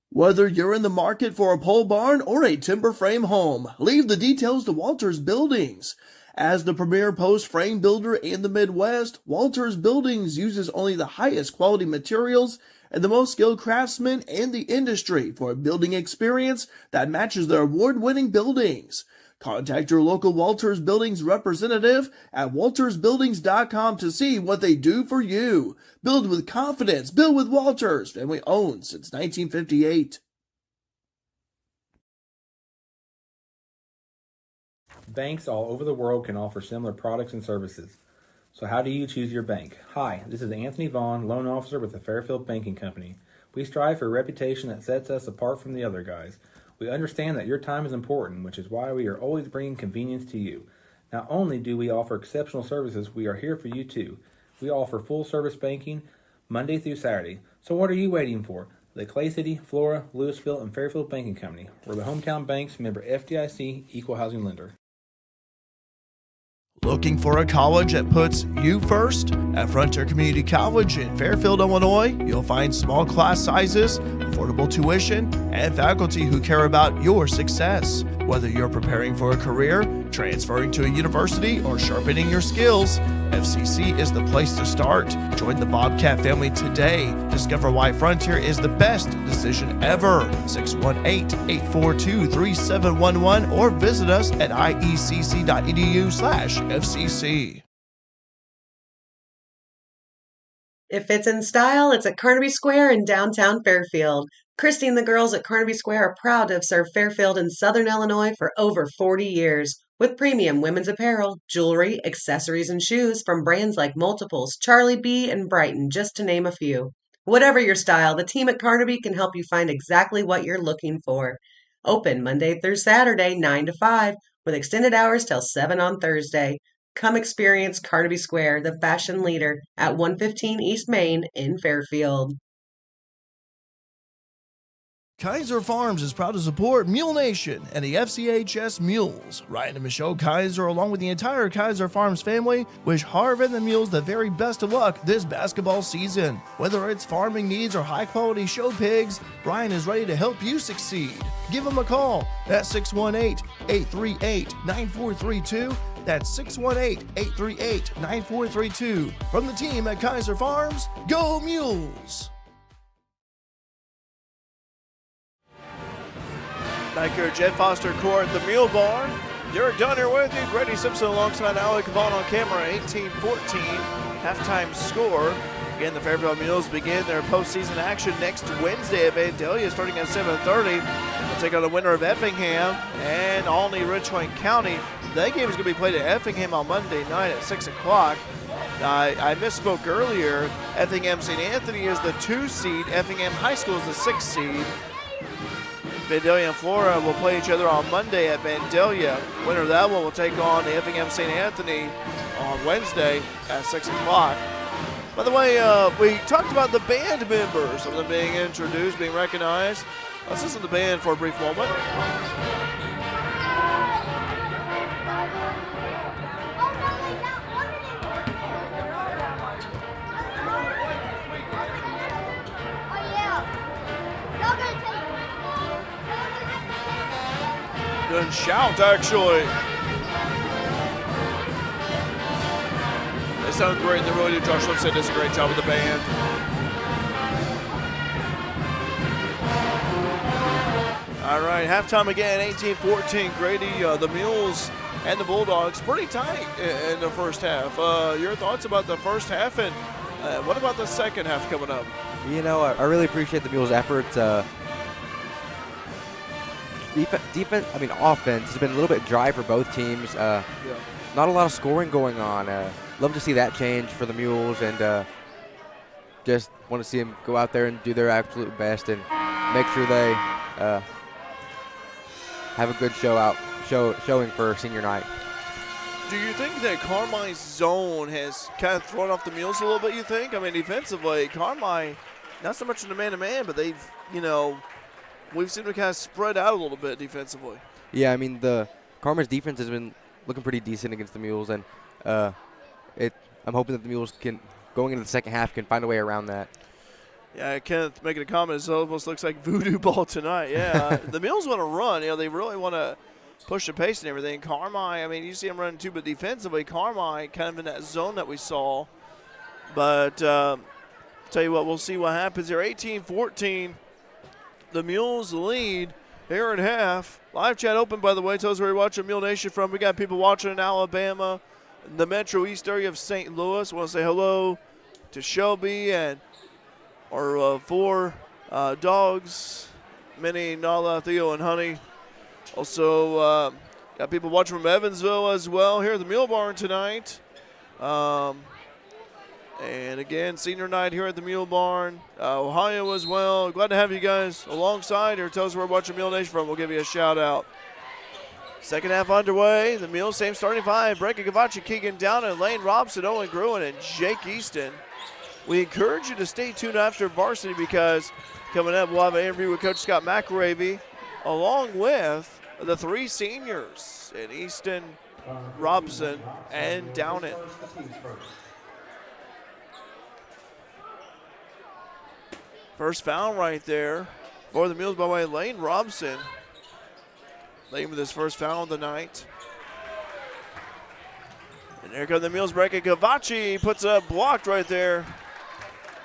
Whether you're in the market for a pole barn or a timber frame home, leave the details to Walters Buildings. As the premier post frame builder in the Midwest, Walters Buildings uses only the highest quality materials and the most skilled craftsmen in the industry for a building experience that matches their award-winning buildings. Contact your local Walters Buildings representative at waltersbuildings.com to see what they do for you. Build with confidence. Build with Walters. Family owned since 1958. Banks all over the world can offer similar products and services. So how do you choose your bank? Hi, this is Anthony Vaughn, loan officer with the Fairfield Banking Company. We strive for a reputation that sets us apart from the other guys. We understand that your time is important, which is why we are always bringing convenience to you. Not only do we offer exceptional services, we are here for you too. We offer full-service banking Monday through Saturday. So what are you waiting for? The Clay City, Flora, Louisville, and Fairfield Banking Company. We're the hometown banks, member FDIC, equal housing lender. Looking for a college that puts you first? At Frontier Community College in Fairfield, Illinois, you'll find small class sizes, affordable tuition, and faculty who care about your success. Whether you're preparing for a career, transferring to a university, or sharpening your skills, FCC is the place to start. Join the Bobcat family today. Discover why Frontier is the best decision ever. 618-842-3711 or visit us at iecc.edu/FCC. If it's in style, it's at Carnaby Square in downtown Fairfield. Christy and the girls at Carnaby Square are proud to have served Fairfield and Southern Illinois for over 40 years. With premium women's apparel, jewelry, accessories, and shoes from brands like Multiples, Charlie B, and Brighton, just to name a few. Whatever your style, the team at Carnaby can help you find exactly what you're looking for. Open Monday through Saturday, 9 to 5, with extended hours till 7 on Thursday. Come experience Carnaby Square, the fashion leader, at 115 East Main in Fairfield. Kaiser Farms is proud to support Mule Nation and the FCHS Mules. Ryan and Michelle Kaiser, along with the entire Kaiser Farms family, wish Harv and the Mules the very best of luck this basketball season. Whether it's farming needs or high-quality show pigs, Brian is ready to help you succeed. Give him a call at 618-838-9432. That's 618-838-9432. From the team at Kaiser Farms, go Mules! Back here at Jed Foster Court at the Mule Barn. Derek Dunn here with you. Grady Simpson alongside Alec Vaughn on camera. 18-14 halftime score. Again, the Fairfield Mules begin their postseason action next Wednesday at Vandalia starting at 7:30. They'll take on the winner of Effingham and Olney-Richland County. That game is going to be played at Effingham on Monday night at 6 o'clock. I misspoke earlier. Effingham St. Anthony is the 2 seed. Effingham High School is the 6 seed. Vandalia and Flora will play each other on Monday at Vandalia. Winner of that one will take on the Effingham St. Anthony on Wednesday at 6 o'clock. By the way, we talked about the band members, some of them being introduced, being recognized. Let's listen to the band for a brief moment. Good shout, actually. They sound great. They really do. Josh Lipset does a great job with the band. All right, halftime again, 18-14. Grady, the Mules and the Bulldogs pretty tight in the first half. Your thoughts about the first half, and what about the second half coming up? You know, I really appreciate the Mules' efforts. Defense, offense has been a little bit dry for both teams. Not a lot of scoring going on. Love to see that change for the Mules, and just want to see them go out there and do their absolute best and make sure they have a good showing for senior night. Do you think that Carmi's zone has kind of thrown off the Mules a little bit, you think? I mean, defensively, Carmi, not so much in the man-to-man, but they've, we've seen them kind of spread out a little bit defensively. Yeah, I mean, the Carmi's defense has been looking pretty decent against the Mules, and I'm hoping that the Mules can, going into the second half, can find a way around that. Yeah, Kenneth making a comment, it almost looks like voodoo ball tonight. Yeah, the Mules want to run. They really want to push the pace and everything. Carmi, you see them running too, but defensively, Carmi kind of in that zone that we saw. But tell you what, we'll see what happens here. 18-14, the Mules lead here at half. Live chat open, by the way. Tell us where you're watching Mule Nation from. We got people watching in Alabama, the Metro East area of St. Louis. Want to say hello to Shelby and our 4 dogs, Minnie, Nala, Theo, and Honey. Also, got people watching from Evansville as well here at the Mule Barn tonight. And again, senior night here at the Mule Barn. Ohio as well. Glad to have you guys alongside here. Tell us where we're watching Mule Nation from. We'll give you a shout out. Second half underway. The Mules, same starting five. Breaking Gavachi, Keegan Down, Lane Robson, Owen Gruen, and Jake Easton. We encourage you to stay tuned after varsity because coming up we'll have an interview with Coach Scott McEravy along with the 3 seniors in Easton, Robson, and Downen. First foul right there for the Mules by way of Lane Robson. Lane with his first foul of the night. And here come the Mules breaking. Gavachi puts up blocked right there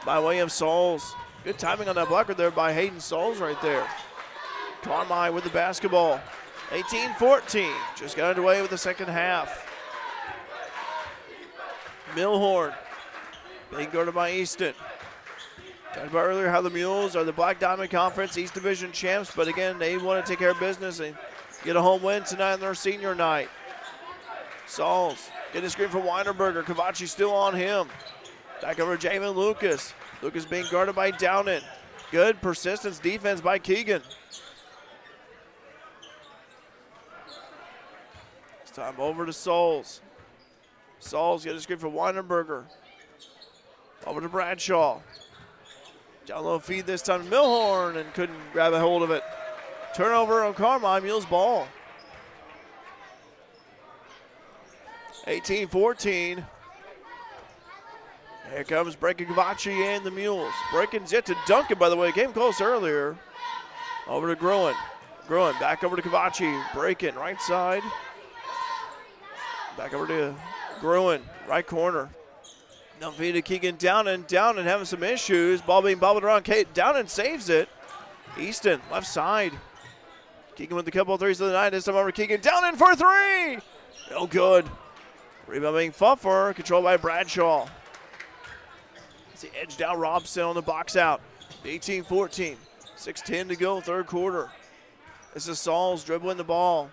by William Sauls. Good timing on that blocker there by Hayden Sauls right there. Carmi with the basketball. 18-14. Just got underway with the second half. Milhorn being guarded by Easton. Talked about earlier how the Mules are the Black Diamond Conference East Division champs, but again, they want to take care of business and get a home win tonight on their senior night. Sauls getting a screen from Weinerberger. Cavachi still on him. Back over to Jamin Lucas. Lucas being guarded by Downen. Good persistence defense by Keegan. This time over to Sauls. Sauls getting a screen from Weinerberger. Over to Bradshaw. Down low feed this time to Milhorn and couldn't grab a hold of it. Turnover on Carmi, Mules ball. 18-14. Here comes Breaking Gavachi and the Mules. Breaking's yet to dunk it, by the way. Came close earlier. Over to Gruen. Gruen back over to Gavachi. Breaking right side. Back over to Gruen, right corner. Down feed to Keegan Downen. Downen having some issues. Ball being bobbled around. Kate Downen saves it. Easton, left side. Keegan with a couple of threes of the night. This time over Keegan. Down in for three. No good. Rebounding Pfuffer, controlled by Bradshaw. As he edged out Robson on the box out. 18-14. 6:10 to go, third quarter. This is Sauls dribbling the ball.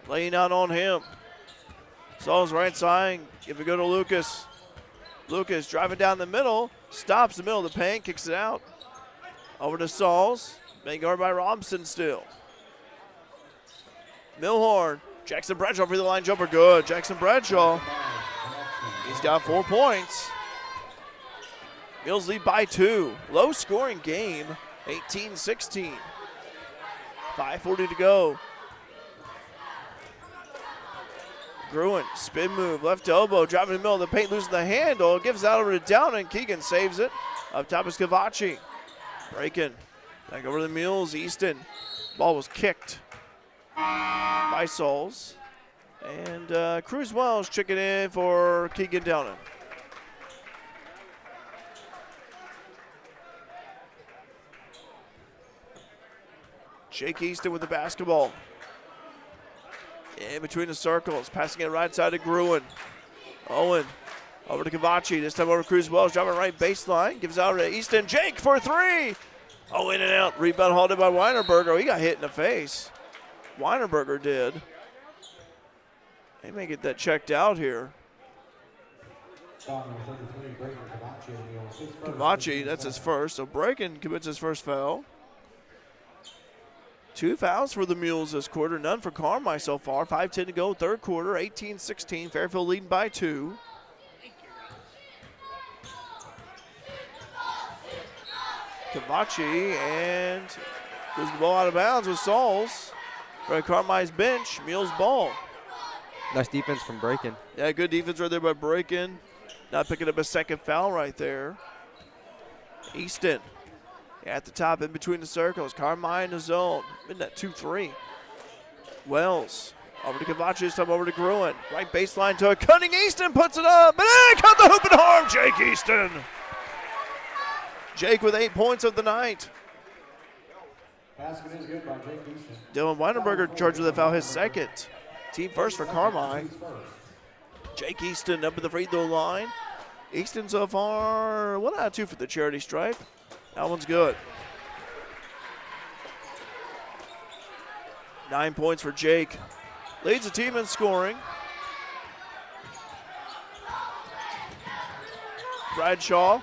Laying out on him. Sauls right side. Give it go to Lucas. Lucas driving down the middle. Stops the middle of the paint. Kicks it out. Over to Sauls. Being guarded by Robson still. Milhorn. Jackson Bradshaw for the line jumper. Good. Jackson Bradshaw. He's got 4 points. Mules lead by 2. Low scoring game. 18-16. 5:40 to go. Gruen, spin move, left elbow, driving in the middle of the paint, losing the handle. Gives out over to Downing. Keegan saves it. Up top is Cavacci. Breaking. Back over to the Mules. Easton. Ball was kicked by Sauls. And Cruz Wells checking in for Keegan Downing. Jake Easton with the basketball. In between the circles, passing it right side to Gruen. Owen over to Cavacci. This time over to Cruz Wells, driving right baseline. Gives out to Easton. Jake for three. Oh, in and out. Rebound halted by Weinerberger. He got hit in the face. Weinerberger did. They may get that checked out here. Cavacci, that's his first. So Breakin commits his first foul. 2 fouls for the Mules this quarter, none for Carmi so far. 5:10 to go, third quarter, 18-16. Fairfield leading by 2. Cavacci and goes the ball out of bounds with Sauls. For Carmi's bench, Mules ball. Nice defense from Breakin. Yeah, good defense right there by Breakin. Not picking up a second foul right there. Easton. At the top, in between the circles. Carmi in the zone. In that 2-3. Wells. Over to Cavacci. This time over to Gruen. Right baseline to a cutting Easton. Puts it up. And then cut the hoop and harm. Jake Easton. Jake with 8 points of the night. Basket is good by Jake Easton. Dylan Weinerberger charged with a foul, his second. Team first for Carmi. Jake Easton up at the free throw line. Easton so far 1 out of 2 for the charity stripe. That one's good. 9 points for Jake. Leads the team in scoring. Bradshaw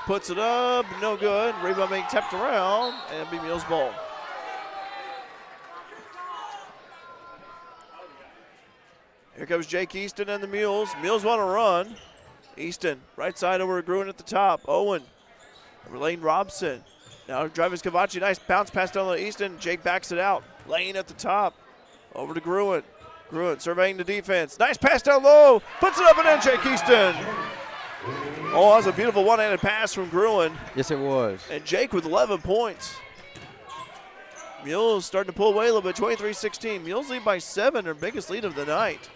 puts it up, no good. Rebound being tapped around, and it'll be Mules ball. Here comes Jake Easton and the Mules. Mules want to run. Easton, right side over to Gruen at the top. Owen. Over Lane Robson. Now driving Cavacci. Nice bounce pass down to Easton. Jake backs it out. Lane at the top. Over to Gruen. Gruen surveying the defense. Nice pass down low. Puts it up and in. Jake Easton. Oh, that was a beautiful one-handed pass from Gruen. Yes, it was. And Jake with 11 points. Mules starting to pull away a little bit. 23-16. Mules lead by 7. Their biggest lead of the night.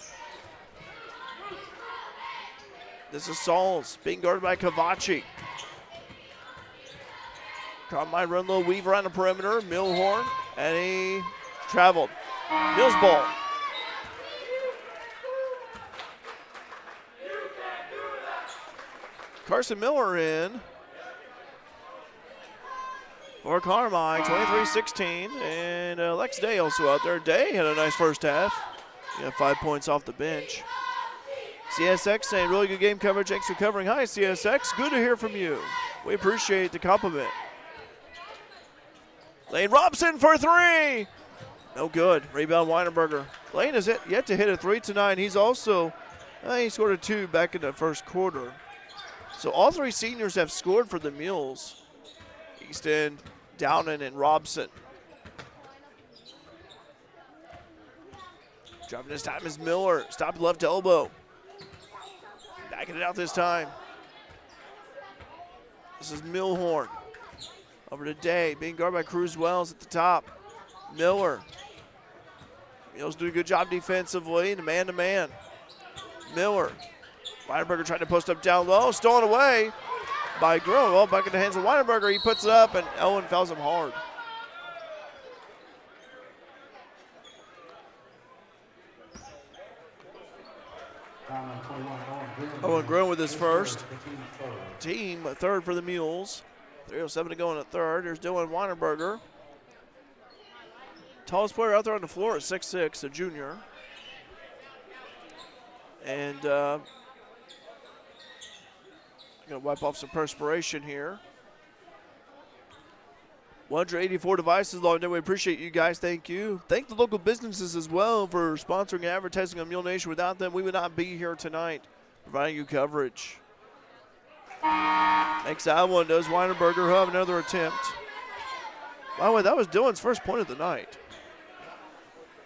This is Sauls being guarded by Cavacci. Carmi run low, weave around the perimeter. Milhorn, and he traveled. Mules ball. Carson Miller in for Carmi, 23-16. And Lex Day also out there. Day had a nice first half. He got 5 points off the bench. CSX saying really good game coverage. Thanks for covering. Hi, CSX. Good to hear from you. We appreciate the compliment. Lane Robson for three. No good. Rebound Weinerberger. Lane has yet to hit a 3 tonight. He's also, he scored a 2 back in the first quarter. So all 3 seniors have scored for the Mules. Easton, Downing, and Robson. Driving this time is Miller. Stopped left elbow. Backing it out this time. This is Milhorn. Over to Day, being guarded by Cruz Wells at the top. Miller. Mules do a good job defensively, man-to-man. Miller. Weinerberger trying to post up down low, stolen away by Gruen. Well, back in the hands of Weinerberger. He puts it up, and Owen fouls him hard. Owen Gruen with his first. Team third for the Mules. 3:07 to go in the third. There's Dylan Weinberger. Tallest player out there on the floor is 6'6", a junior. And I'm going to wipe off some perspiration here. 184 devices logged in. We appreciate you guys. Thank you. Thank the local businesses as well for sponsoring and advertising on Mule Nation. Without them, we would not be here tonight providing you coverage. Makes that one. Does Weinberger, who have another attempt. By the way, that was Dylan's first point of the night.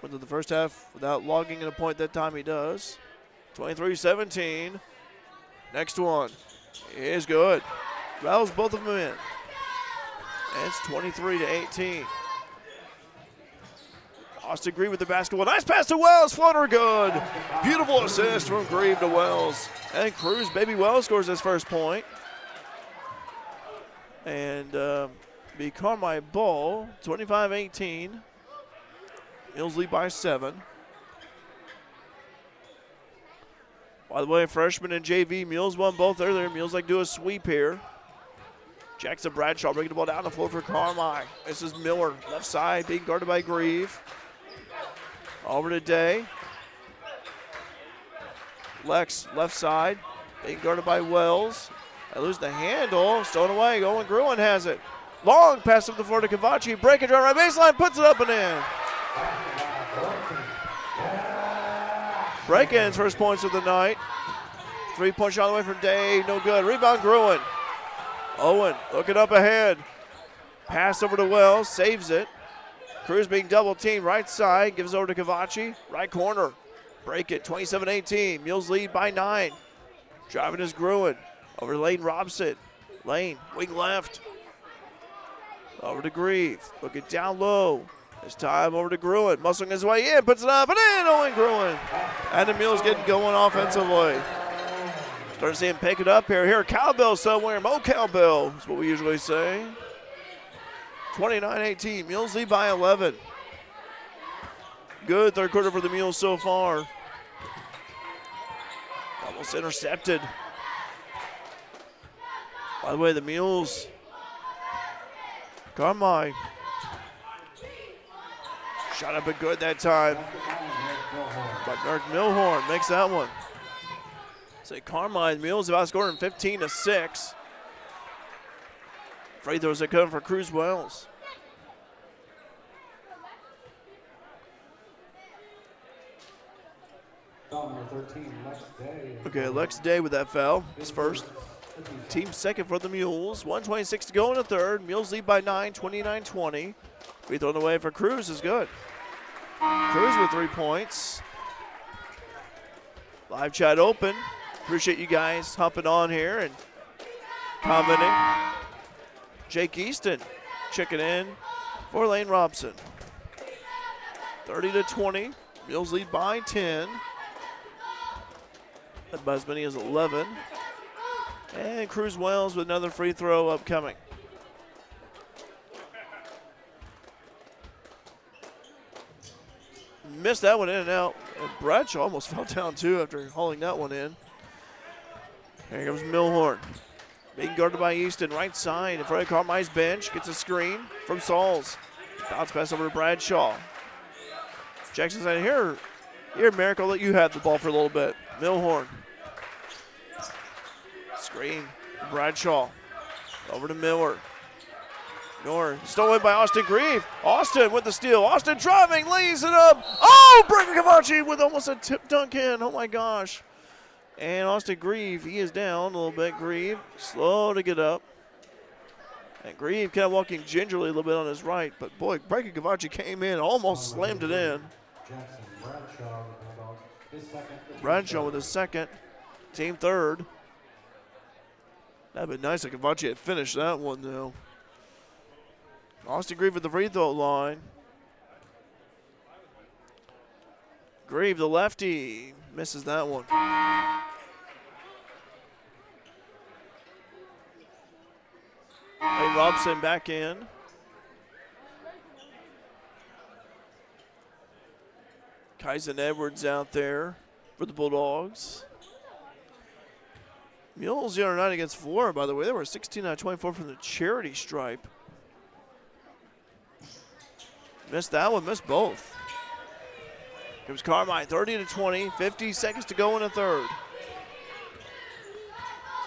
Went to the first half without logging in a point that time. He does. 23-17. Next one is good. Rattles both of them in. And it's 23-18. Austin Grieve with the basketball. Nice pass to Wells. Floater good. Beautiful assist from Grieve to Wells. And Cruz, baby Wells, scores his first point. And be Carmi ball, 25-18. Mules lead by 7. By the way, freshman and JV, Mules won both earlier. Mules like do a sweep here. Jackson Bradshaw bringing the ball down the floor for Carmi. This is Miller, left side, being guarded by Grieve. Over to Day. Lex, left side, being guarded by Wells. I lose the handle, stolen away. Owen Gruen has it. Long pass up the floor to Cavachi. Break it, right baseline, puts it up and in. Break-ins, first points of the night. 3-point shot away from Day, no good. Rebound, Gruen. Owen looking up ahead. Pass over to Wells, saves it. Cruz being double teamed, right side, gives over to Cavachi. Right corner, break it, 27-18. Mules lead by 9. Driving is Gruen. Over to Lane Robson. Lane, wing left. Over to Grieve, looking down low. This time over to Gruen, muscling his way in, puts it up and in, Owen Gruen. And the Mules getting going offensively. Starting to see him pick it up here. Here, cowbell somewhere. Mo cowbell is what we usually say. 29-18. Mules lead by 11. Good third quarter for the Mules so far. Almost intercepted. By the way, the Mules. Carmi. Shot up and good that time. But Dirk Milhorn makes that one. Say Carmi, Mules about scoring 15-6. Free throws that come for Cruz Wells. Okay, Lex Day with that foul. His first. Team second for the Mules. 1:26 to go in the third. Mules lead by 9, 29-20. Free thrown away for Cruz is good. Cruz with 3 points. Live chat open. Appreciate you guys hopping on here and commenting. Jake Easton checking in for Lane Robson. 30-20. Mules lead by 10. Led by as many as 11. And Cruz Wells with another free throw upcoming. Missed that one in and out. And Bradshaw almost fell down too after hauling that one in. Here comes Milhorn. Being guarded by Easton, right side in front of Carmi's bench. Gets a screen from Sauls. Bounce pass over to Bradshaw. Jackson's in here. Here, Merrick, I'll let you have the ball for a little bit. Milhorn. Screen. Bradshaw. Over to Miller. Miller stolen by Austin Grieve. Austin with the steal. Austin driving, lays it up. Oh, Breaker Cavachi with almost a tip dunk in. Oh my gosh. And Austin Grieve, he is down a little bit. Grieve, slow to get up. And Grieve kind of walking gingerly a little bit on his right. But boy, Breaker Cavachi came in, almost slammed it in. Bradshaw with his second. Team third. That'd been nice if Cavachi had finished that one, though. Austin Grieve at the free throw line. Grieve, the lefty, misses that one. Lane Robson back in. Kyson Edwards out there. for the Bulldogs. Mules the other night against Florida, by the way, they were 16 out of 24 from the charity stripe. Missed that one, missed both. It was Carmi, 30-20, 50 seconds to go in the third.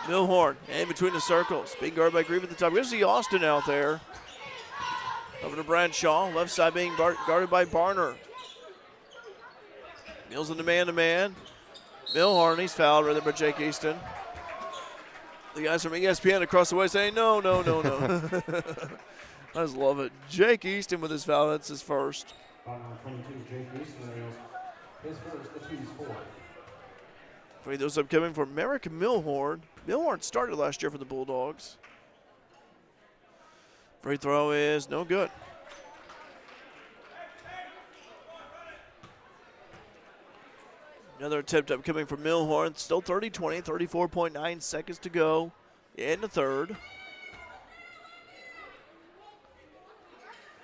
Milhorn in between the circles, being guarded by Grieve at the top. We're going to see Austin out there. Over to Bradshaw, left side being guarded by Barner. Mules in the man-to-man. Milhorn, he's fouled right there by Jake Easton. The guys from ESPN across the way saying, no. I just love it. Jake Easton with his foul, that's his first. On 22, Jake Easton is his first, the team's fourth. Free throws upcoming for Merrick Milhorn. Milhorn started last year for the Bulldogs. Free throw is no good. Another attempt upcoming for Milhorn. Still 30-20, 34.9 seconds to go in the third.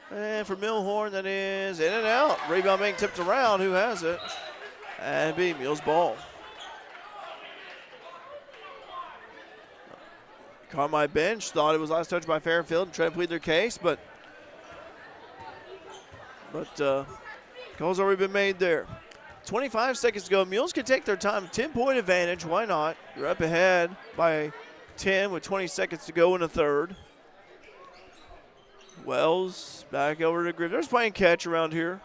And for Milhorn, that is in and out. Rebound being tipped around. Who has it? And be Mules ball. Carmi bench thought it was last touch by Fairfield and tried to plead their case, but call's already been made there. 25 seconds to go. Mules can take their time. 10-point advantage. Why not? You're up ahead by 10 with 20 seconds to go in the third. Wells back over to Griff. There's playing catch around here.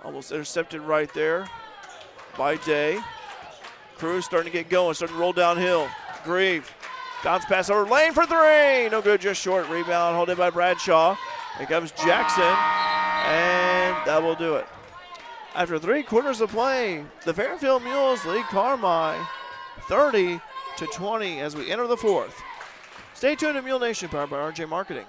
Almost intercepted right there by Day. Cruz starting to get going, starting to roll downhill. Grieve. Bounce pass over lane for three. No good, just short. Rebound held in by Bradshaw. Here comes Jackson, and that will do it. After 3 quarters of play, the Fairfield Mules lead Carmi 30-20 as we enter the fourth. Stay tuned to Mule Nation, powered by RJ Marketing.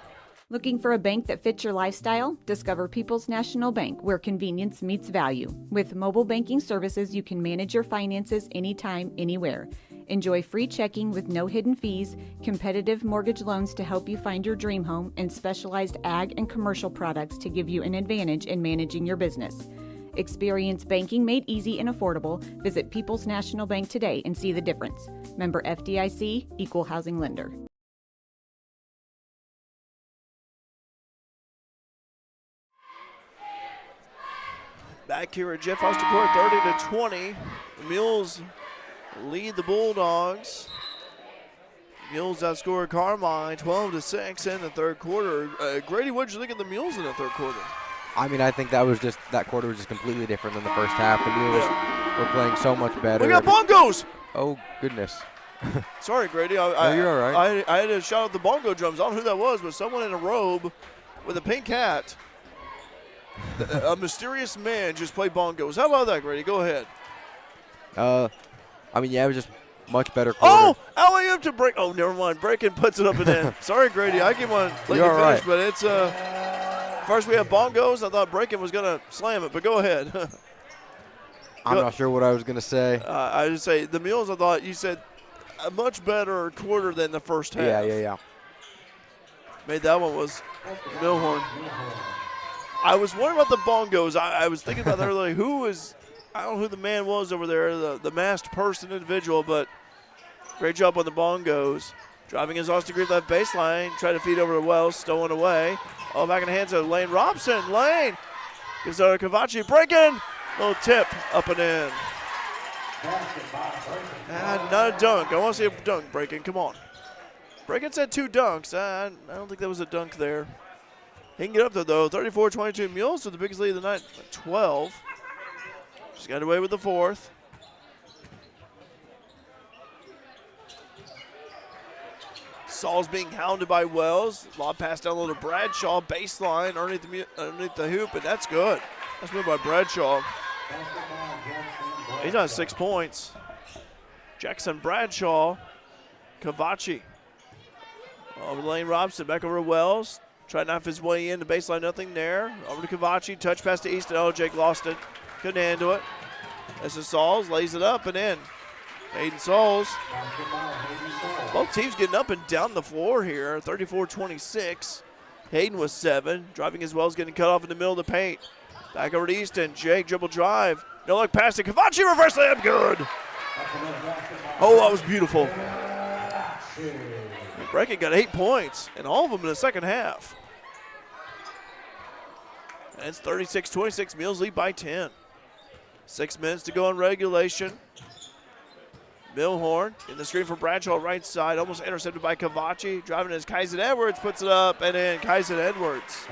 Looking for a bank that fits your lifestyle? Discover People's National Bank, where convenience meets value. With mobile banking services, you can manage your finances anytime, anywhere. Enjoy free checking with no hidden fees, competitive mortgage loans to help you find your dream home, and specialized ag and commercial products to give you an advantage in managing your business. Experience banking made easy and affordable. Visit People's National Bank today and see the difference. Member FDIC, Equal Housing Lender. Back here at Jeff Foster Court, 30-20. The Mules lead the Bulldogs. Mules outscored Carmi 12-6 in the third quarter. Grady, what did you think of the Mules in the third quarter? I mean, I think that quarter was just completely different than the first half. The Mules were playing so much better. We got bongos! Oh, goodness. Sorry, Grady. You're all right. I had to shout out the bongo drums. I don't know who that was, but someone in a robe with a pink hat. A mysterious man just played bongos. How about that, Grady? Go ahead. I mean, yeah, it was just much better quarter. Oh, alley up to break. Oh, never mind. Breaking puts it up and in. Sorry, Grady. I keep on letting you finish, but it's first we have bongos. I thought Breaking was going to slam it, but go ahead. I'm not sure what I was going to say. I just say the Mules, I thought you said a much better quarter than the first half. Yeah. Made that one was Milhorn. I was wondering about the bongos. I was thinking about that earlier. I don't know who the man was over there, the masked person individual, but great job on the bongos. Driving his Austin Green left baseline, trying to feed over to Wells, stolen away. Oh, back in the hands of Lane Robson. Lane gives out to Cavachi, breaking. Little tip up and in. Not a dunk. I want to see a dunk, Breaking. Come on. Breaking said 2 dunks. I don't think that was a dunk there. He can get up there, though. 34-22 Mules with the biggest lead of the night, 12. Just got away with the fourth. Saul's being hounded by Wells. Lob pass down low to Bradshaw. Baseline underneath the hoop, and that's good. That's moved by Bradshaw. He's on 6 points. Jackson Bradshaw. Cavachi. Over to Lane Robson. Back over to Wells. Trying to knife his way in. The baseline, nothing there. Over to Cavachi. Touch pass to Easton. Oh, Jake lost it. Couldn't handle it. This is Sauls. Lays it up and in. Hayden Sauls. Both teams getting up and down the floor here. 34-26. Hayden was 7. Driving as well as getting cut off in the middle of the paint. Back over to Easton. Jake dribble drive. No look past it. Cavachi reverse layup, good. Oh, that was beautiful. Brecken got 8 points, and all of them in the second half. And it's 36-26. Mules lead by 10. 6 minutes to go in regulation. Milhorn in the screen for Bradshaw, right side, almost intercepted by Cavachi. Driving as Kyson Edwards puts it up, and in Kyson Edwards.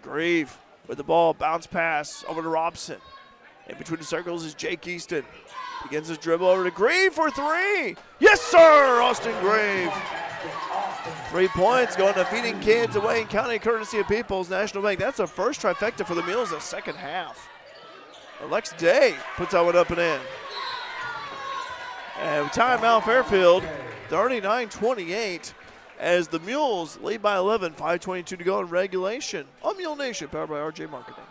Grieve with the ball, bounce pass over to Robson. In between the circles is Jake Easton. Begins his dribble over to Grieve for 3. Yes, sir, Austin Grieve. 3 points going to Feeding Kids away in County, courtesy of People's National Bank. That's a first trifecta for the Mules in the second half. Alex Day puts that one up and in. And timeout Fairfield, 39-28, as the Mules lead by 11, 5:22 to go in regulation on Mule Nation, powered by RJ Marketing.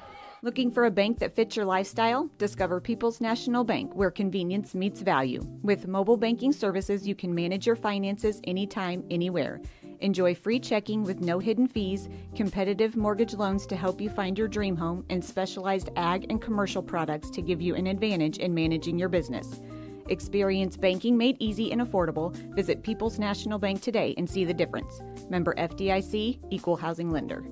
Looking for a bank that fits your lifestyle? Discover People's National Bank, where convenience meets value. With mobile banking services, you can manage your finances anytime, anywhere. Enjoy free checking with no hidden fees, competitive mortgage loans to help you find your dream home, and specialized ag and commercial products to give you an advantage in managing your business. Experience banking made easy and affordable. Visit People's National Bank today and see the difference. Member FDIC, Equal Housing Lender.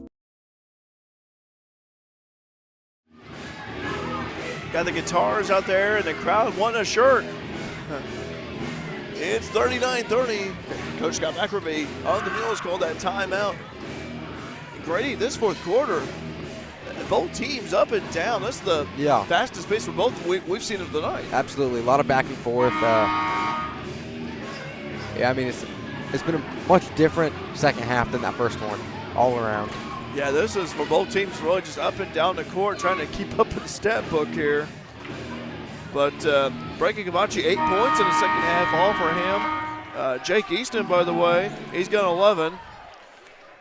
Got the guitars out there, and the crowd won a shirt. It's 39-30. Coach Scott McRae on the Mules called that timeout. And Grady, this fourth quarter, both teams up and down. That's the fastest pace for both we've seen of the night. Absolutely, a lot of back and forth. I mean, it's been a much different second half than that first one, all around. Yeah, this is for both teams really just up and down the court, trying to keep up with the stat book here. But Brecken Cavachi, 8 points in the second half, all for him. Jake Easton, by the way, he's got 11.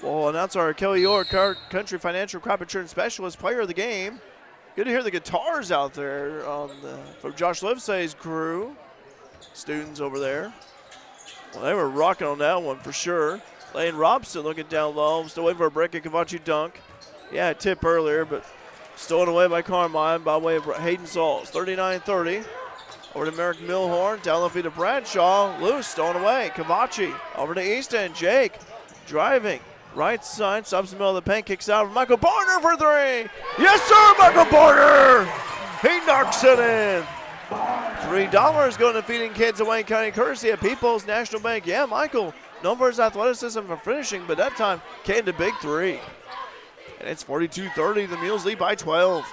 We'll announce our Kelly York Country Financial Crop Insurance Specialist Player of the Game. Good to hear the guitars out there from Josh Livesay's crew. Students over there. Well, they were rocking on that one for sure. Lane Robson looking down low. Still waiting for a Brecken Cavachi dunk. Yeah, a tip earlier, but stolen away by Carmi by way of Hayden Sauls. 39-30. Over to Merrick Milhorn. Down the feet of Bradshaw. Loose, stolen away. Cavachi over to Easton. Jake driving. Right side, stops in the middle of the paint, kicks out. Michael Barner for 3. Yes, sir, Michael Barner. He knocks it in. $3 going to Feeding Kids of Wayne County, courtesy of People's National Bank. Yeah, Michael, known for his athleticism for finishing, but that time came to big 3. And it's 42-30. The Mules lead by 12.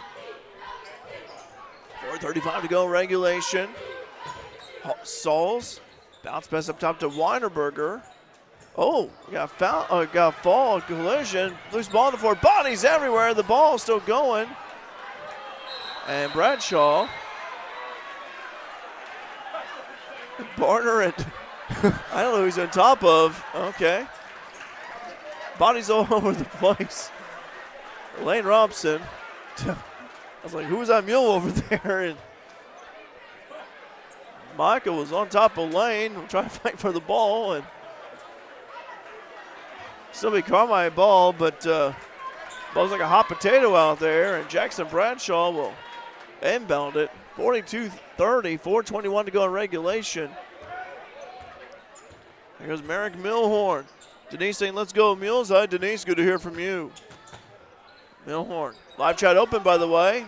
4:35 to go regulation. Sauls, bounce pass up top to Weinerberger. Oh, got a fall, collision. Loose ball on the floor. Bodies everywhere. The ball still going. And Bradshaw. Barner and I don't know who he's on top of. Okay. Bodies all over the place. Lane Robson. I was like, who was that Mule over there? And Micah was on top of Lane, trying to fight for the ball, and still be Carmi ball, but ball's like a hot potato out there, and Jackson Bradshaw will inbound it. 42-30, 4:21 to go in regulation. Here goes Merrick Milhorn. Denise saying, let's go Mules. Hi, Denise, good to hear from you. Milhorn. Live chat open, by the way.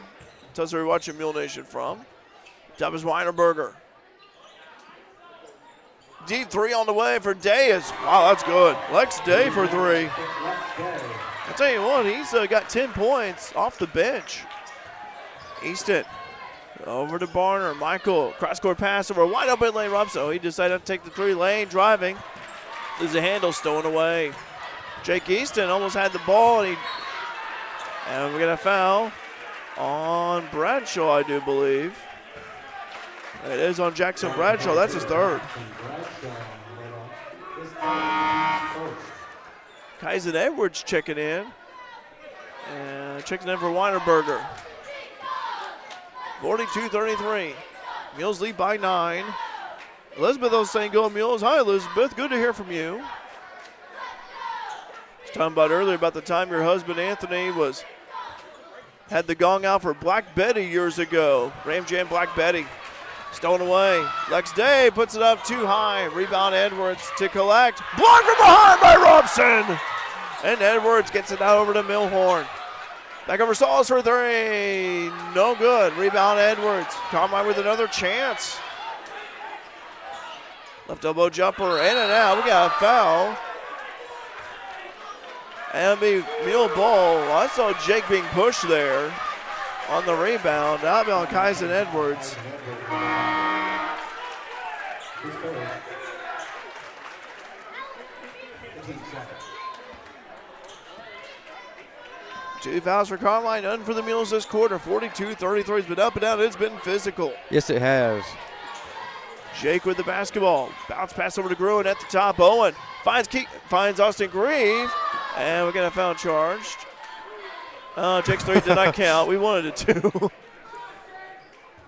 Tells her we're watching Mule Nation from. Top is Weinerberger. Deep 3 on the way for Day. Wow, that's good. Lex Day for 3. I tell you what, he's got 10 points off the bench. Easton over to Barner. Michael, cross-court pass over wide open Lane Robson. Oh, he decided to take the 3 lane, driving. Loses a handle, stolen away. Jake Easton almost had the ball, and we're going to foul on Bradshaw, I do believe. It is on Jackson Bradshaw. That's his 3rd. Kyson Edwards checking in. And checking in for Weinerberger. 42-33. Mules lead by 9. Elizabeth was saying go Mules. Hi, Elizabeth. Good to hear from you. Talking about earlier about the time your husband Anthony had the gong out for Black Betty years ago. Ram Jam Black Betty. Stolen away. Lex Day puts it up too high. Rebound Edwards to collect. Blocked from behind by Robson. And Edwards gets it out over to Milhorn. Back over Sauls for three. No good. Rebound Edwards. Carmi with another chance. Left elbow jumper in and out. We got a foul. And it'll be Mule ball. I saw Jake being pushed there on the rebound. Out on Kyson Edwards. Two fouls for Carmine, none for the Mules this quarter. 42-33 has been up and down. It's been physical. Yes, it has. Jake with the basketball. Bounce pass over to Gruen at the top. Owen finds Austin Grieve. And we're going to foul charged. Jake's three did not count. We wanted it to.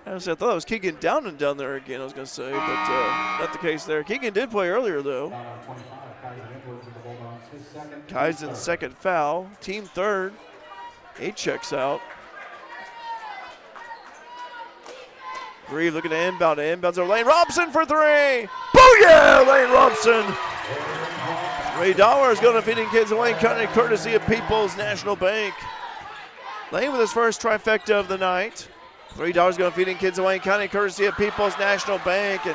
I thought it was Keegan Downen down there again, I was going to say, but not the case there. Keegan did play earlier, though. Kaisen's second foul. Team third. He checks out. Grieve looking to inbound. Inbounds over Lane Robson for three. Booyah! Lane Robson. $3 going to Feeding Kids in Wayne County, courtesy of People's National Bank. Lane with his first trifecta of the night. $3 going to Feeding Kids in Wayne County, courtesy of People's National Bank. And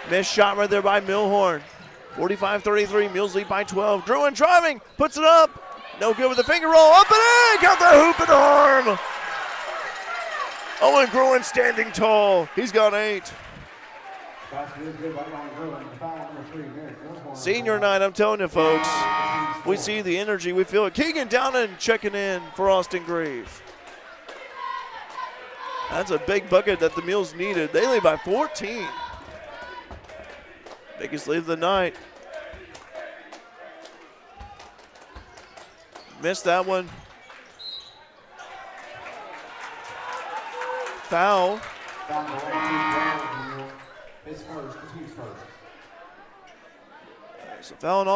missed shot right there by Milhorn. 45-33, Mules lead by 12. Gruen driving, puts it up. No good with the finger roll, up and in, got the hoop and arm. Owen Gruen standing tall, he's got 8. Senior night, I'm telling you folks, we see the energy, we feel it. Keegan Downen checking in for Austin Grieve. That's a big bucket that the Mules needed. They lead by 14. Biggest lead of the night. Missed that one. Foul. So foul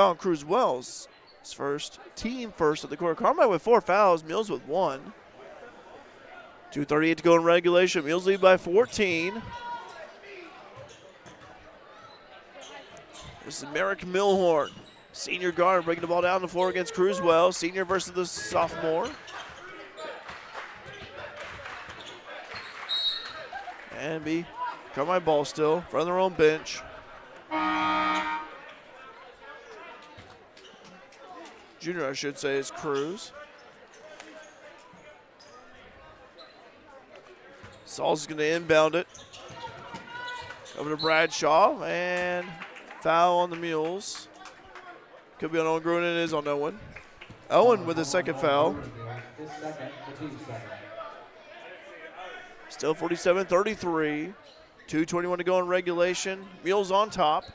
on Cruz Wells. His first, team first at the quarter. Carmi with 4 fouls, Mules with 1. 2:38 to go in regulation. Mules lead by 14. This is Merrick Milhorn, senior guard, breaking the ball down the floor against Cruz Wells. Senior versus the sophomore. And Carmi ball still, front of their own bench. Junior, I should say, is Cruz. Sauls is going to inbound it. Over to Bradshaw, and foul on the Mules. Could be on Owen Gruen, and it is on Owen. Owen with his second foul. Still 47-33. 2:21 to go in regulation. Mules on top.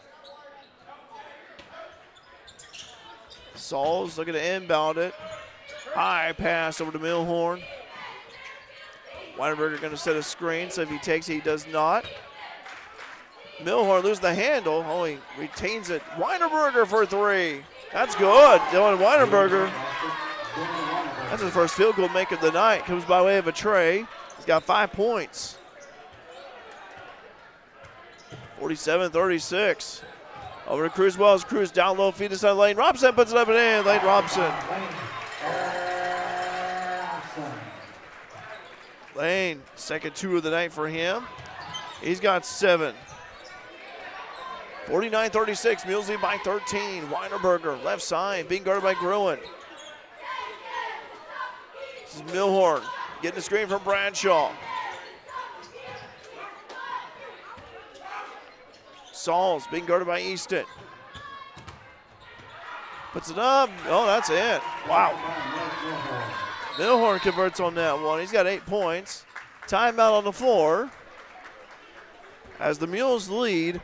Sauls looking to inbound it. High pass over to Milhorn. Weinberger going to set a screen, so if he takes it, he does not. Milhorn loses the handle. Oh, he retains it. Weinberger for 3. That's good. Dylan Weinberger. That's his first field goal make of the night. Comes by way of a tray. He's got 5 points. 47-36. Over to Cruz Wells. Cruz down low, feed inside Lane Robson puts it up and in. Lane Robson. Lane, second 2 of the night for him. He's got 7. 49-36, Mules lead by 13. Weinberger, left side, being guarded by Gruen. This is Milhorn, getting the screen from Bradshaw. Sauls being guarded by Easton. Puts it up. Oh, that's it. Wow. Milhorn converts on that one. He's got 8 points. Timeout on the floor as the Mules lead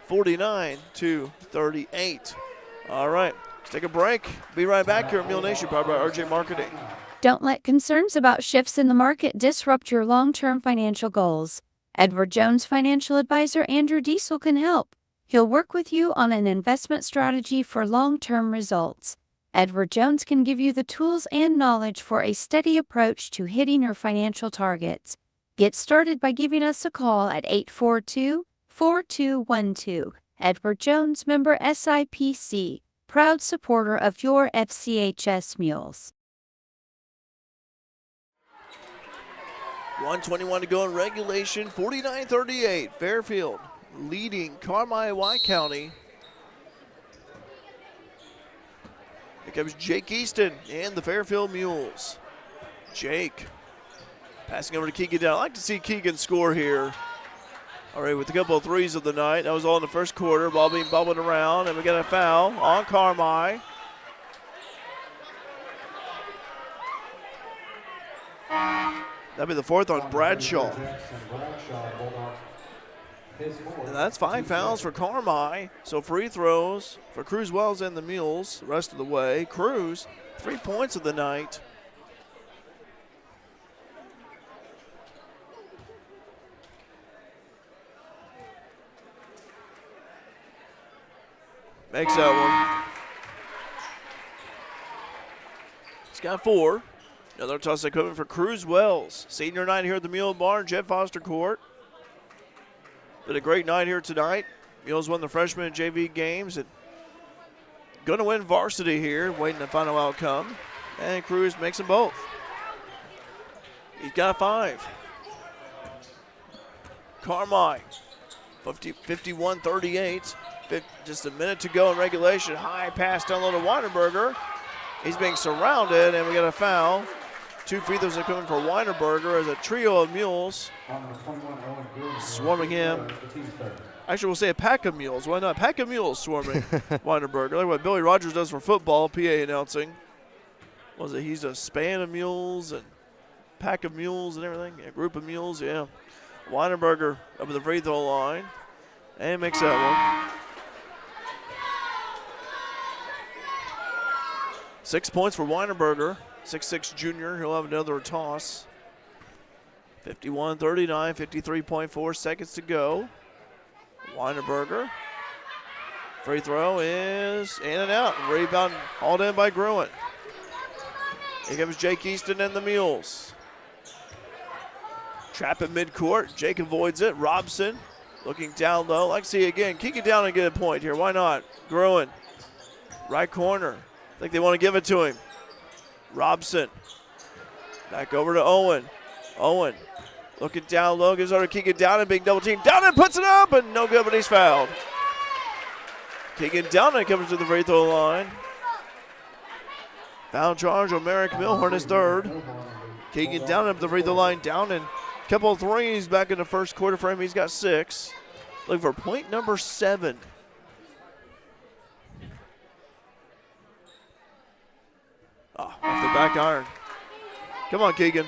49-38. All right, let's take a break. Be right back here at Mule Nation, powered by RJ Marketing. Don't let concerns about shifts in the market disrupt your long-term financial goals. Edward Jones financial advisor Andrew Diesel can help. He'll work with you on an investment strategy for long-term results. Edward Jones can give you the tools and knowledge for a steady approach to hitting your financial targets. Get started by giving us a call at 842-4212. Edward Jones, member SIPC, proud supporter of your FCHS Mules. 1:21 to go in regulation, 49-38. Fairfield leading Carmi White County. Here comes Jake Easton and the Fairfield Mules. Jake passing over to Keegan down. I like to see Keegan score here. All right, with a couple of threes of the night. That was all in the first quarter. Ball being bubbled around, and we got a foul on Carmi. That'll be the fourth on Bradshaw. And that's 5 fouls for Carmi. So free throws for Cruz Wells and the Mules the rest of the way. Cruz, 3 points of the night. Makes that one. He's got 4. Another toss equipment for Cruz Wells. Senior night here at the Mule Barn, Jeff Foster Court. Been a great night here tonight. Mules won the freshman and JV games and going to win varsity here, waiting the final outcome. And Cruz makes them both. He's got 5. Carmi, 51-38. Just a minute to go in regulation. High pass down low to Weinberger. He's being surrounded, and we got a foul. 2 free throws are coming for Weinberger as a trio of Mules swarming him. Actually, we'll say a pack of Mules. Why not? Pack of Mules swarming Weinberger. Like what Billy Rogers does for football, PA announcing. Was it he's a span of mules and pack of mules and everything? A group of mules, yeah. Weinberger up at the free throw line and makes that one. 6 points for Weinberger. 6'6" junior. He'll have another toss. 51-39, 53.4 seconds to go. Weinberger. Free throw is in and out. Rebound hauled in by Gruen. Here comes Jake Easton and the Mules. Trap at midcourt. Jake avoids it. Robson looking down low. Like to see again. Kick it down and get a point here. Why not? Gruen. Right corner. I think they want to give it to him. Robson. Back over to Owen. Owen looking down low. Gives over to Keegan Downen. Big double team. Downen puts it up and no good, but he's fouled. Keegan Downen comes to the free throw line. Foul charge on Merrick Milhorn is 3rd. Keegan Downen up the free throw line. Downen. Couple of threes back in the first quarter for him. He's got 6. Looking for point number 7. Oh, off the back iron. Come on, Keegan.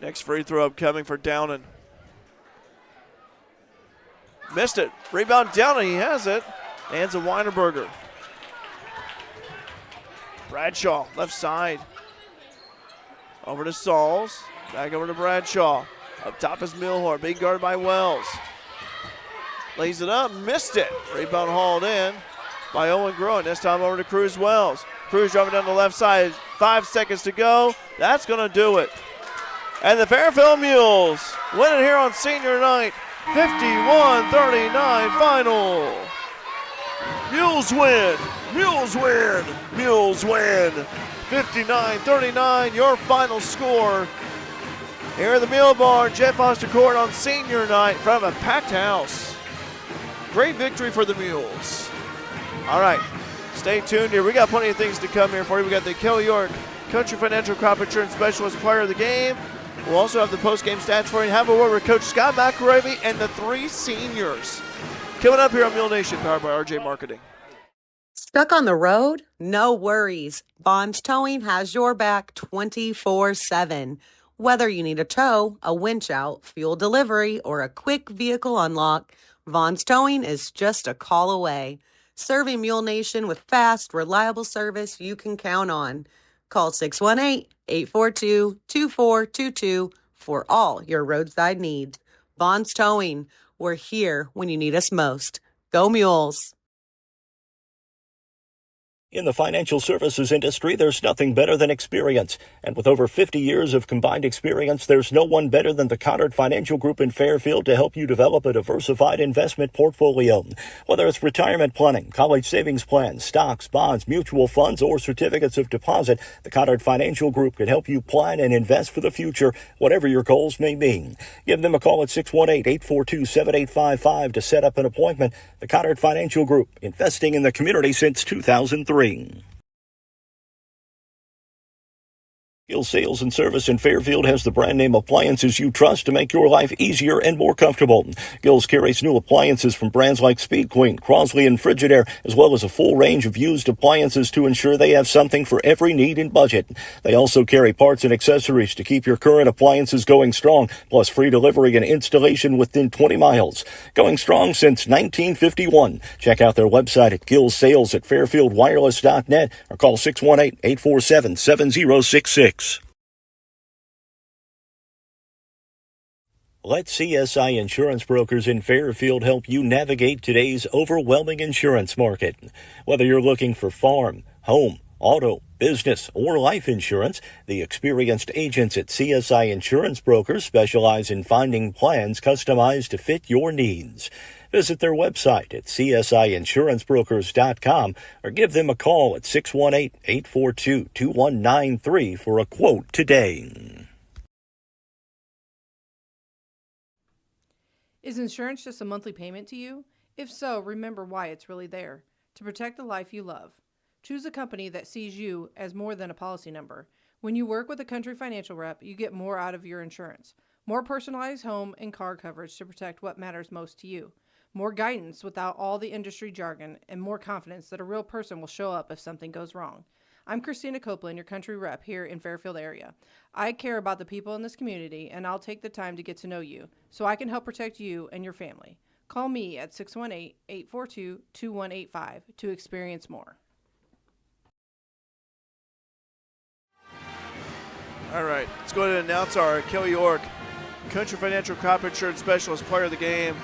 Next free throw upcoming for Downen. Missed it. Rebound Downen. He has it. Hands to Weinberger. Bradshaw, left side. Over to Sauls. Back over to Bradshaw. Up top is Milhorn. Being guarded by Wells. Lays it up. Missed it. Rebound hauled in by Owen Gruen. This time over to Cruz Wells. Cruz driving down the left side. 5 seconds to go. That's going to do it. And the Fairfield Mules win it here on senior night. 51-39 final. Mules win. Mules win. Mules win. 59-39, your final score. Here at the Mule Barn, Jeff Foster Court on senior night in front of a packed house. Great victory for the Mules. All right, stay tuned here. We got plenty of things to come here for you. We got the Kelly York Country Financial Crop Insurance Specialist Player of the Game. We'll also have the post-game stats for you. Have a word with Coach Scott McElravy and the 3 seniors. Coming up here on Mule Nation, powered by RJ Marketing. Stuck on the road? No worries. Vaughn's Towing has your back 24/7. Whether you need a tow, a winch out, fuel delivery, or a quick vehicle unlock, Vaughn's Towing is just a call away. Serving Mule Nation with fast, reliable service you can count on. Call 618-842-2422 for all your roadside needs. Vaughn's Towing. We're here when you need us most. Go Mules! In the financial services industry, there's nothing better than experience. And with over 50 years of combined experience, there's no one better than the Connard Financial Group in Fairfield to help you develop a diversified investment portfolio. Whether it's retirement planning, college savings plans, stocks, bonds, mutual funds, or certificates of deposit, the Connard Financial Group can help you plan and invest for the future, whatever your goals may be. Give them a call at 618-842-7855 to set up an appointment. The Connard Financial Group, investing in the community since 2003. Gill Sales and Service in Fairfield has the brand name appliances you trust to make your life easier and more comfortable. Gill's carries new appliances from brands like Speed Queen, Crosley, and Frigidaire, as well as a full range of used appliances to ensure they have something for every need and budget. They also carry parts and accessories to keep your current appliances going strong, plus free delivery and installation within 20 miles. Going strong since 1951. Check out their website at gillsales at fairfieldwireless.net or call 618-847-7066. Let CSI Insurance Brokers in Fairfield help you navigate today's overwhelming insurance market. Whether you're looking for farm, home, auto, business, or life insurance, the experienced agents at CSI Insurance Brokers specialize in finding plans customized to fit your needs. Visit their website at csiinsurancebrokers.com or give them a call at 618-842-2193 for a quote today. Is insurance just a monthly payment to you? If so, remember why it's really there. To protect the life you love. Choose a company that sees you as more than a policy number. When you work with a country financial rep, you get more out of your insurance. More personalized home and car coverage to protect what matters most to you. More guidance without all the industry jargon, and more confidence that a real person will show up if something goes wrong. I'm Christina Copeland, your country rep here in Fairfield area. I care about the people in this community, and I'll take the time to get to know you so I can help protect you and your family. Call me at 618-842-2185 to experience more. All right, let's go ahead and announce our Kelly York Country Financial Crop Insurance Specialist Player of the Game.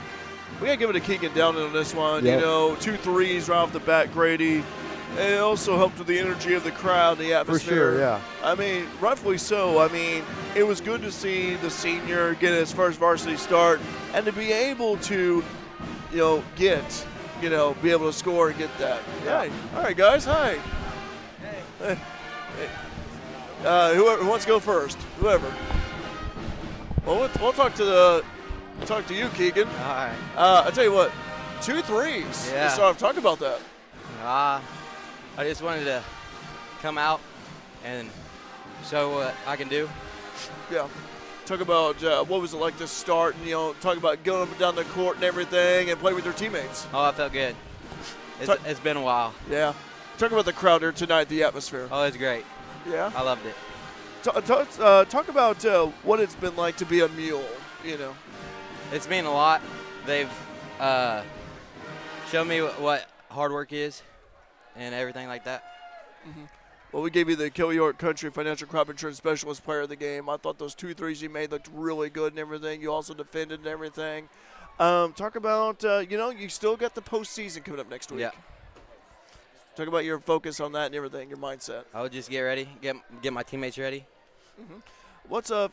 We got to give it to Keegan Downing on this one. Yep. You know, 2 threes right off the bat, Grady. And it also helped with the energy of the crowd, the atmosphere. For sure, yeah. I mean, rightfully so. I mean, it was good to see the senior get his first varsity start and to be able to, be able to score and get that. Yeah. All right, guys. Hi. Hey. Whoever wants to go first. Whoever. Well, we'll talk to you, Keegan. All right. I tell you what, 2 threes. Yeah. So talk about that. I just wanted to come out and show what I can do. Yeah. Talk about what was it like to start and, talk about going up and down the court and everything and play with your teammates. Oh, I felt good. It's been a while. Yeah. Talk about the crowd here tonight, the atmosphere. Oh, it's great. Yeah. I loved it. Talk about what it's been like to be a Mule, It's mean a lot. They've shown me what hard work is and everything like that. Mm-hmm. Well, we gave you the Kelly York Country Financial Crop Insurance Specialist Player of the Game. I thought those 2 threes you made looked really good and everything. You also defended and everything. Talk about, you still got the postseason coming up next week. Yeah. Talk about your focus on that and everything, your mindset. I'll just get ready, get my teammates ready. Mm-hmm. What's a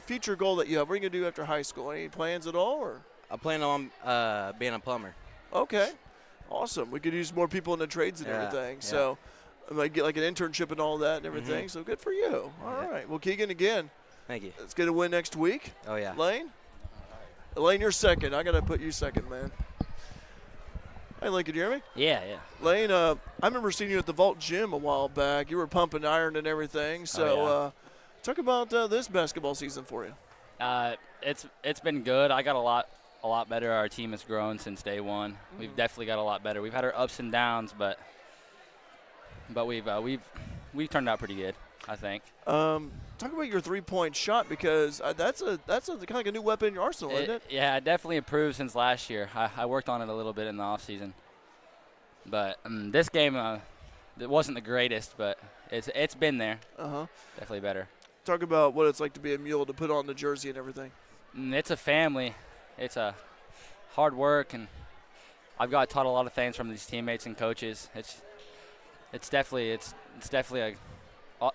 future goal that you have? What are you going to do after high school? Any plans at all? Or? I plan on being a plumber. Okay. Awesome. We could use more people in the trades and everything. Yeah. So I might get like an internship and all that and everything. So good for you. All right. Well, Keegan, again. Thank you. Let's get a win next week. Oh, yeah. Lane, you're second. I got to put you second, man. Hey, Lane, can you hear me? Yeah. Lane, I remember seeing you at the Vault Gym a while back. You were pumping iron and everything. So talk about this basketball season for you. It's been good. I got a lot better. Our team has grown since day one. Mm-hmm. We've definitely got a lot better. We've had our ups and downs, but we've turned out pretty good, I think. Talk about your 3-point shot because that's a kind of like a new weapon in your arsenal, isn't it? Yeah, it definitely improved since last year. I worked on it a little bit in the off season, but this game it wasn't the greatest, but it's been there. Uh-huh. Definitely better. Talk about what it's like to be a Mule, to put on the jersey and everything. It's a family. It's a hard work, and I've got taught a lot of things from these teammates and coaches. It's definitely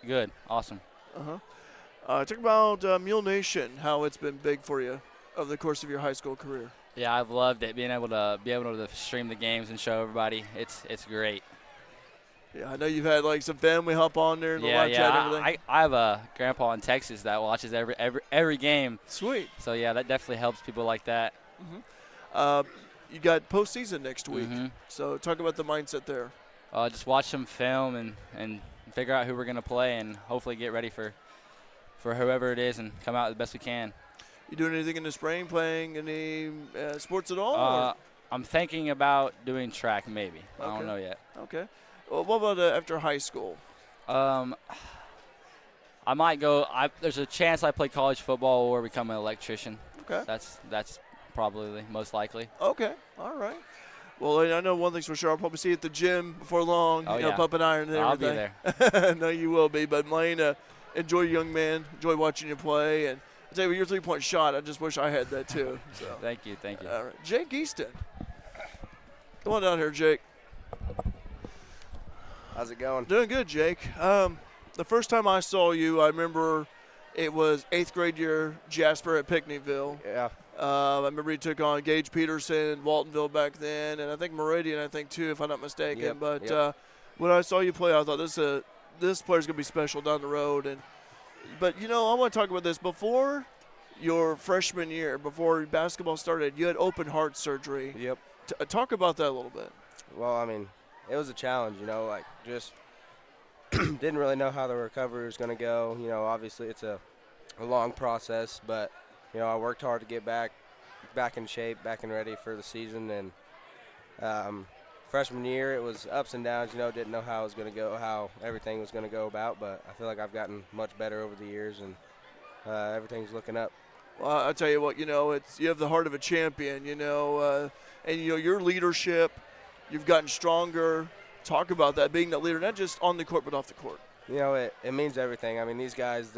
good, awesome. Talk about Mule Nation, how it's been big for you over the course of your high school career. Yeah, I've loved it, being able to stream the games and show everybody. It's great. Yeah, I know you've had like some family hop on there and the live chat and everything. I have a grandpa in Texas that watches every game. Sweet. So yeah, that definitely helps people like that. You got postseason next week, so talk about the mindset there. Just watch some film and figure out who we're gonna play, and hopefully get ready for whoever it is and come out the best we can. You doing anything in the spring? Playing any sports at all? I'm thinking about doing track, maybe. Okay. I don't know yet. Okay. Well, what about after high school? I might go. There's a chance I play college football or become an electrician. Okay. That's probably most likely. Okay. All right. Well, I know one thing's for sure. I'll probably see you at the gym before long. Oh, you know, pumping iron and everything. I'll be there. No, you will be. But Blaine, enjoy your young man. Enjoy watching you play. And I'll tell you, with your three-point shot, I just wish I had that too. So. Thank you. All right. Jake Easton. Come on down here, Jake. How's it going? Doing good, Jake. The first time I saw you, I remember it was 8th grade year, Jasper at Picnicville. Yeah. I remember he took on Gage Peterson in Waltonville back then, and I think Meridian, too, if I'm not mistaken. Yep, But when I saw you play, I thought this player's going to be special down the road. But, you know, I want to talk about this. Before your freshman year, before basketball started, you had open heart surgery. Yep. Talk about that a little bit. Well, I mean, it was a challenge, you know, like just didn't really know how the recovery was going to go. You know, obviously it's a long process, but, you know, I worked hard to get back in shape, back and ready for the season. And freshman year, it was ups and downs, you know, didn't know how it was going to go, how everything was going to go about, but I feel like I've gotten much better over the years, and everything's looking up. Well, I'll tell you what, you know, you have the heart of a champion, you know, and, you know, your leadership, you've gotten stronger. Talk about that, being that leader, not just on the court but off the court. You know, it means everything. I mean, these guys,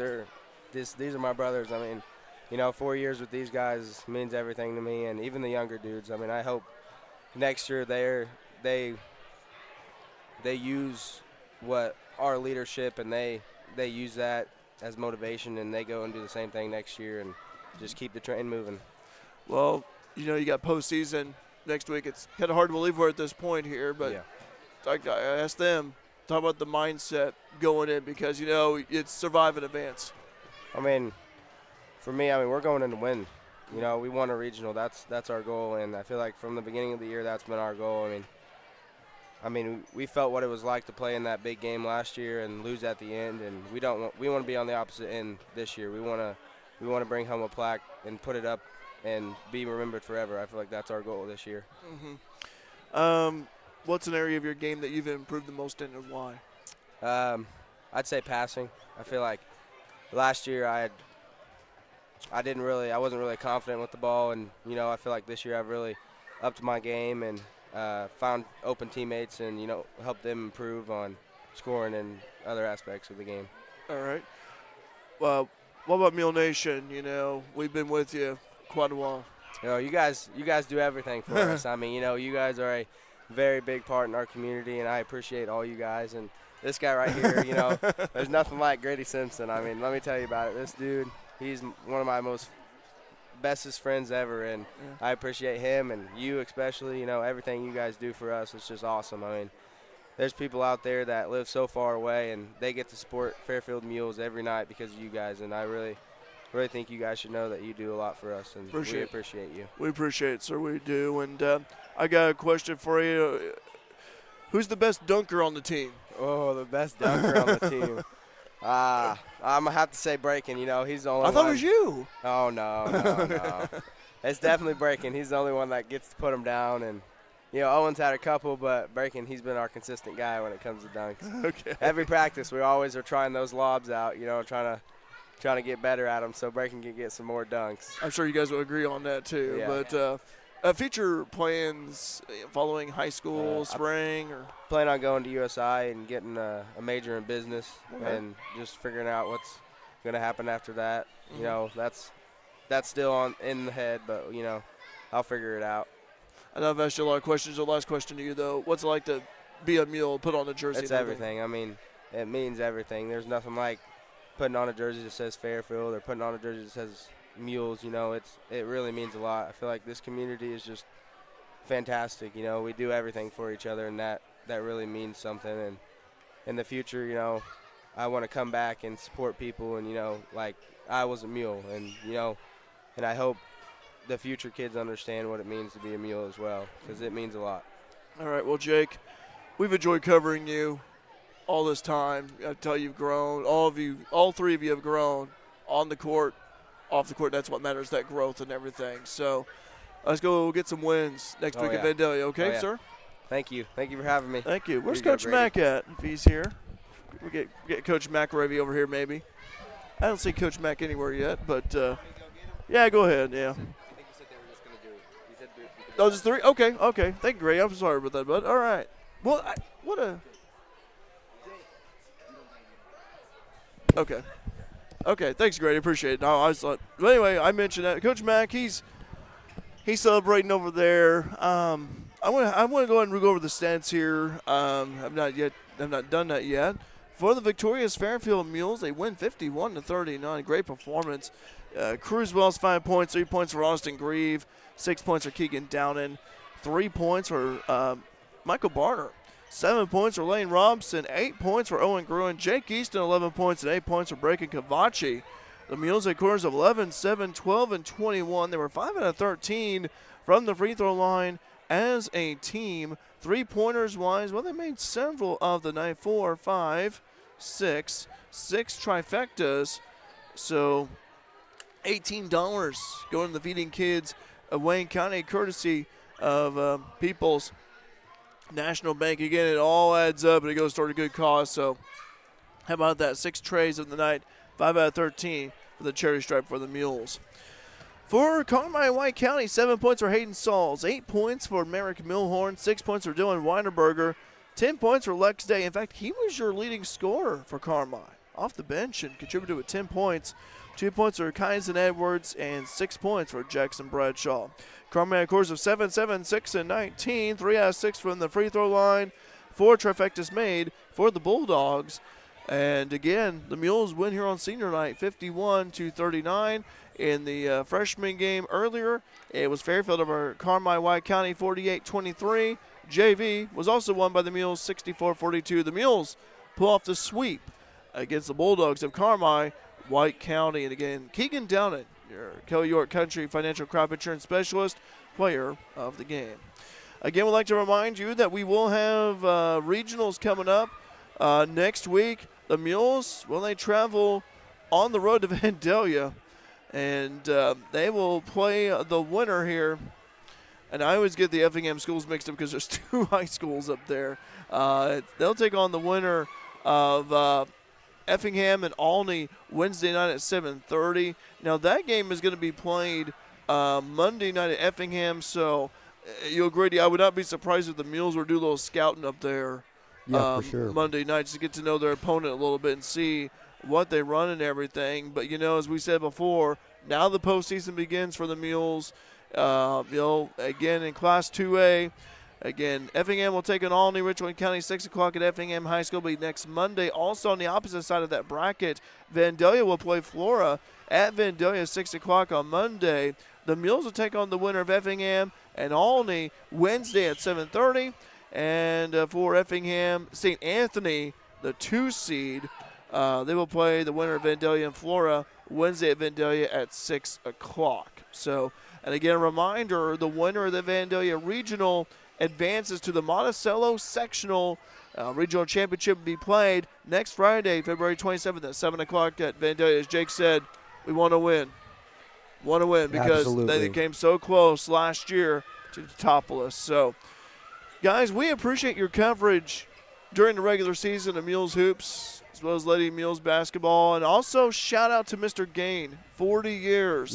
these are my brothers. I mean, you know, 4 years with these guys means everything to me, and even the younger dudes. I mean, I hope next year they use what our leadership, and they use that as motivation, and they go and do the same thing next year and just keep the train moving. Well, you know, you got postseason next week. It's kind of hard to believe we're at this point here, but yeah. I asked them, talk about the mindset going in, because, you know, it's survive in advance. I mean, for me, we're going in to win. You know, we won a regional. That's our goal, and I feel like from the beginning of the year, that's been our goal. I mean, we felt what it was like to play in that big game last year and lose at the end, and we want to be on the opposite end this year. We want to bring home a plaque and put it up and be remembered forever. I feel like that's our goal this year. What's an area of your game that you've improved the most in, and why? I'd say passing. I feel like last year I wasn't really confident with the ball, and, you know, I feel like this year I've really upped my game and found open teammates and, you know, helped them improve on scoring and other aspects of the game. All right. Well, what about Mule Nation? You know, we've been with you quite a while. You know, you guys do everything for us. I mean, you know, you guys are a very big part in our community, and I appreciate all you guys. And this guy right here, you know, there's nothing like Grady Simpson. I mean, let me tell you about it. This dude, he's one of my bestest friends ever, and I appreciate him and you especially. You know, everything you guys do for us, it's just awesome. I mean, there's people out there that live so far away, and they get to support Fairfield Mules every night because of you guys, and I really think you guys should know that you do a lot for us, and we appreciate you. We appreciate it, sir. We do. And I got a question for you. Who's the best dunker on the team? Oh, the best dunker on the team. I'm going to have to say Breakin'. You know, he's the only one. I thought it was you. Oh, no. It's definitely Breakin'. He's the only one that gets to put him down. And, you know, Owen's had a couple, but Breakin', he's been our consistent guy when it comes to dunks. Okay. Every practice, we always are trying those lobs out, you know, trying to get better at them so Breakin' can get some more dunks. I'm sure you guys will agree on that too. Yeah. But future plans following high school, spring, or plan on going to USI and getting a major in business, Okay. and just figuring out what's going to happen after that. You know, that's that's still in the head, but, I'll figure it out. I know I've asked you a lot of questions. The last question to you, though, what's it like to be a Mule, put on a jersey? It's everything. I mean, it means everything. There's nothing like putting on a jersey that says Fairfield or putting on a jersey that says Mules. It really means a lot. I feel like this community is just fantastic. We do everything for each other, and that really means something. And in the future, I want to come back and support people, and like I was a Mule, and and I hope the future kids understand what it means to be a Mule as well, because it means a lot. All right, well, Jake, we've enjoyed covering you all this time. I tell you, you've grown. All three of you have grown on the court, off the court. That's what matters, that growth and everything. So let's go get some wins next week at Vandalia. Okay, sir? Thank you. Thank you for having me. Thank you. Where's Coach Mack at, if he's here? We get Coach McRavy over here, maybe. I don't see Coach Mack anywhere yet, but yeah, go ahead. Yeah. Oh, just 3? Okay. Thank you, Gray. I'm sorry about that, bud. All right. Well, Okay. Thanks, Grady. Appreciate it. No, I just thought. But anyway, I mentioned that Coach Mack. He's celebrating over there. I want to go ahead and go over the stats here. I've not done that yet. For the victorious Fairfield Mules, they win 51-39. Great performance. Cruz Wells 5 points, 3 points for Austin Grieve, 6 points for Keegan Downen, 3 points for Michael Barner. 7 points for Lane Robson, 8 points for Owen Gruen, Jake Easton 11 points and 8 points for Braken Cavachi. The Mules had quarters of 11, 7, 12, and 21. They were 5 out of 13 from the free throw line as a team. 3-pointers wise, well, they made several of the night. 4, 5, 6 trifectas. So $18 going to the Feeding Kids of Wayne County, courtesy of People's National Bank. Again, it all adds up and it goes toward a good cause. So how about that? 6 trays of the night, 5 out of 13 for the cherry stripe for the Mules. For Carmi White County, 7 points for Hayden Sauls, 8 points for Merrick Milhorn, 6 points for Dylan Weinerberger, 10 points for Lex Day. In fact, he was your leading scorer for Carmi off the bench and contributed with 10 points. 2 points for Kyson Edwards and 6 points for Jackson Bradshaw. Carmi had scores of 7, 7, 6, and 19. 3 out of 6 from the free throw line. 4 trifectas made for the Bulldogs. And again, the Mules win here on senior night, 51-39. In the freshman game earlier, it was Fairfield over Carmi White County, 48-23. JV was also won by the Mules, 64-42. The Mules pull off the sweep against the Bulldogs of Carmi White County. And again, Keegan Downen, your Kelly York Country Financial Crop Insurance Specialist, player of the game. Again, we'd like to remind you that we will have regionals coming up next week. The Mules, well, they travel on the road to Vandalia, and they will play the winner here. And I always get the Effingham schools mixed up because there's 2 high schools up there. They'll take on the winner of Effingham and Olney Wednesday night at 7:30. Now, that game is going to be played Monday night at Effingham, so you agree, I would not be surprised if the Mules were do a little scouting up there for sure. Monday night just to get to know their opponent a little bit and see what they run and everything. But, as we said before, now the postseason begins for the Mules. Again, in Class 2A, again, Effingham will take on Olney, Richland County, 6 o'clock at Effingham High School, be next Monday. Also on the opposite side of that bracket, Vandalia will play Flora at Vandalia, 6 o'clock on Monday. The Mules will take on the winner of Effingham and Olney Wednesday at 7:30. And for Effingham, St. Anthony, the 2 seed, they will play the winner of Vandalia and Flora Wednesday at Vandalia at 6 o'clock. So, and again, a reminder, the winner of the Vandalia Regional advances to the Monticello Sectional Regional Championship to be played next Friday, February 27th at 7 o'clock at Vandalia. As Jake said, we want to win. Want to win because they came so close last year to the top of the list. So, guys, we appreciate your coverage during the regular season of Mules Hoops, as well as Lady Mules basketball. And also shout out to Mr. Gain, 40 years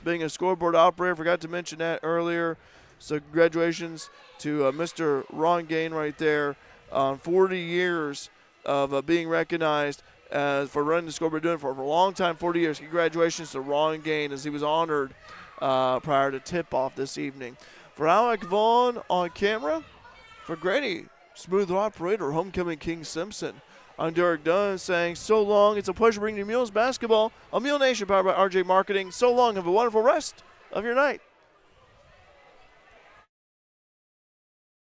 being a scoreboard operator. Forgot to mention that earlier. So congratulations to Mr. Ron Gain right there on 40 years of being recognized for running the scoreboard, doing it for a long time, 40 years. Congratulations to Ron Gain as he was honored prior to tip-off this evening. For Alec Vaughn on camera, for Grady, smooth operator, homecoming King Simpson, I'm Derek Dunn saying so long. It's a pleasure bringing you Mules basketball on Mule Nation, powered by RJ Marketing. So long. Have a wonderful rest of your night.